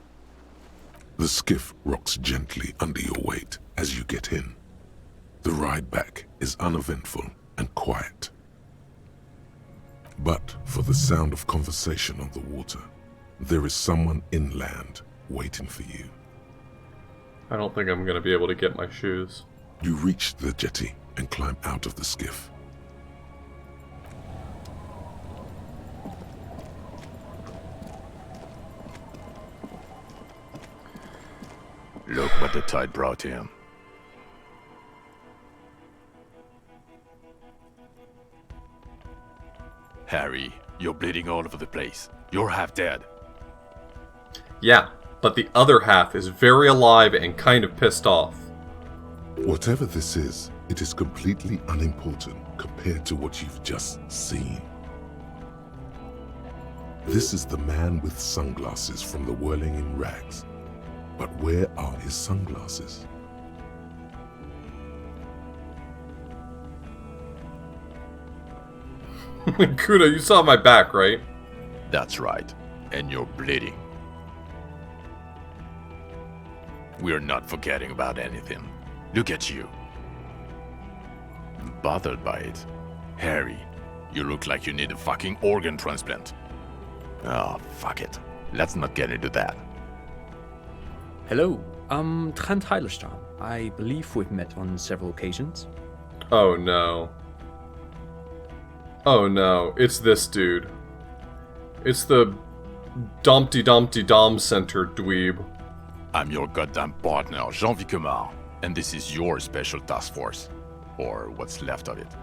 The skiff rocks gently under your weight as you get in. The ride back is uneventful and quiet. But for the sound of conversation on the water, there is someone inland waiting for you. I don't think I'm gonna be able to get my shoes. You reach the jetty and climb out of the skiff. Look what the tide brought him. Harry, you're bleeding all over the place. You're half dead. Yeah, but the other half is very alive and kind of pissed off. Whatever this is, it is completely unimportant compared to what you've just seen. This is the man with sunglasses from the Whirling in Rags. But where are his sunglasses? Kuno, you saw my back, right? That's right. And you're bleeding. We're not forgetting about anything. Look at you. Bothered by it. Harry, you look like you need a fucking organ transplant. Oh, fuck it. Let's not get into that. Hello, I'm Trent Heilerstein. I believe we've met on several occasions. Oh no. Oh no, it's this dude. It's the Dumpty Dumpty Dom Center dweeb. I'm your goddamn partner, Jean Vicomar, and this is your special task force. Or what's left of it.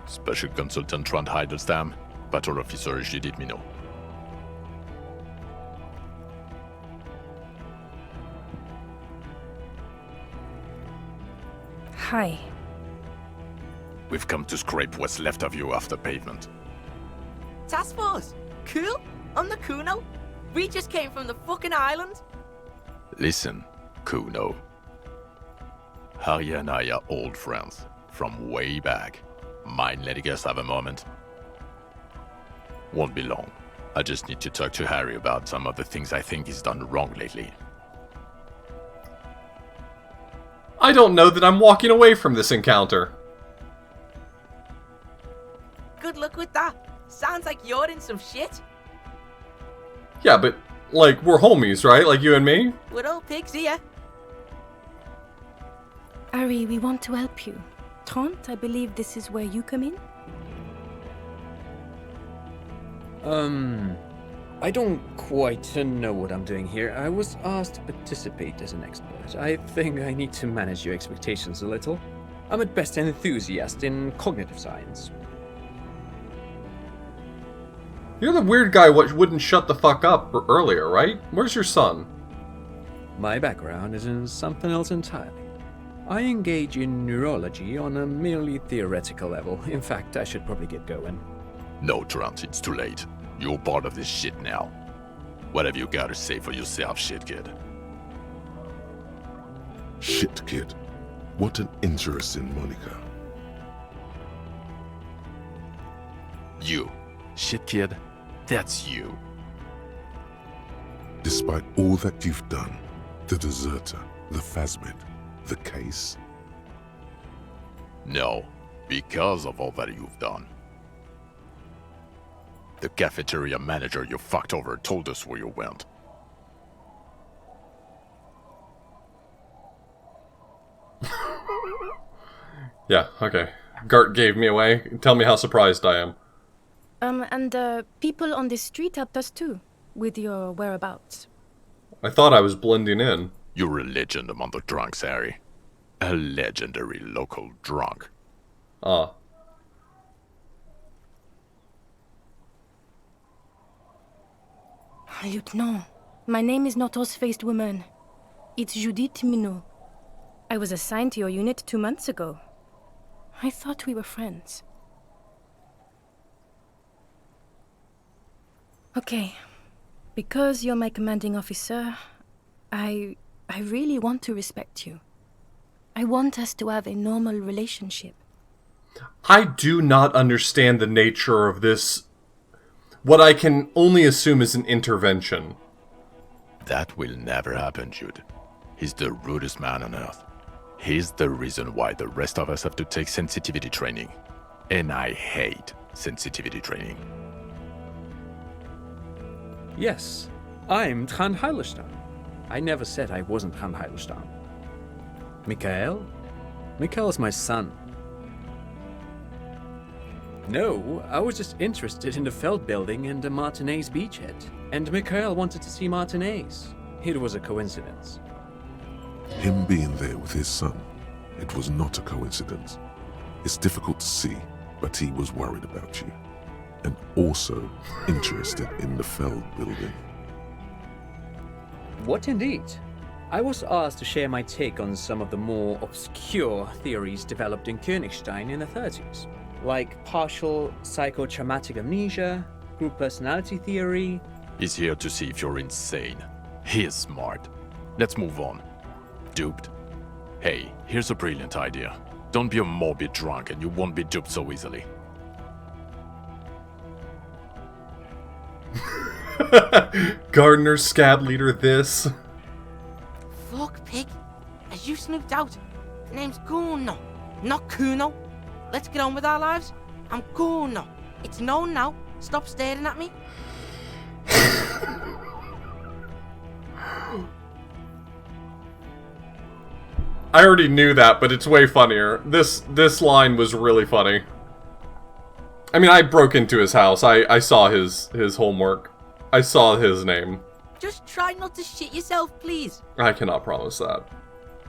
Special Consultant Trent Heilerstam, Patrol Officer Judith Minot. Hi. We've come to scrape what's left of you off the pavement. Task force? Cool? On the Kuno? We just came from the fucking island? Listen, Kuno. Harry and I are old friends, from way back. Mind letting us have a moment? Won't be long. I just need to talk to Harry about some of the things I think he's done wrong lately. I don't know that I'm walking away from this encounter. Good luck with that. Sounds like you're in some shit. Yeah, but, like, we're homies, right? Like you and me? We're all pigs here. Ari, we want to help you. Trent, I believe this is where you come in? I don't quite know what I'm doing here. I was asked to participate as an expert. I think I need to manage your expectations a little. I'm at best an enthusiast in cognitive science. You're the weird guy what wouldn't shut the fuck up earlier, right? Where's your son? My background is in something else entirely. I engage in neurology on a merely theoretical level. In fact, I should probably get going. No, Trent, it's too late. You're part of this shit now. What have you got to say for yourself, shit kid? Shit kid. What an interesting moniker. You. Shit kid? That's you. Despite all that you've done, the deserter, the phasmid, the case. No, because of all that you've done. The cafeteria manager you fucked over told us where you went. Yeah, okay. Gart gave me away. Tell me how surprised I am. And people on the street helped us too, with your whereabouts. I thought I was blending in. You're a legend among the drunks, Harry. A legendary local drunk. Ah. Lieutenant, my name is not Horse-Faced Woman. It's Judith Minot. I was assigned to your unit 2 months ago. I thought we were friends. Okay. Because you're my commanding officer, I really want to respect you. I want us to have a normal relationship. I do not understand the nature of this. What I can only assume is an intervention. That will never happen, Jude. He's the rudest man on earth. He's the reason why the rest of us have to take sensitivity training. And I hate sensitivity training. Yes, I'm Trant Heilerstam. I never said I wasn't Trant Heilerstam. Mikael? Mikael's my son. No, I was just interested in the Feld building and the Martinez beachhead. And Mikael wanted to see Martinez. It was a coincidence. Him being there with his son, it was not a coincidence. It's difficult to see, but he was worried about you. And also interested in the Feld building. What indeed? I was asked to share my take on some of the more obscure theories developed in Königstein in the 30s, like partial psychotraumatic amnesia, group personality theory. He's here to see if you're insane. He is smart. Let's move on. Duped? Hey, here's a brilliant idea. Don't be a morbid drunk and you won't be duped so easily. Gardner, scab leader, this. Fuck, pig. As you snooped out. Name's Guno, not Kuno. Let's get on with our lives. I'm Guno. It's known now. Stop staring at me. I already knew that, but it's way funnier. This line was really funny. I mean, I broke into his house. I saw his homework. I saw his name. Just try not to shit yourself, please. I cannot promise that.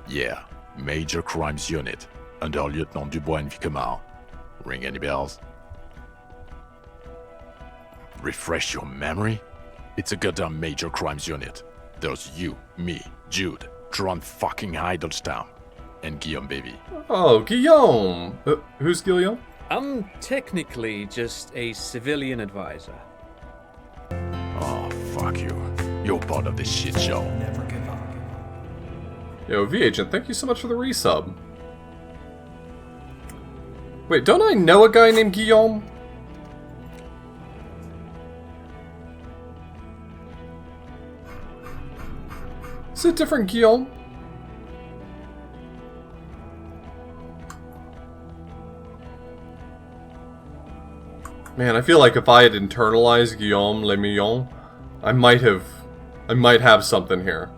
Yeah, Major Crimes Unit, under Lieutenant Dubois and Vicomar. Ring any bells? Refresh your memory? It's a goddamn Major Crimes Unit. There's you, me, Jude, Trant fucking Heidelstamm, and Guillaume Baby. Oh, Guillaume! Who's Guillaume? I'm technically just a civilian advisor. Oh, fuck you. You're part of this shit show. Never give up. Yo, V-Agent, thank you so much for the resub. Wait, don't I know a guy named Guillaume? Is it a different Guillaume? Man, I feel like if I had internalized Guillaume Le Millon, I might have something here.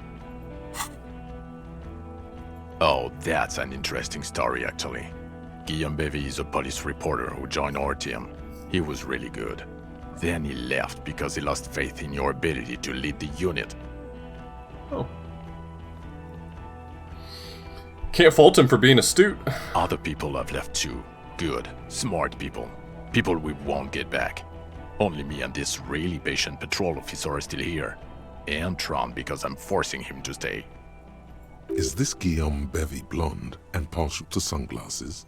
Oh, that's an interesting story, actually. Guillaume Bevy is a police reporter who joined our team. He was really good. Then he left because he lost faith in your ability to lead the unit. Oh. Can't fault him for being astute. Other people have left too. Good, smart people. People we won't get back. Only me and this really patient patrol officer are still here. And Tron because I'm forcing him to stay. Is this Guillaume Bevy blonde and partial to sunglasses?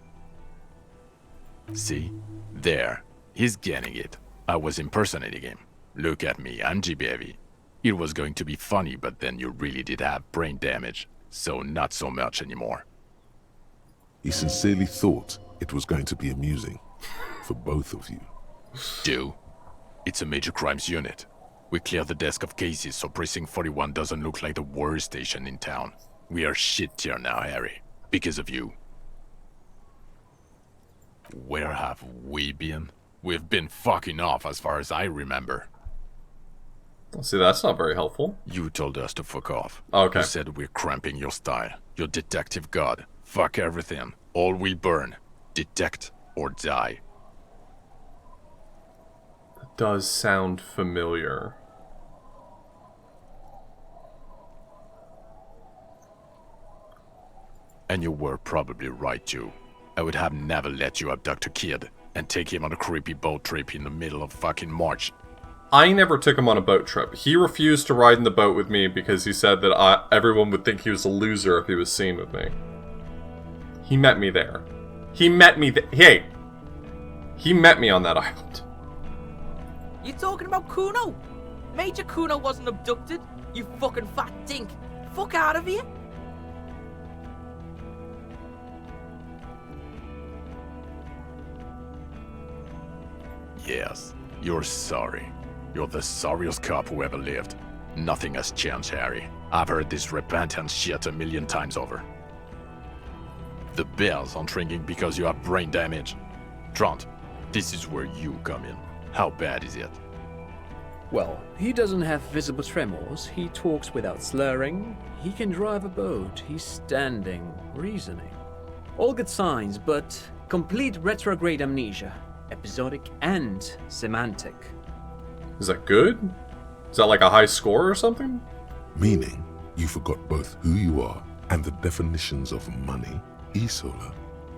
See? There. He's getting it. I was impersonating him. Look at me, I'm G-Bevy. It was going to be funny, but then you really did have brain damage. So not so much anymore. He sincerely thought it was going to be amusing for both of you. Do? It's a major crimes unit. We clear the desk of cases so Precinct 41 doesn't look like the worst station in town. We are shit tier now, Harry. Because of you. Where have we been? We've been fucking off as far as I remember. See, that's not very helpful. You told us to fuck off. Okay. You said we're cramping your style. Your detective god. Fuck everything. All we burn. Detect or die. That does sound familiar. And you were probably right too. I would have never let you abduct a kid and take him on a creepy boat trip in the middle of fucking March. I never took him on a boat trip. He refused to ride in the boat with me because he said that everyone would think he was a loser if he was seen with me. He met me there. He met me Hey! He met me on that island. You talking about Kuno? Major Kuno wasn't abducted, you fucking fat dink. Fuck out of here. Yes, you're sorry. You're the sorriest cop who ever lived. Nothing has changed, Harry. I've heard this repentance shit 1,000,000 times over. The bells aren't ringing because you have brain damage. Trant, this is where you come in. How bad is it? Well, he doesn't have visible tremors, he talks without slurring, he can drive a boat, he's standing, reasoning. All good signs, but complete retrograde amnesia, episodic and semantic. Is that good? Is that like a high score or something? Meaning, you forgot both who you are and the definitions of money, Isola,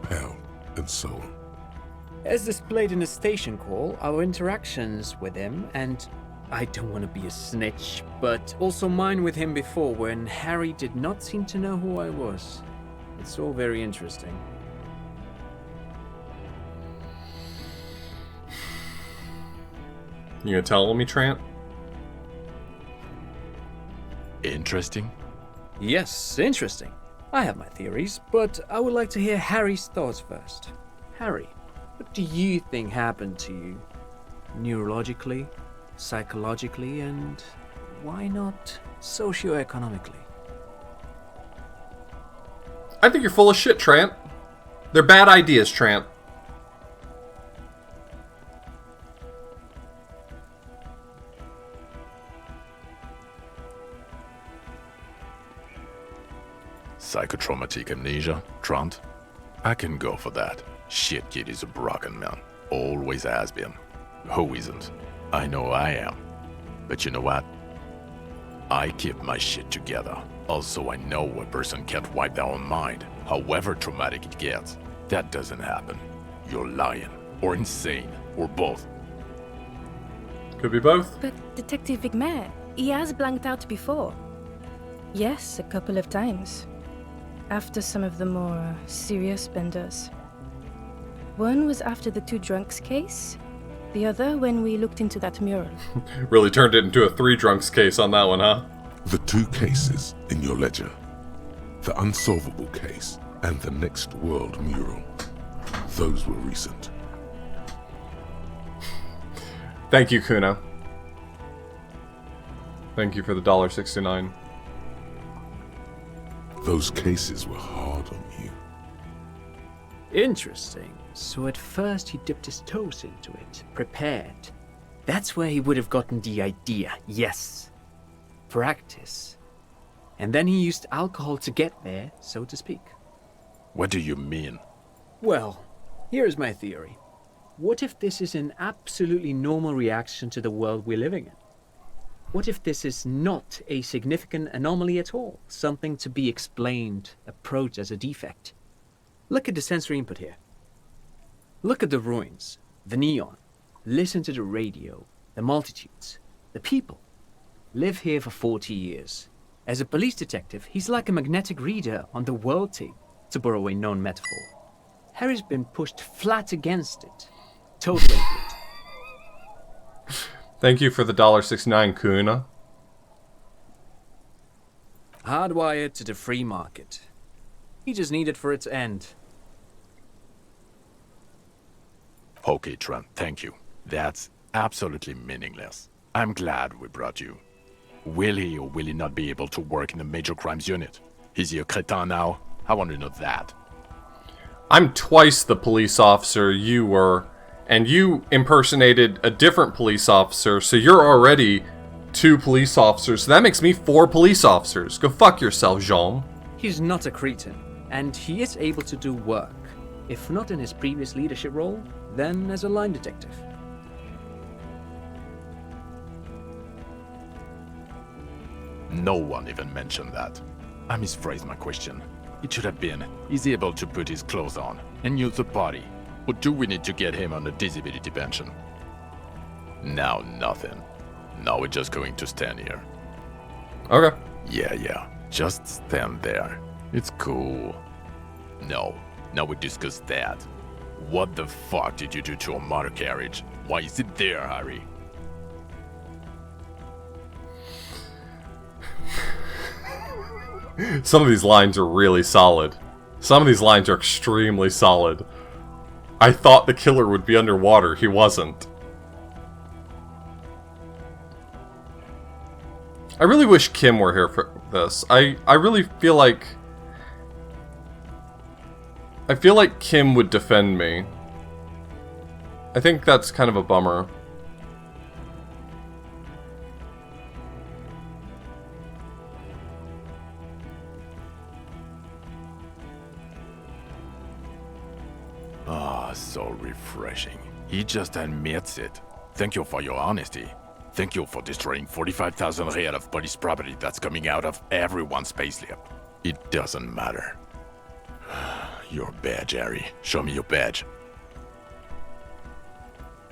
Pell, and so on. As displayed in the station call, our interactions with him, and I don't want to be a snitch, but also mine with him before when Harry did not seem to know who I was. It's all very interesting. You gonna tell me, Trant? Interesting? Yes, interesting. I have my theories, but I would like to hear Harry's thoughts first. Harry, what do you think happened to you? Neurologically, psychologically, and why not socioeconomically? I think you're full of shit, Trant. They're bad ideas, Trant. Psychotraumatic amnesia, Trant? I can go for that. Shit kid is a broken man. Always has been. Who isn't? I know I am. But you know what? I keep my shit together. Also, I know a person can't wipe their own mind, however traumatic it gets. That doesn't happen. You're lying, or insane, or both. Could be both. But Detective Vigmer, he has blanked out before. Yes, a couple of times. After some of the more serious benders. One was after the two drunks case, the other when we looked into that mural. Really turned it into a 3 drunks case on that one, huh? The 2 cases in your ledger. The unsolvable case and the Next World mural. Those were recent. Thank you, Kuno. Thank you for the $1.69. Those cases were hard on you. Interesting. So at first he dipped his toes into it, prepared. That's where he would have gotten the idea, yes. Practice. And then he used alcohol to get there, so to speak. What do you mean? Well, here's my theory. What if this is an absolutely normal reaction to the world we're living in? What if this is not a significant anomaly at all? Something to be explained, approached as a defect? Look at the sensory input here. Look at the ruins, the neon. Listen to the radio, the multitudes, the people. Live here for 40 years. As a police detective, he's like a magnetic reader on the world tape, to borrow a known metaphor. Harry's been pushed flat against it. Totally input. Thank you for the $1.69, Kuna. Hardwired to the free market. He just needed for it to end. Okay, Trent, thank you. That's absolutely meaningless. I'm glad we brought you. Will he or will he not be able to work in the major crimes unit? Is he a cretin now? I want to know that. I'm twice the police officer you were, and you impersonated a different police officer, so you're already 2 police officers. So that makes me 4 police officers. Go fuck yourself, Jean. He's not a cretin, and he is able to do work. If not in his previous leadership role, then as a line detective. No one even mentioned that. I misphrased my question. It should have been, is he able to put his clothes on and use the body? Or do we need to get him on a disability pension? Now nothing. Now we're just going to stand here. Okay. Yeah. Just stand there. It's cool. No. Now we discuss that. What the fuck did you do to a motor carriage? Why is it there, Harry? Some of these lines are really solid. Some of these lines are extremely solid. I thought the killer would be underwater. He wasn't. I really wish Kim were here for this. I really feel like... I feel like Kim would defend me. I think that's kind of a bummer. Ah, so refreshing. He just admits it. Thank you for your honesty. Thank you for destroying 45,000 real of police property that's coming out of everyone's payslip. It doesn't matter. Your badge, Harry. Show me your badge.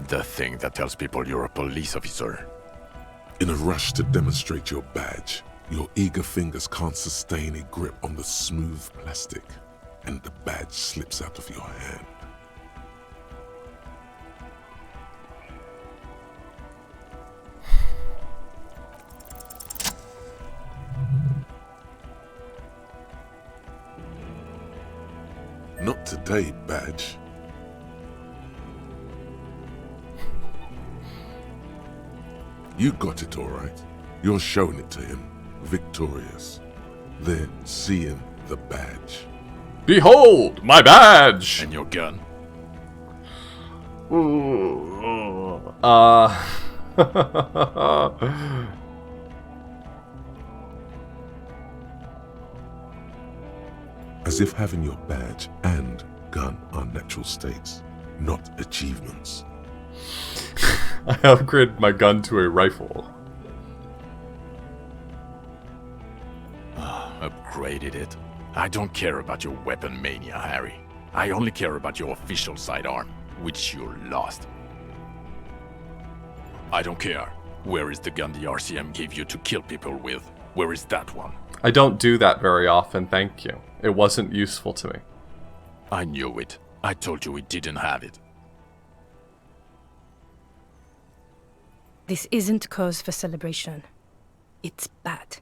The thing that tells people you're a police officer. In a rush to demonstrate your badge, your eager fingers can't sustain a grip on the smooth plastic, and the badge slips out of your hand. Not today, badge. You got it all right. You're showing it to him, victorious. They're seeing the badge. Behold, my badge! And your gun. As if having your badge and gun are natural states, not achievements. I upgraded my gun to a rifle. Upgraded it? I don't care about your weapon mania, Harry. I only care about your official sidearm, which you lost. I don't care. Where is the gun the RCM gave you to kill people with? Where is that one? I don't do that very often, thank you. It wasn't useful to me. I knew it. I told you we didn't have it. This isn't cause for celebration. It's bad.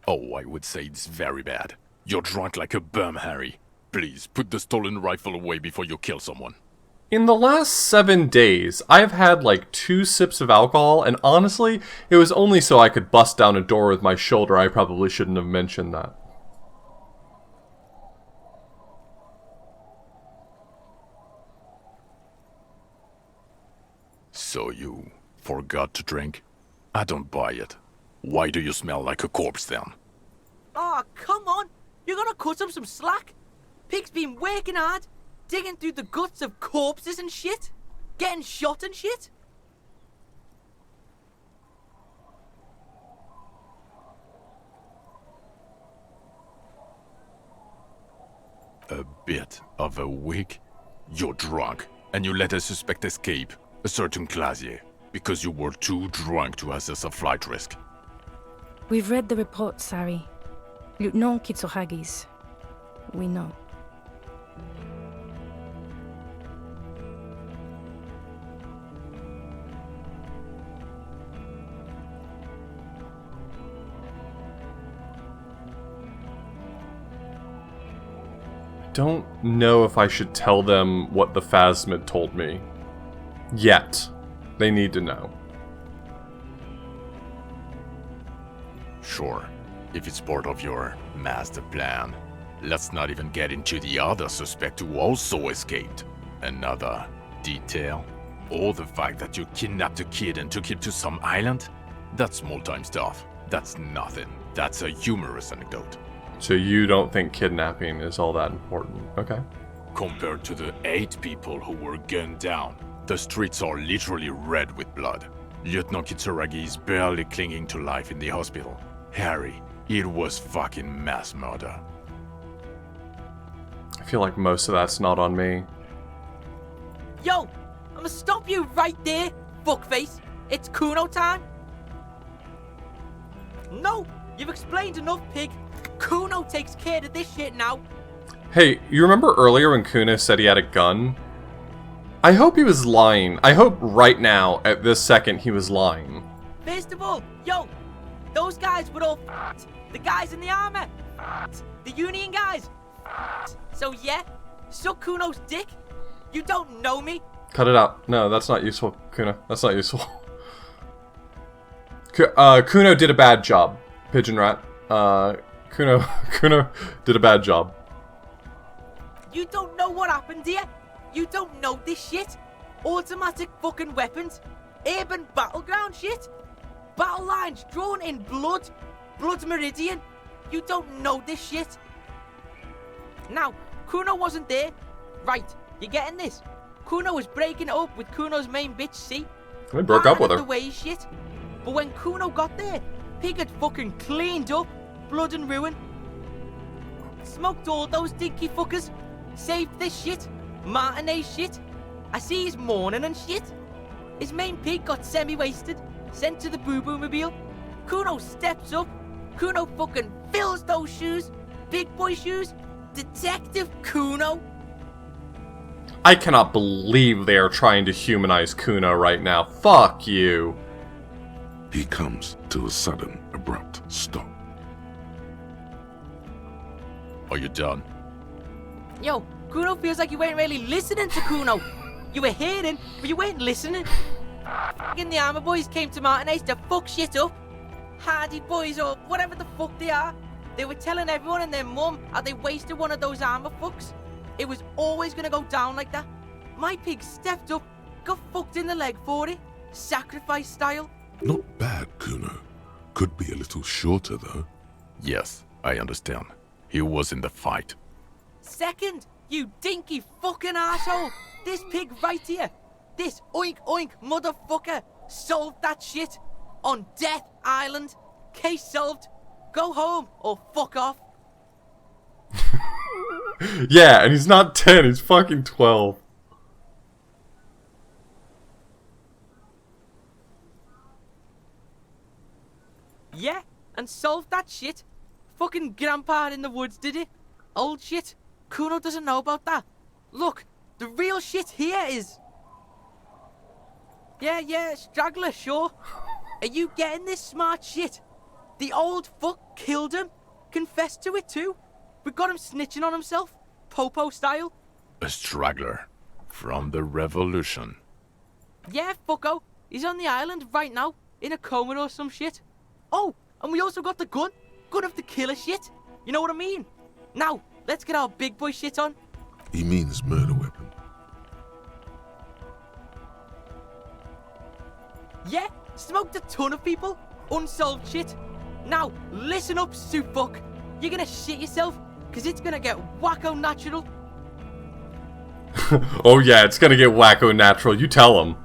Oh, I would say it's very bad. You're drunk like a bum, Harry. Please, put the stolen rifle away before you kill someone. In the last 7 days, I've had like 2 sips of alcohol, and honestly, it was only so I could bust down a door with my shoulder. I probably shouldn't have mentioned that. So you forgot to drink? I don't buy it. Why do you smell like a corpse then? Oh, come on! You're gonna cut him some slack? Pig's been working hard, digging through the guts of corpses and shit. getting shot and shit. A bit of a week? You're drunk, and you let a suspect escape, a certain Clasier, because you were too drunk to assess a flight risk. We've read the report, Sari. Lieutenant Kitsuhagi's. We know. Don't know if I should tell them what the Phasmid told me. Yet. They need to know. Sure, if it's part of your master plan. Let's not even get into the other suspect who also escaped. Another detail? Or the fact that you kidnapped a kid and took him to some island? That's small-time stuff. That's nothing. That's a humorous anecdote. So you don't think kidnapping is all that important, okay? Compared to the 8 people who were gunned down, the streets are literally red with blood. Lieutenant Kitsuragi is barely clinging to life in the hospital. Harry, it was fucking mass murder. I feel like most of that's not on me. Yo, I'ma stop you right there, fuckface. It's Kuno time. No, you've explained enough, pig. Kuno takes care of this shit now. Hey, you remember earlier when Kuno said he had a gun? I hope he was lying. I hope right now, at this second, he was lying. First of all, yo, those guys were all f***ed. The guys in the armor, f***ed. The Union guys, f***ed. So yeah, suck Kuno's dick. You don't know me. Cut it out. No, that's not useful, Kuno. That's not useful. Kuno did a bad job, Pigeon Rat. Kuno did a bad job. You don't know what happened here. You don't know this shit. Automatic fucking weapons. Urban battleground shit. Battle lines drawn in blood. Blood meridian. You don't know this shit. Now, Kuno wasn't there. Right, you getting this? Kuno was breaking it up with Kuno's main bitch, see? They broke up with her. The way shit. But when Kuno got there, Pig had fucking cleaned up. Blood and ruin. Smoked all those dinky fuckers. Saved this shit. Martinez shit. I see he's mourning and shit. His main pig got semi-wasted. Sent to the boo-boo mobile. Kuno steps up. Kuno fucking fills those shoes. Big boy shoes. Detective Kuno. I cannot believe they are trying to humanize Kuno right now. Fuck you. He comes to a sudden, abrupt stop. Are you done? Yo, Kuno feels like you weren't really listening to Kuno. You were hearing, but you weren't listening. Fucking the armor boys came to Martinez to fuck shit up. Hardy boys or whatever the fuck they are. They were telling everyone and their mum how they wasted one of those armor fucks. It was always gonna go down like that. My pig stepped up, got fucked in the leg for it. Sacrifice style. Not bad, Kuno. Could be a little shorter, though. Yes, I understand. He was in the fight. Second, you dinky fucking asshole. This pig right here. This oink oink motherfucker solved that shit. On Death Island. Case solved. Go home or fuck off. Yeah, and he's not 10, he's fucking 12. Yeah, and solved that shit. Fucking grandpa in the woods did it. Old shit. Kuno doesn't know about that. Look, the real shit here is... Yeah, straggler, sure. Are you getting this smart shit? The old fuck killed him. Confessed to it too. We got him snitching on himself. Popo style. A straggler. From the revolution. Yeah, fucko. He's on the island right now. In a coma or some shit. Oh, and we also got the gun. Gun of the killer shit. You know what I mean? Now, let's get our big boy shit on. He means murder weapon. Yeah, smoked a ton of people. Unsolved shit. Now, listen up, soup fuck. You're gonna shit yourself, cause it's gonna get wacko natural. Oh yeah, it's gonna get wacko natural. You tell him.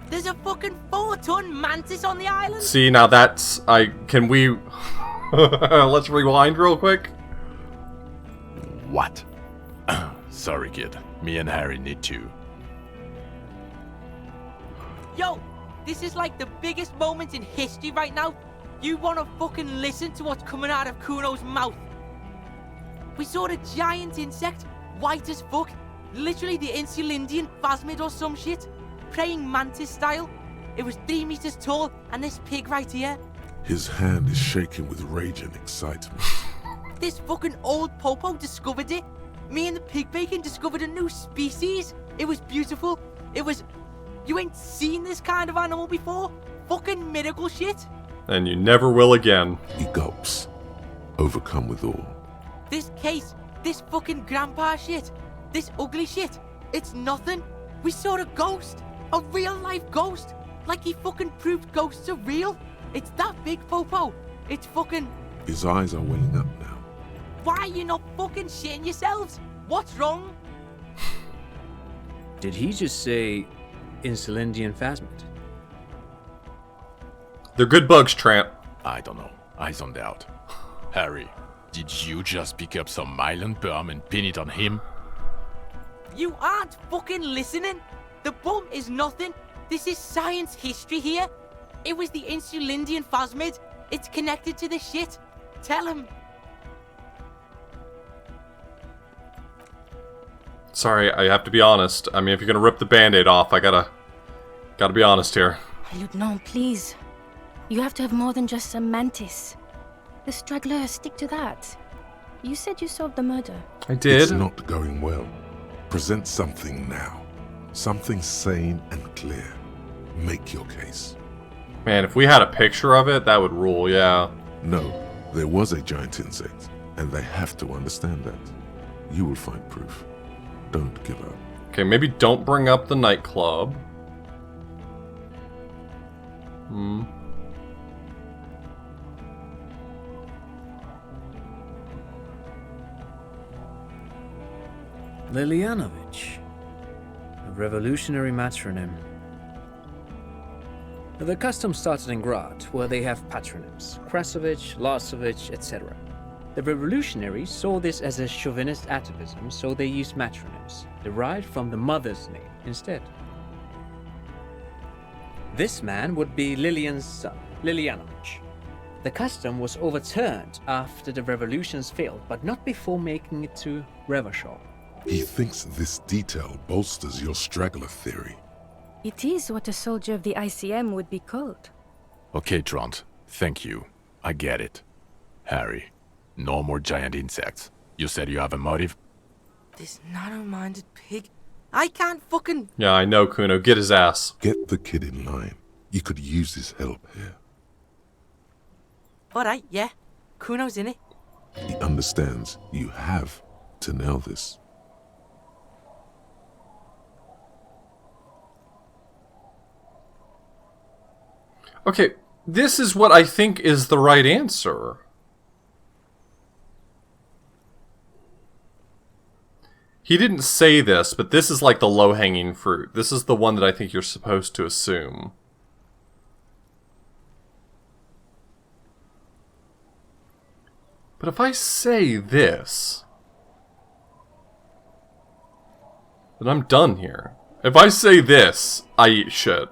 There's a fucking 4-ton mantis on the island. See, now that's... Can we... Let's rewind real quick. What? Sorry, kid. Me and Harry need to. Yo, this is like the biggest moment in history right now. You wanna fucking listen to what's coming out of Kuno's mouth. We saw a giant insect, white as fuck. Literally the Insulindian phasmid or some shit. Praying mantis style. It was 3 meters tall, and this pig right here. His hand is shaking with rage and excitement. This fucking old popo discovered it. Me and the pig bacon discovered a new species. It was beautiful. It was... You ain't seen this kind of animal before? Fucking miracle shit. And you never will again. He gulps, overcome with awe. This case, this fucking grandpa shit, this ugly shit, it's nothing. We saw a ghost. A real life ghost. Like he fucking proved ghosts are real. It's that big, Popo. It's fucking... His eyes are welling up now. Why are you not fucking shitting yourselves? What's wrong? Did he just say Insulindian phasmid? They're good bugs, Tramp. I don't know. I zoned out. Harry, did you just pick up some myelin perm and pin it on him? You aren't fucking listening. The bum is nothing. This is science history here. It was the Insulindian phasmid. It's connected to the shit. Tell him. Sorry, I have to be honest. I mean, if you're gonna rip the band-aid off, I gotta be honest here. Lieutenant, please. You have to have more than just a mantis. The straggler, stick to that. You said you solved the murder. I did. It's not going well. Present something now. Something sane and clear. Make your case. Man, if we had a picture of it, that would rule, yeah. No, there was a giant insect, and they have to understand that. You will find proof. Don't give up. Okay, maybe don't bring up the nightclub. Lilianovich. A revolutionary matronym. The custom started in Grad, where they have patronyms. Krasovich, Lasovich, etc. The revolutionaries saw this as a chauvinist atavism, so they used matronyms, derived from the mother's name instead. This man would be Lilian's son, Lilianovich. The custom was overturned after the revolutions failed, but not before making it to Revachol. He thinks this detail bolsters your straggler theory. It is what a soldier of the ICM would be called. Okay, Trant. Thank you. I get it. Harry, no more giant insects. You said you have a motive? This narrow-minded pig. I can't fucking... Yeah, I know, Kuno. Get his ass. Get the kid in line. You could use his help here. Alright, yeah. Kuno's in it. He understands you have to nail this. Okay, this is what I think is the right answer. He didn't say this, but this is like the low-hanging fruit. This is the one that I think you're supposed to assume. But if I say this, then I'm done here. If I say this, I eat shit.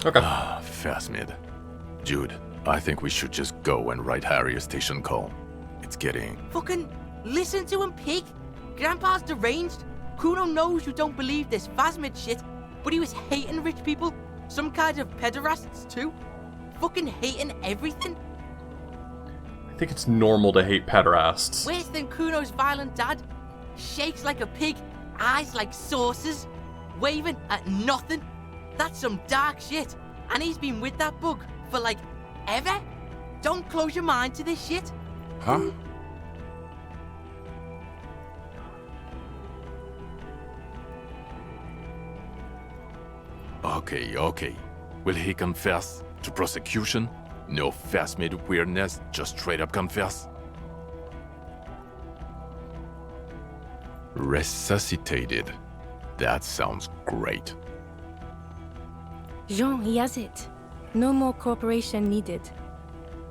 Okay. Phasmid. Jude, I think we should just go and write Harry a station call. It's getting... Fucking listen to him, pig. Grandpa's deranged. Kuno knows you don't believe this phasmid shit, but he was hating rich people. Some kind of pederasts, too. Fucking hating everything. I think it's normal to hate pederasts. Worse than Kuno's violent dad. Shakes like a pig, eyes like saucers, waving at nothing. That's some dark shit. And he's been with that bug for like, ever? Don't close your mind to this shit. Huh? Our Okay. Will he confess to prosecution? No fast-made weirdness, just straight up confess? Resuscitated. That sounds great. Jean, he has it. No more cooperation needed.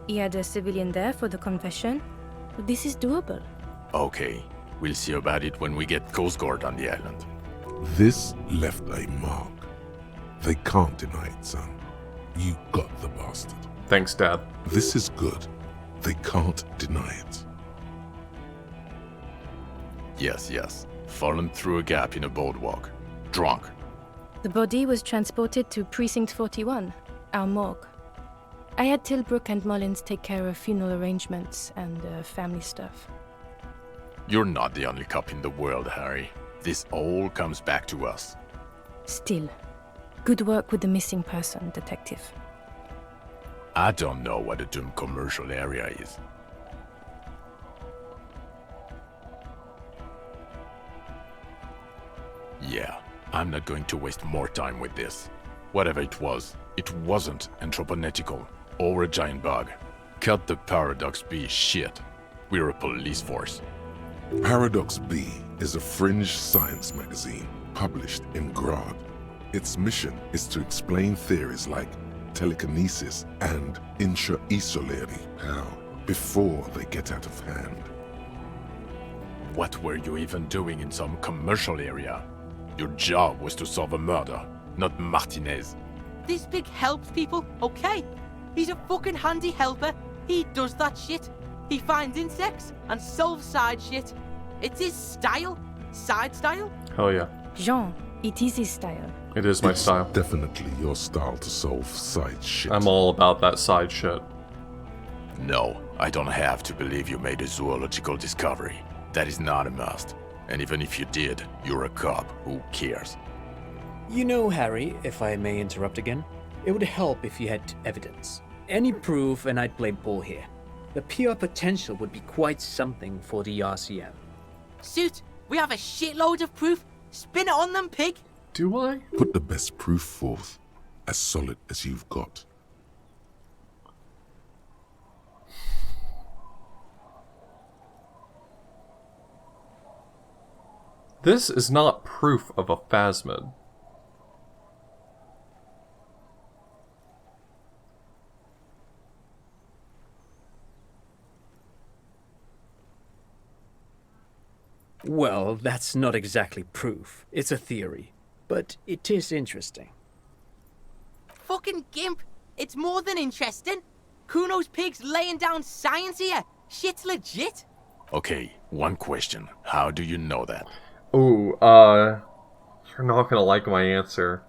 He had a civilian there for the confession. This is doable. Okay, we'll see about it when we get Coast Guard on the island. This left a mark. They can't deny it, son. You got the bastard. Thanks, Dad. This is good. They can't deny it. Yes. Fallen through a gap in a boardwalk. Drunk. The body was transported to Precinct 41, our morgue. I had Tilbrook and Mullins take care of funeral arrangements and family stuff. You're not the only cop in the world, Harry. This all comes back to us. Still, good work with the missing person, Detective. I don't know what a doomed commercial area is. Yeah, I'm not going to waste more time with this. Whatever it wasn't anthropomorphical or a giant bug. Cut the Paradox B shit. We're a police force. Paradox B is a fringe science magazine published in Grad. Its mission is to explain theories like telekinesis and intra-isolary power before they get out of hand. What were you even doing in some commercial area? Your job was to solve a murder, not Martinez. This pig helps people, okay? He's a fucking handy helper. He does that shit. He finds insects and solves side shit. It's his style. Side style. Hell yeah. Jean, it is his style. It is my It's style. definitely your style to solve side shit. I'm all about that side shit. No, I don't have to believe you made a zoological discovery. That is not a must. And even if you did, you're a cop. Who cares? You know, Harry, if I may interrupt again, it would help if you had evidence. Any proof and I'd play ball here. The PR potential would be quite something for the RCM. Suit, we have a shitload of proof. Spin it on them, pig. Do I? Put the best proof forth, as solid as you've got. This is not proof of a phasmid. Well, that's not exactly proof. It's a theory. But it is interesting. Fucking gimp. It's more than interesting. Kuno's pig's laying down science here. Shit's legit. Okay, one question. How do you know that? Ooh, you're not gonna like my answer.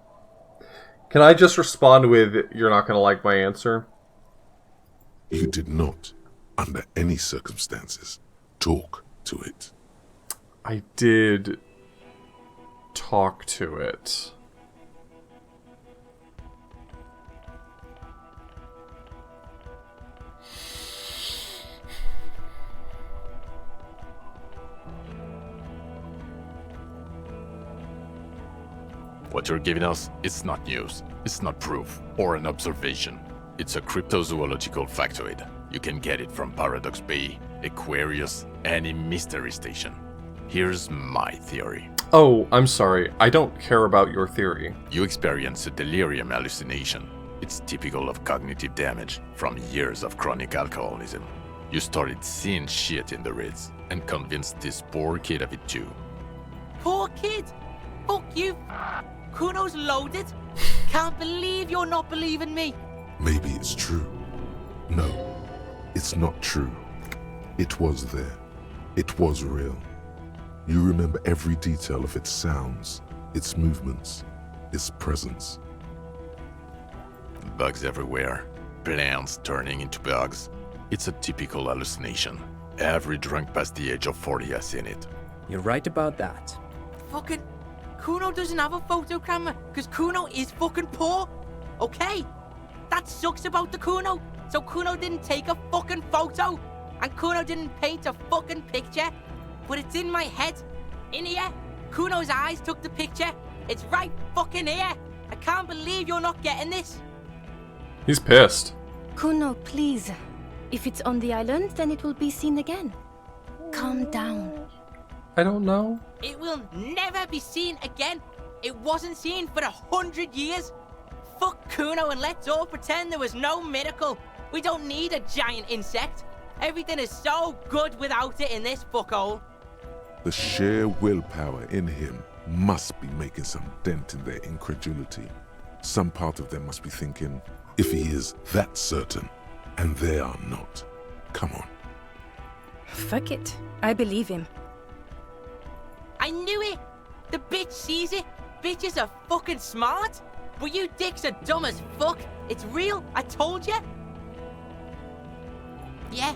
Can I just respond with, you're not gonna like my answer? You did not, under any circumstances, talk to it. I did talk to it. What you're giving us, it's not news, it's not proof, or an observation. It's a cryptozoological factoid. You can get it from Paradox Bay, Aquarius, any mystery station. Here's my theory. Oh, I'm sorry. I don't care about your theory. You experience a delirium hallucination. It's typical of cognitive damage from years of chronic alcoholism. You started seeing shit in the Ritz and convinced this poor kid of it too. Poor kid. Fuck you. Kuno's loaded. Can't believe you're not believing me. Maybe it's true. No, it's not true. It was there. It was real. You remember every detail of its sounds, its movements, its presence. Bugs everywhere. Plants turning into bugs. It's a typical hallucination. Every drunk past the age of 40 has seen it. You're right about that. Fucking Kuno doesn't have a photo camera because Kuno is fucking poor. Okay? That sucks about the Kuno. So Kuno didn't take a fucking photo. And Kuno didn't paint a fucking picture. But it's in my head. In here. Kuno's eyes took the picture. It's right fucking here. I can't believe you're not getting this. He's pissed. Kuno, please. If it's on the island, then it will be seen again. Calm down. I don't know. It will never be seen again. It wasn't seen for 100 years. Fuck Kuno and let's all pretend there was no miracle. We don't need a giant insect. Everything is so good without it in this fuckhole. The sheer willpower in him must be making some dent in their incredulity. Some part of them must be thinking, if he is that certain, and they are not. Come on. Fuck it. I believe him. I knew it. The bitch sees it. Bitches are fucking smart. But you dicks are dumb as fuck. It's real. I told you. Yeah,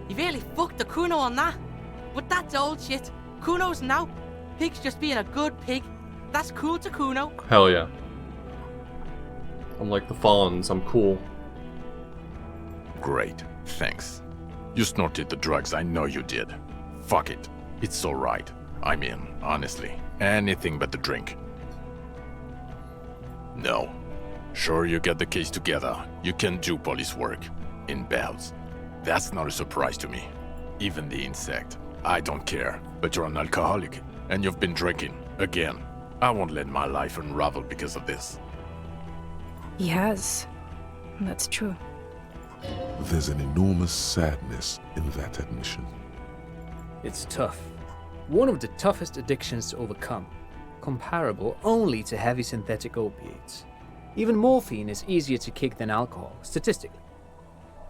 you really fucked the Kuno on that. But that's old shit. Kuno's now. Pig's just being a good pig. That's cool to Kuno. Hell yeah. I'm like the fawns. I'm cool. Great, thanks. You snorted the drugs, I know you did. Fuck it. It's alright. I mean, honestly, anything but the drink. No. Sure, you get the case together. You can do police work. In bouts. That's not a surprise to me. Even the insect. I don't care. But you're an alcoholic. And you've been drinking. Again. I won't let my life unravel because of this. He has. That's true. There's an enormous sadness in that admission. It's tough. One of the toughest addictions to overcome. Comparable only to heavy synthetic opiates. Even morphine is easier to kick than alcohol, statistically.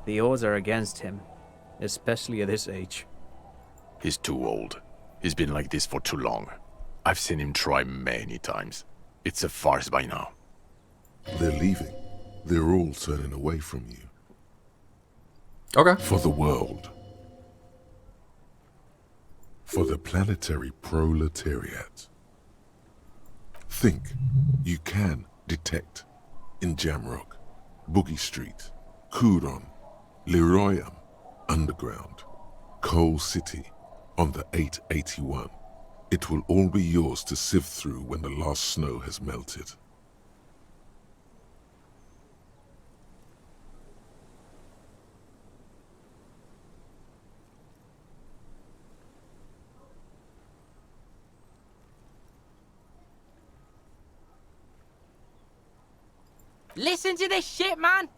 The odds are against him, especially at his age. He's too old. He's been like this for too long. I've seen him try many times. It's a farce by now. They're leaving. They're all turning away from you. Okay. For the world. For the planetary proletariat. Think you can detect in Jamrock, Boogie Street, Kuron, Leroyam, Underground, Coal City, on the 881. It will all be yours to sift through when the last snow has melted. Listen to this shit, man.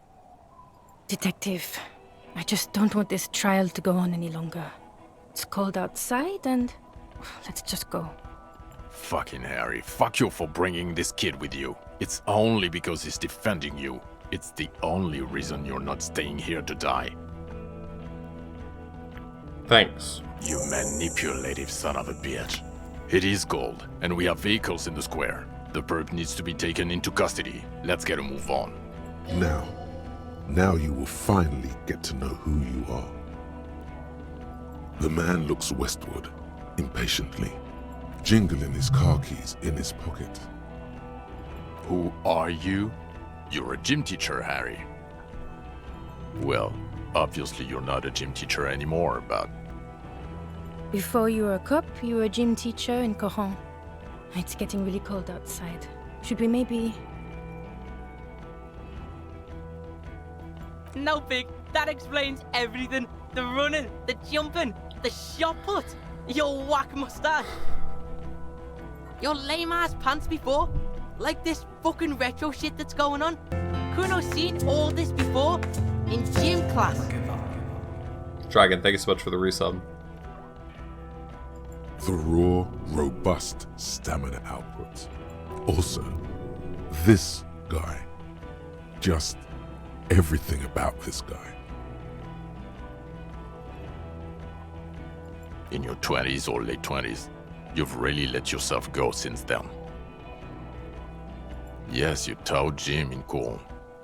Detective, I just don't want this trial to go on any longer. It's cold outside and let's just go. Fucking Harry, fuck you for bringing this kid with you. It's only because he's defending you. It's the only reason you're not staying here to die. Thanks. You manipulative son of a bitch. It is cold, and we have vehicles in the square. The perp needs to be taken into custody. Let's get a move on. Now you will finally get to know who you are. The man looks westward, impatiently, jingling his car keys in his pocket. Who are you? You're a gym teacher, Harry. Well, obviously you're not a gym teacher anymore, but... Before you were a cop, you were a gym teacher in Coron. It's getting really cold outside. Should we maybe... No, Pig, that explains everything. The running, the jumping, the shot put, your whack mustache. Your lame-ass pants before. Like this fucking retro shit that's going on. Kuno's seen all this before in gym class. Dragon, thank you so much for the resub. The raw, robust stamina output. Also, this guy. Just everything about this guy. In your 20s or late 20s, you've really let yourself go since then. Yes, you taught gym in Cool.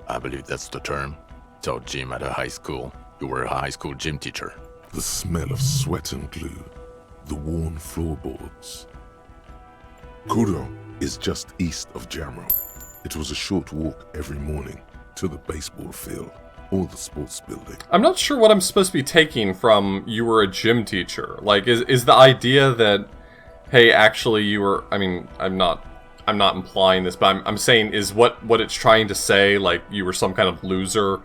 I believe that's the term. Taught gym at a high school. You were a high school gym teacher. The smell of sweat and glue. The worn floorboards. Kuro is just east of Jamrock. It was a short walk every morning to the baseball field or the sports building. I'm not sure what I'm supposed to be taking from you were a gym teacher. Like, is the idea that, hey, actually you were, I I'm not implying this, but I'm saying is what it's trying to say, like, you were some kind of loser,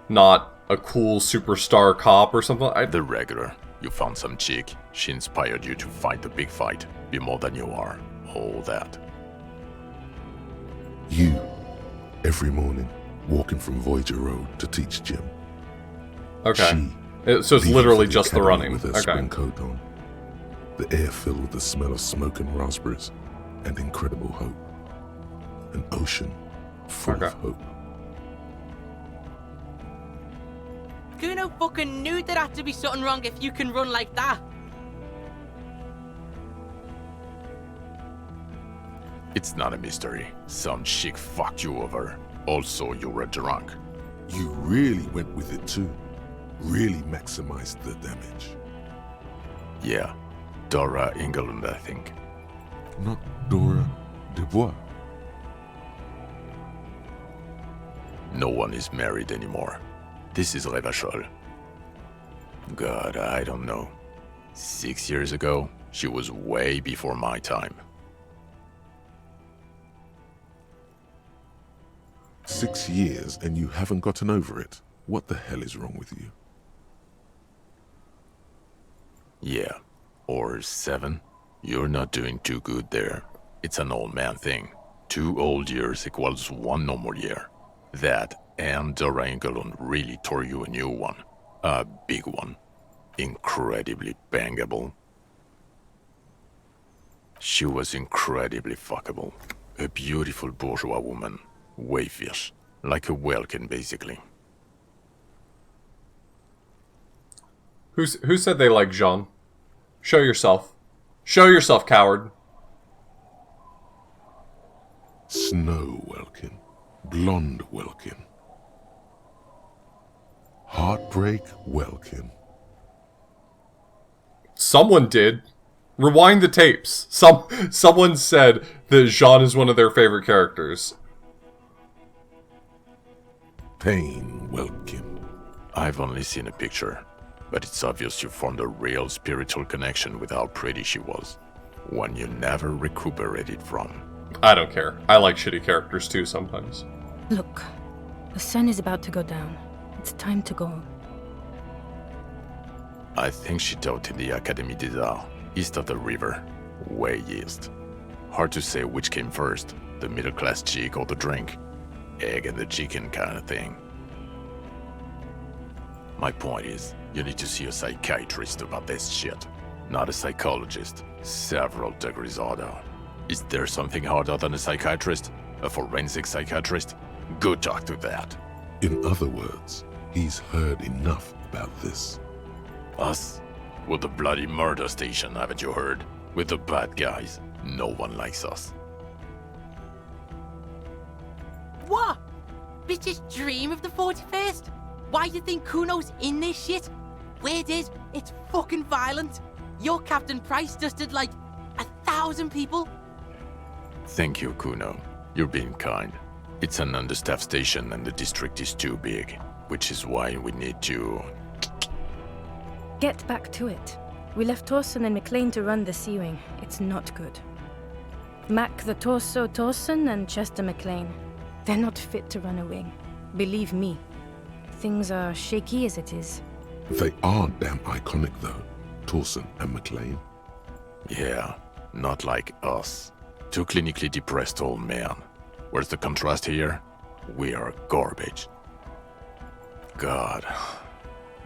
not a cool superstar cop or something? The regular. You found some chick, she inspired you to fight the big fight, be more than you are, all that. You, every morning, walking from Voyager Road to teach Jim. Okay. She, So it's literally just the running. With her Okay. spring coat on. The air filled with the smell of smoke and raspberries, and incredible hope. An ocean full of hope. Kuno fucking knew there had to be something wrong if you can run like that. It's not a mystery. Some chick fucked you over. Also, you were drunk. You really went with it too. Really maximized the damage. Yeah. Dora Engelund, I think. Not Dora Dubois. No one is married anymore. This is Revachol. God, I don't know. 6 years ago, she was way before my time. 6 years and you haven't gotten over it. What the hell is wrong with you? Yeah. Or 7. You're not doing too good there. It's an old man thing. 2 old years equals 1 normal year. That and Dora Engelund really tore you a new one. A big one. Incredibly bangable. She was incredibly fuckable. A beautiful bourgeois woman. Wayfish. Like a Welkin, basically. Who said they like Jean? Show yourself. Show yourself, coward. Snow Welkin. Blonde Welkin. Heartbreak Welkin. Someone did. Rewind the tapes. Someone said that Jean is one of their favorite characters. Pain Welkin. I've only seen a picture, but it's obvious you formed a real spiritual connection with how pretty she was. One you never recuperated from. I don't care. I like shitty characters too sometimes. Look, the sun is about to go down. It's time to go. I think she taught in the Académie des Arts, east of the river. Way east. Hard to say which came first, the middle-class chick or the drink. Egg and the chicken kind of thing. My point is, you need to see a psychiatrist about this shit. Not a psychologist. Several degrees harder. Is there something harder than a psychiatrist? A forensic psychiatrist? Go talk to that. In other words, he's heard enough about this. Us? We're the bloody murder station, haven't you heard? We're the bad guys. No one likes us. What? Bitches dream of the 41st? Why you think Kuno's in this shit? Weird is, it's fucking violent. Your Captain Price dusted like 1,000 people. Thank you, Kuno. You're being kind. It's an understaffed station and the district is too big, which is why we need to... Get back to it. We left Torsen and McLean to run the Sea Wing. It's not good. Mac the Torso Torsen and Chester McLean. They're not fit to run a wing. Believe me. Things are shaky as it is. They are damn iconic though, Torsen and McLean. Yeah, not like us. 2 clinically depressed old men. Where's the contrast here? We are garbage. God.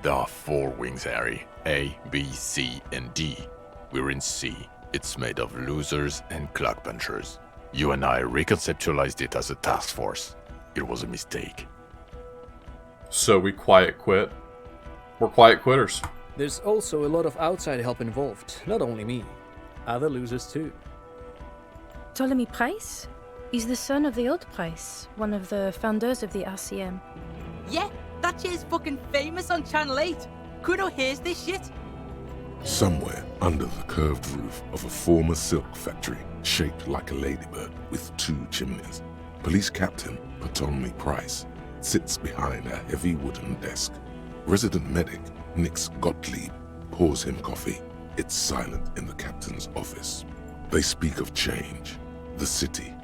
There are 4 wings, Harry. A, B, C, and D. We're in C. It's made of losers and clock punchers. You and I reconceptualized it as a task force. It was a mistake. So we quiet quit. We're quiet quitters. There's also a lot of outside help involved, not only me. Other losers too. Ptolemy Price? He's the son of the old Price, one of the founders of the RCM. Yeah, that shit's fucking famous on Channel 8. Kuno hears this shit. Somewhere under the curved roof of a former silk factory, shaped like a ladybird with 2 chimneys, Police Captain Ptolemy Price sits behind a heavy wooden desk. Resident medic Nix Gottlieb pours him coffee. It's silent in the captain's office. They speak of change, The city,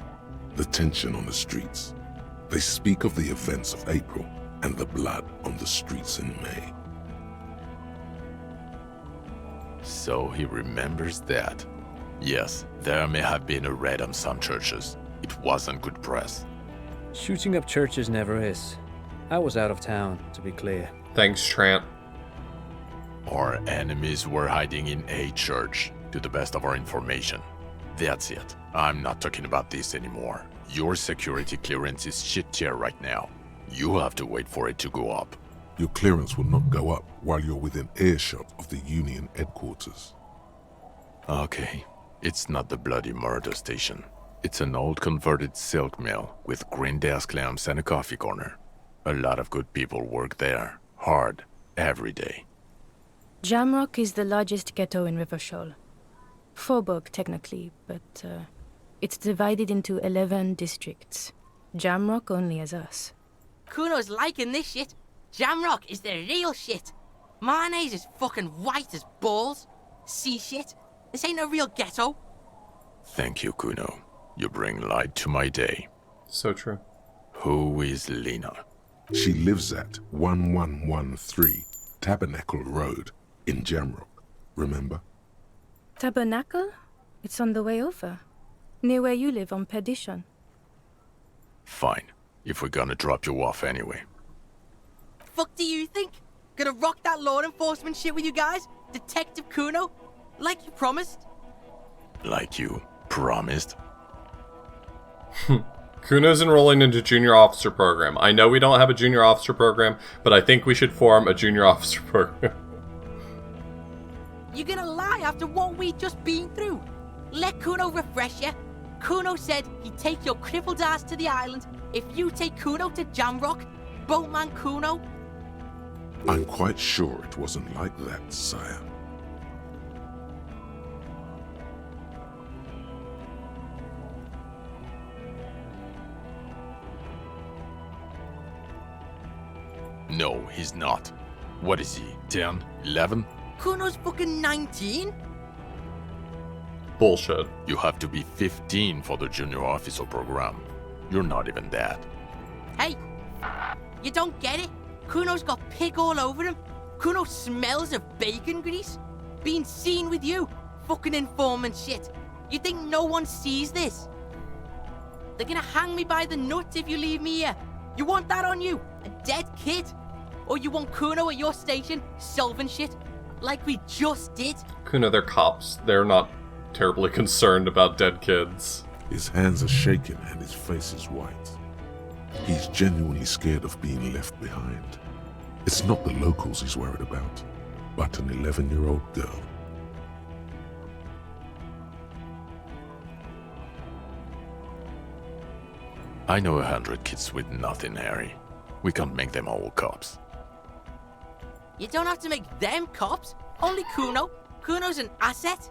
the tension on the streets. They speak of the events of April and the blood on the streets in May. So he remembers that. Yes, there may have been a raid on some churches. It wasn't good press. Shooting up churches never is. I was out of town, to be clear. Thanks, Trant. Our enemies were hiding in a church, to the best of our information. That's it. I'm not talking about this anymore. Your security clearance is shit tier right now. You have to wait for it to go up. Your clearance will not go up while you're within earshot of the Union headquarters. Okay, it's not the bloody murder station. It's an old converted silk mill with green desk lamps and a coffee corner. A lot of good people work there, hard, every day. Jamrock is the largest ghetto in Rivershoal. Faubourg, technically, but it's divided into 11 districts. Jamrock only has us. Kuno's liking this shit. Jamrock is the real shit. Mayonnaise is fucking white as balls. See shit. This ain't a real ghetto. Thank you, Kuno. You bring light to my day. So true. Who is Lena? She lives at 1113 Tabernacle Road in Jamrock. Remember? Tabernacle? It's on the way over. Near where you live on Perdition. Fine, if we're gonna drop you off anyway. Fuck do you think? Gonna rock that law enforcement shit with you guys? Detective Kuno? Like you promised? Like you promised? Kuno's enrolling into junior officer program. I know we don't have a junior officer program, but I think we should form a junior officer program. You gonna lie after what we just been through? Let Kuno refresh you. Kuno said he'd take your crippled ass to the island if you take Kuno to Jamrock. Boatman Kuno. I'm quite sure it wasn't like that, sire. No, he's not. What is he, 10, 11? Kuno's fucking 19? Bullshit. You have to be 15 for the junior officer program. You're not even that. Hey, you don't get it? Kuno's got pig all over him. Kuno smells of bacon grease. Being seen with you, fucking informant shit. You think no one sees this? They're gonna hang me by the nuts if you leave me here. You want that on you? A dead kid? Or you want Kuno at your station solving shit? Like we just did? Kuno, they're cops. They're not terribly concerned about dead kids. His hands are shaking and his face is white. He's genuinely scared of being left behind. It's not the locals he's worried about, but an 11-year-old girl. I know 100 kids with nothing, Harry. We can't make them all cops. You don't have to make them cops. Only Kuno. Kuno's an asset.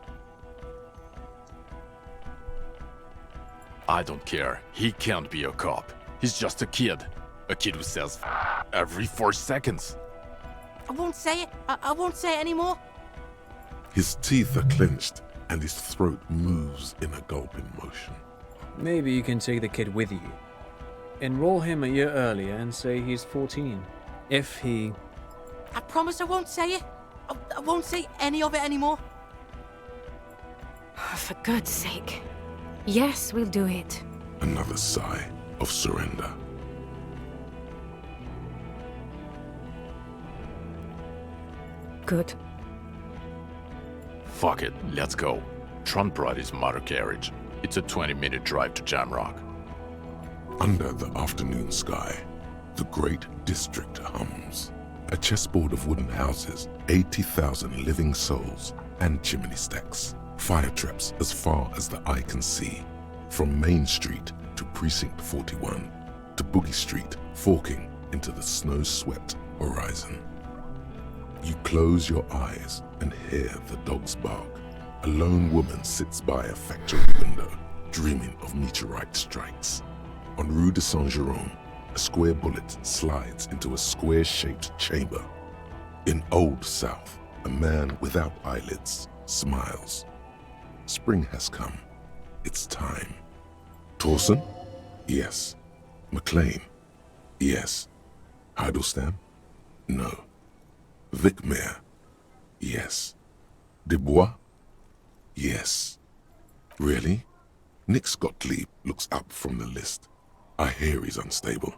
I don't care. He can't be a cop. He's just a kid. A kid who says every 4 seconds. I won't say it. I won't say it anymore. His teeth are clenched and his throat moves in a gulping motion. Maybe you can take the kid with you. Enroll him a year earlier and say he's 14. If he... I promise I won't say it. I won't say any of it anymore. For God's sake. Yes, we'll do it. Another sigh of surrender. Good. Fuck it, let's go. Trump brought his motor carriage. It's a 20-minute drive to Jamrock. Under the afternoon sky, the great district hums. A chessboard of wooden houses, 80,000 living souls, and chimney stacks. Fire traps as far as the eye can see. From Main Street to Precinct 41, to Boogie Street, forking into the snow-swept horizon. You close your eyes and hear the dogs bark. A lone woman sits by a factory window, dreaming of meteorite strikes. On Rue de Saint-Jérôme, a square bullet slides into a square-shaped chamber. In Old South, a man without eyelids smiles. Spring has come. It's time. Torsen? Yes. McLean? Yes. Heidelstein? No. Vicmair? Yes. Dubois? Yes. Really? Nick Gottlieb looks up from the list. I hear he's unstable.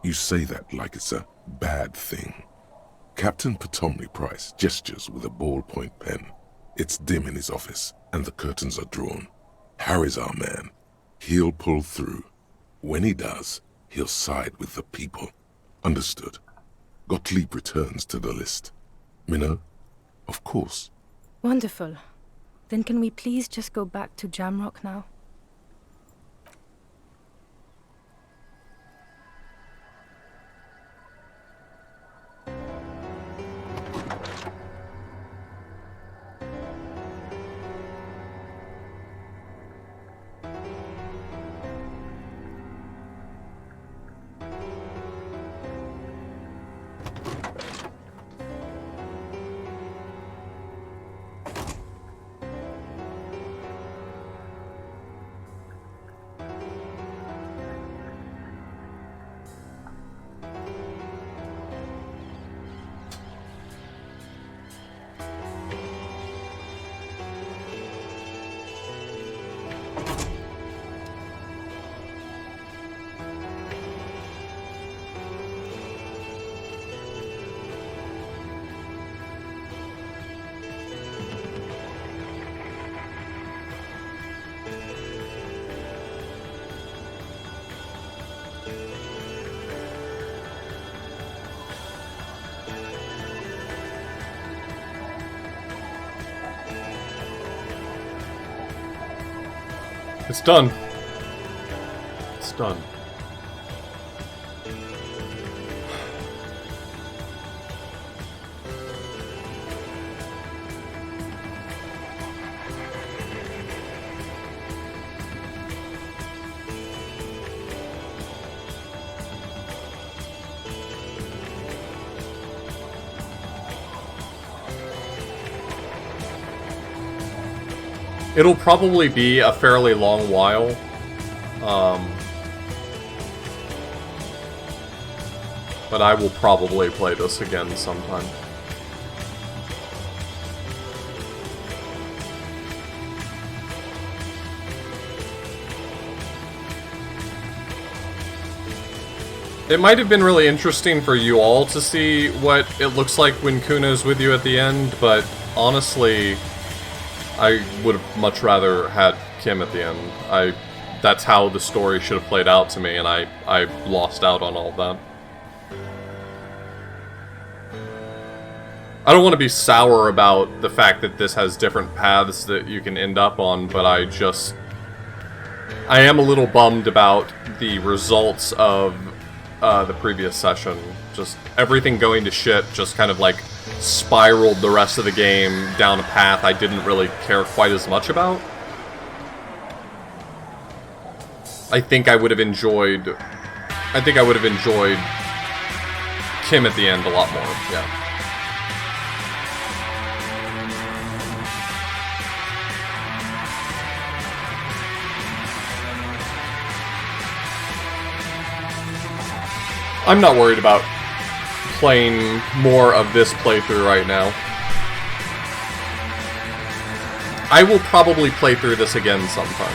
You say that like it's a bad thing. Captain Ptolemy Price gestures with a ballpoint pen. It's dim in his office, and the curtains are drawn. Harry's our man. He'll pull through. When he does, he'll side with the people. Understood. Gottlieb returns to the list. Minnow? Of course. Wonderful. Then can we please just go back to Jamrock now? It's done. It's done. It'll probably be a fairly long while. But I will probably play this again sometime. It might have been really interesting for you all to see what it looks like when Kuno's with you at the end, but honestly, I would have much rather had Kim at the end. That's how the story should have played out to me, and I lost out on all of that. I don't want to be sour about the fact that this has different paths that you can end up on, but I am a little bummed about the results of the previous session. Just everything going to shit just kind of like spiraled the rest of the game down a path I didn't really care quite as much about. I think I would have enjoyed Kim at the end a lot more, yeah. I'm not worried about playing more of this playthrough right now. I will probably play through this again sometime.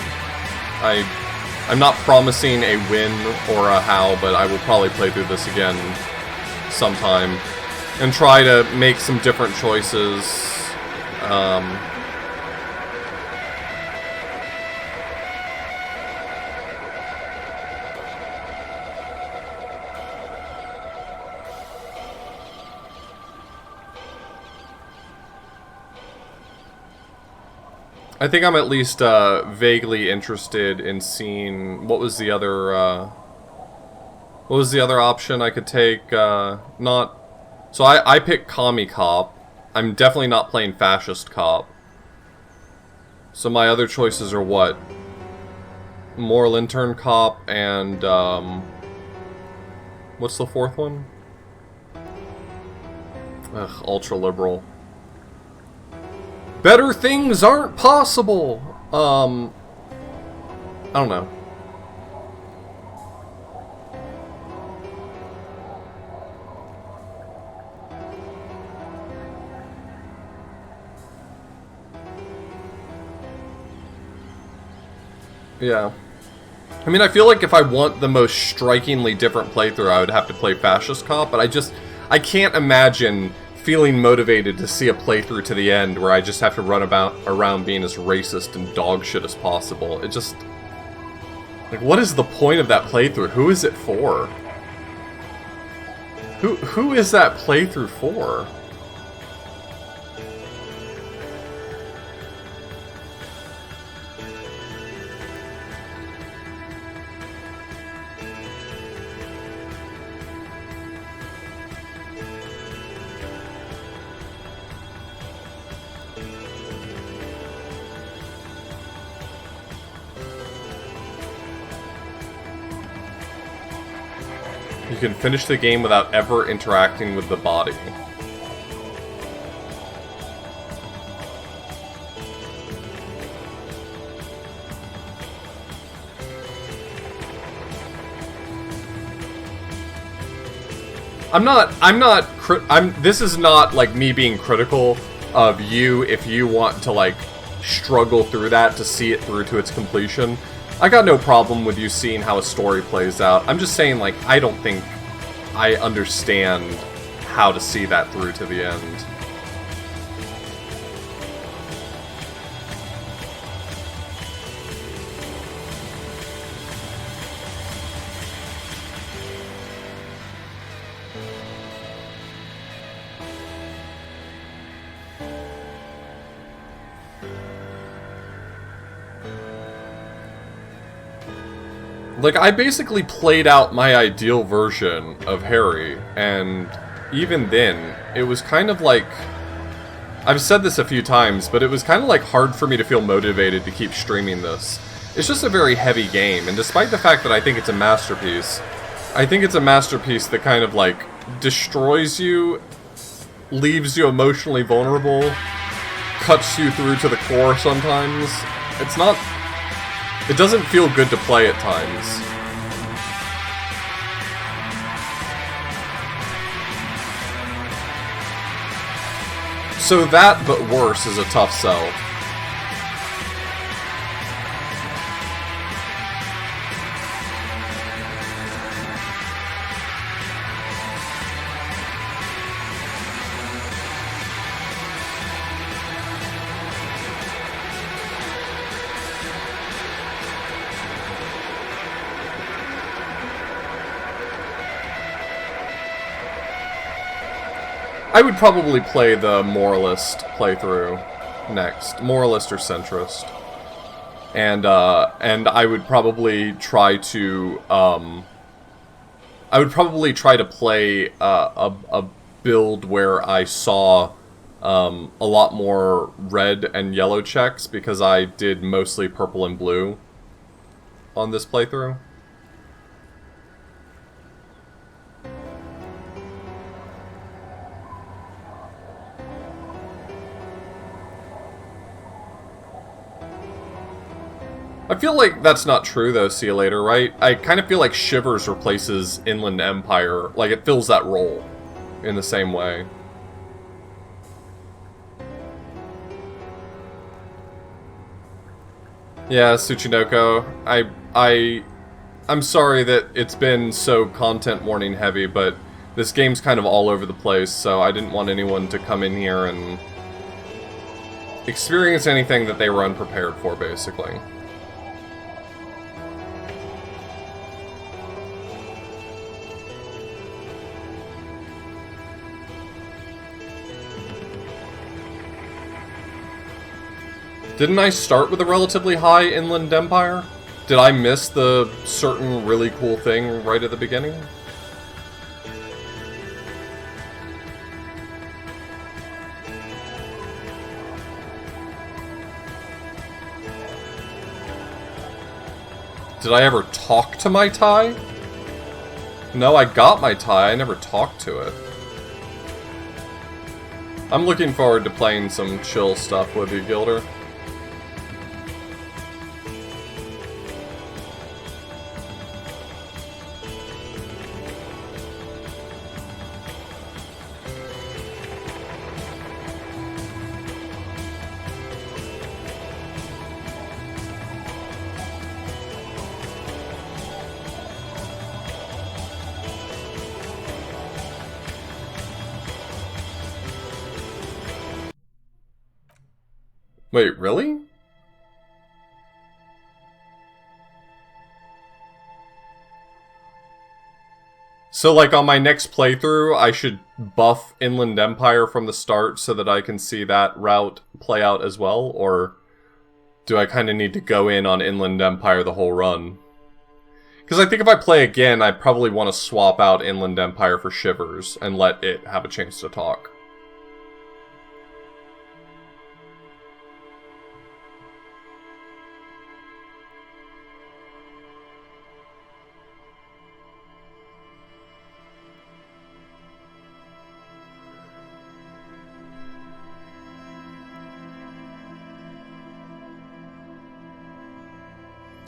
I'm not promising a win or a how, but I will probably play through this again sometime and try to make some different choices. I think I'm at least vaguely interested in seeing what was the other option I could take. So I picked Commie Cop. I'm definitely not playing Fascist Cop. So my other choices are what? Moral Intern Cop and what's the fourth one? Ugh, Ultra Liberal. Better things aren't possible! I don't know. Yeah. I mean, I feel like if I want the most strikingly different playthrough, I would have to play Fascist Cop, but I can't imagine feeling motivated to see a playthrough to the end where I just have to run around being as racist and dog shit as possible. It just... Like, what is the point of that playthrough? Who is it for? Who is that playthrough for? You can finish the game without ever interacting with the body. This is not like me being critical of you if you want to like struggle through that to see it through to its completion. I got no problem with you seeing how a story plays out. I'm just saying, like, I don't think I understand how to see that through to the end. Like, I basically played out my ideal version of Harry, and even then, it was kind of like... I've said this a few times, but it was kind of like hard for me to feel motivated to keep streaming this. It's just a very heavy game, and despite the fact that I think it's a masterpiece, I think it's a masterpiece that kind of like destroys you, leaves you emotionally vulnerable, cuts you through to the core sometimes. It's not... It doesn't feel good to play at times. So that, but worse, is a tough sell. I would probably play the Moralist playthrough next. Moralist or Centrist. And I would probably try to, play a build where I saw a lot more red and yellow checks, because I did mostly purple and blue on this playthrough. I feel like that's not true, though, see you later, right? I kind of feel like Shivers replaces Inland Empire. Like, it fills that role in the same way. Yeah, Tsuchinoko, I'm sorry that it's been so content warning heavy, but this game's kind of all over the place, so I didn't want anyone to come in here and experience anything that they were unprepared for, basically. Didn't I start with a relatively high Inland Empire? Did I miss the certain really cool thing right at the beginning? Did I ever talk to my tie? No, I got my tie, I never talked to it. I'm looking forward to playing some chill stuff with you, Gilder. Wait, really? So, like, on my next playthrough, I should buff Inland Empire from the start so that I can see that route play out as well? Or do I kind of need to go in on Inland Empire the whole run? Because I think if I play again, I probably want to swap out Inland Empire for Shivers and let it have a chance to talk.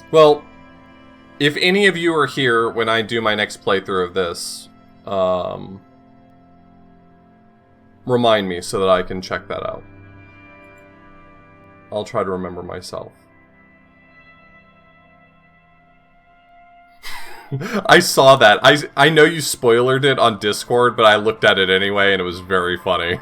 Well, if any of you are here when I do my next playthrough of this, remind me so that I can check that out. I'll try to remember myself. I saw that. I know you spoilered it on Discord, but I looked at it anyway, and it was very funny.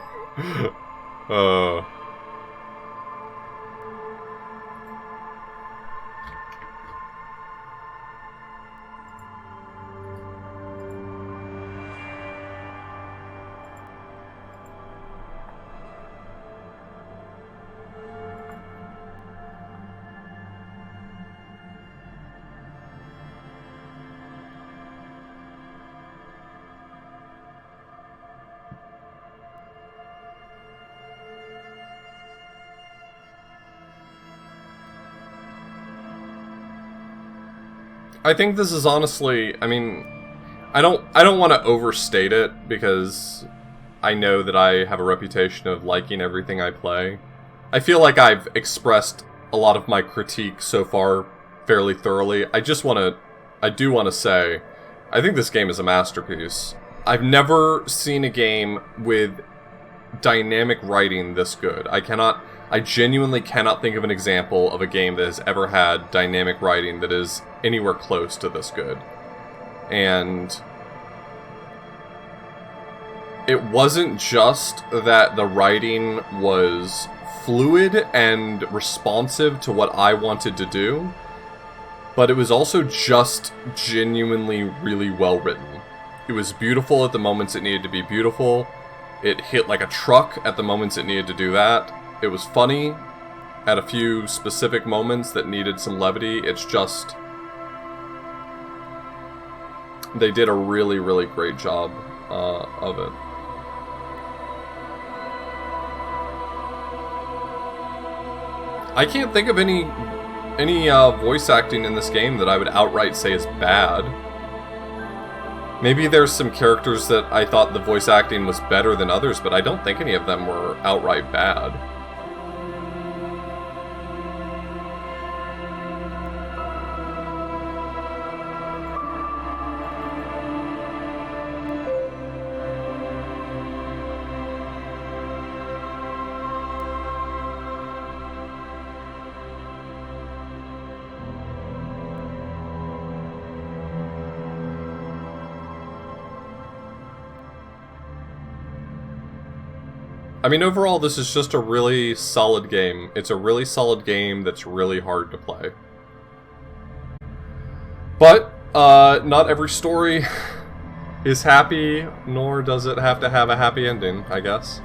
I think this is honestly, I mean, I don't want to overstate it because I know that I have a reputation of liking everything I play. I feel like I've expressed a lot of my critique so far fairly thoroughly. I do want to say, I think this game is a masterpiece. I've never seen a game with dynamic writing this good. I genuinely cannot think of an example of a game that has ever had dynamic writing that is anywhere close to this good. And it wasn't just that the writing was fluid and responsive to what I wanted to do, but it was also just genuinely really well written. It was beautiful at the moments it needed to be beautiful. It hit like a truck at the moments it needed to do that. It was funny at a few specific moments that needed some levity. It's just, they did a really, really great job of it. I can't think of any voice acting in this game that I would outright say is bad. Maybe there's some characters that I thought the voice acting was better than others, but I don't think any of them were outright bad. I mean, overall, this is just a really solid game. It's a really solid game that's really hard to play. But, not every story is happy, nor does it have to have a happy ending, I guess.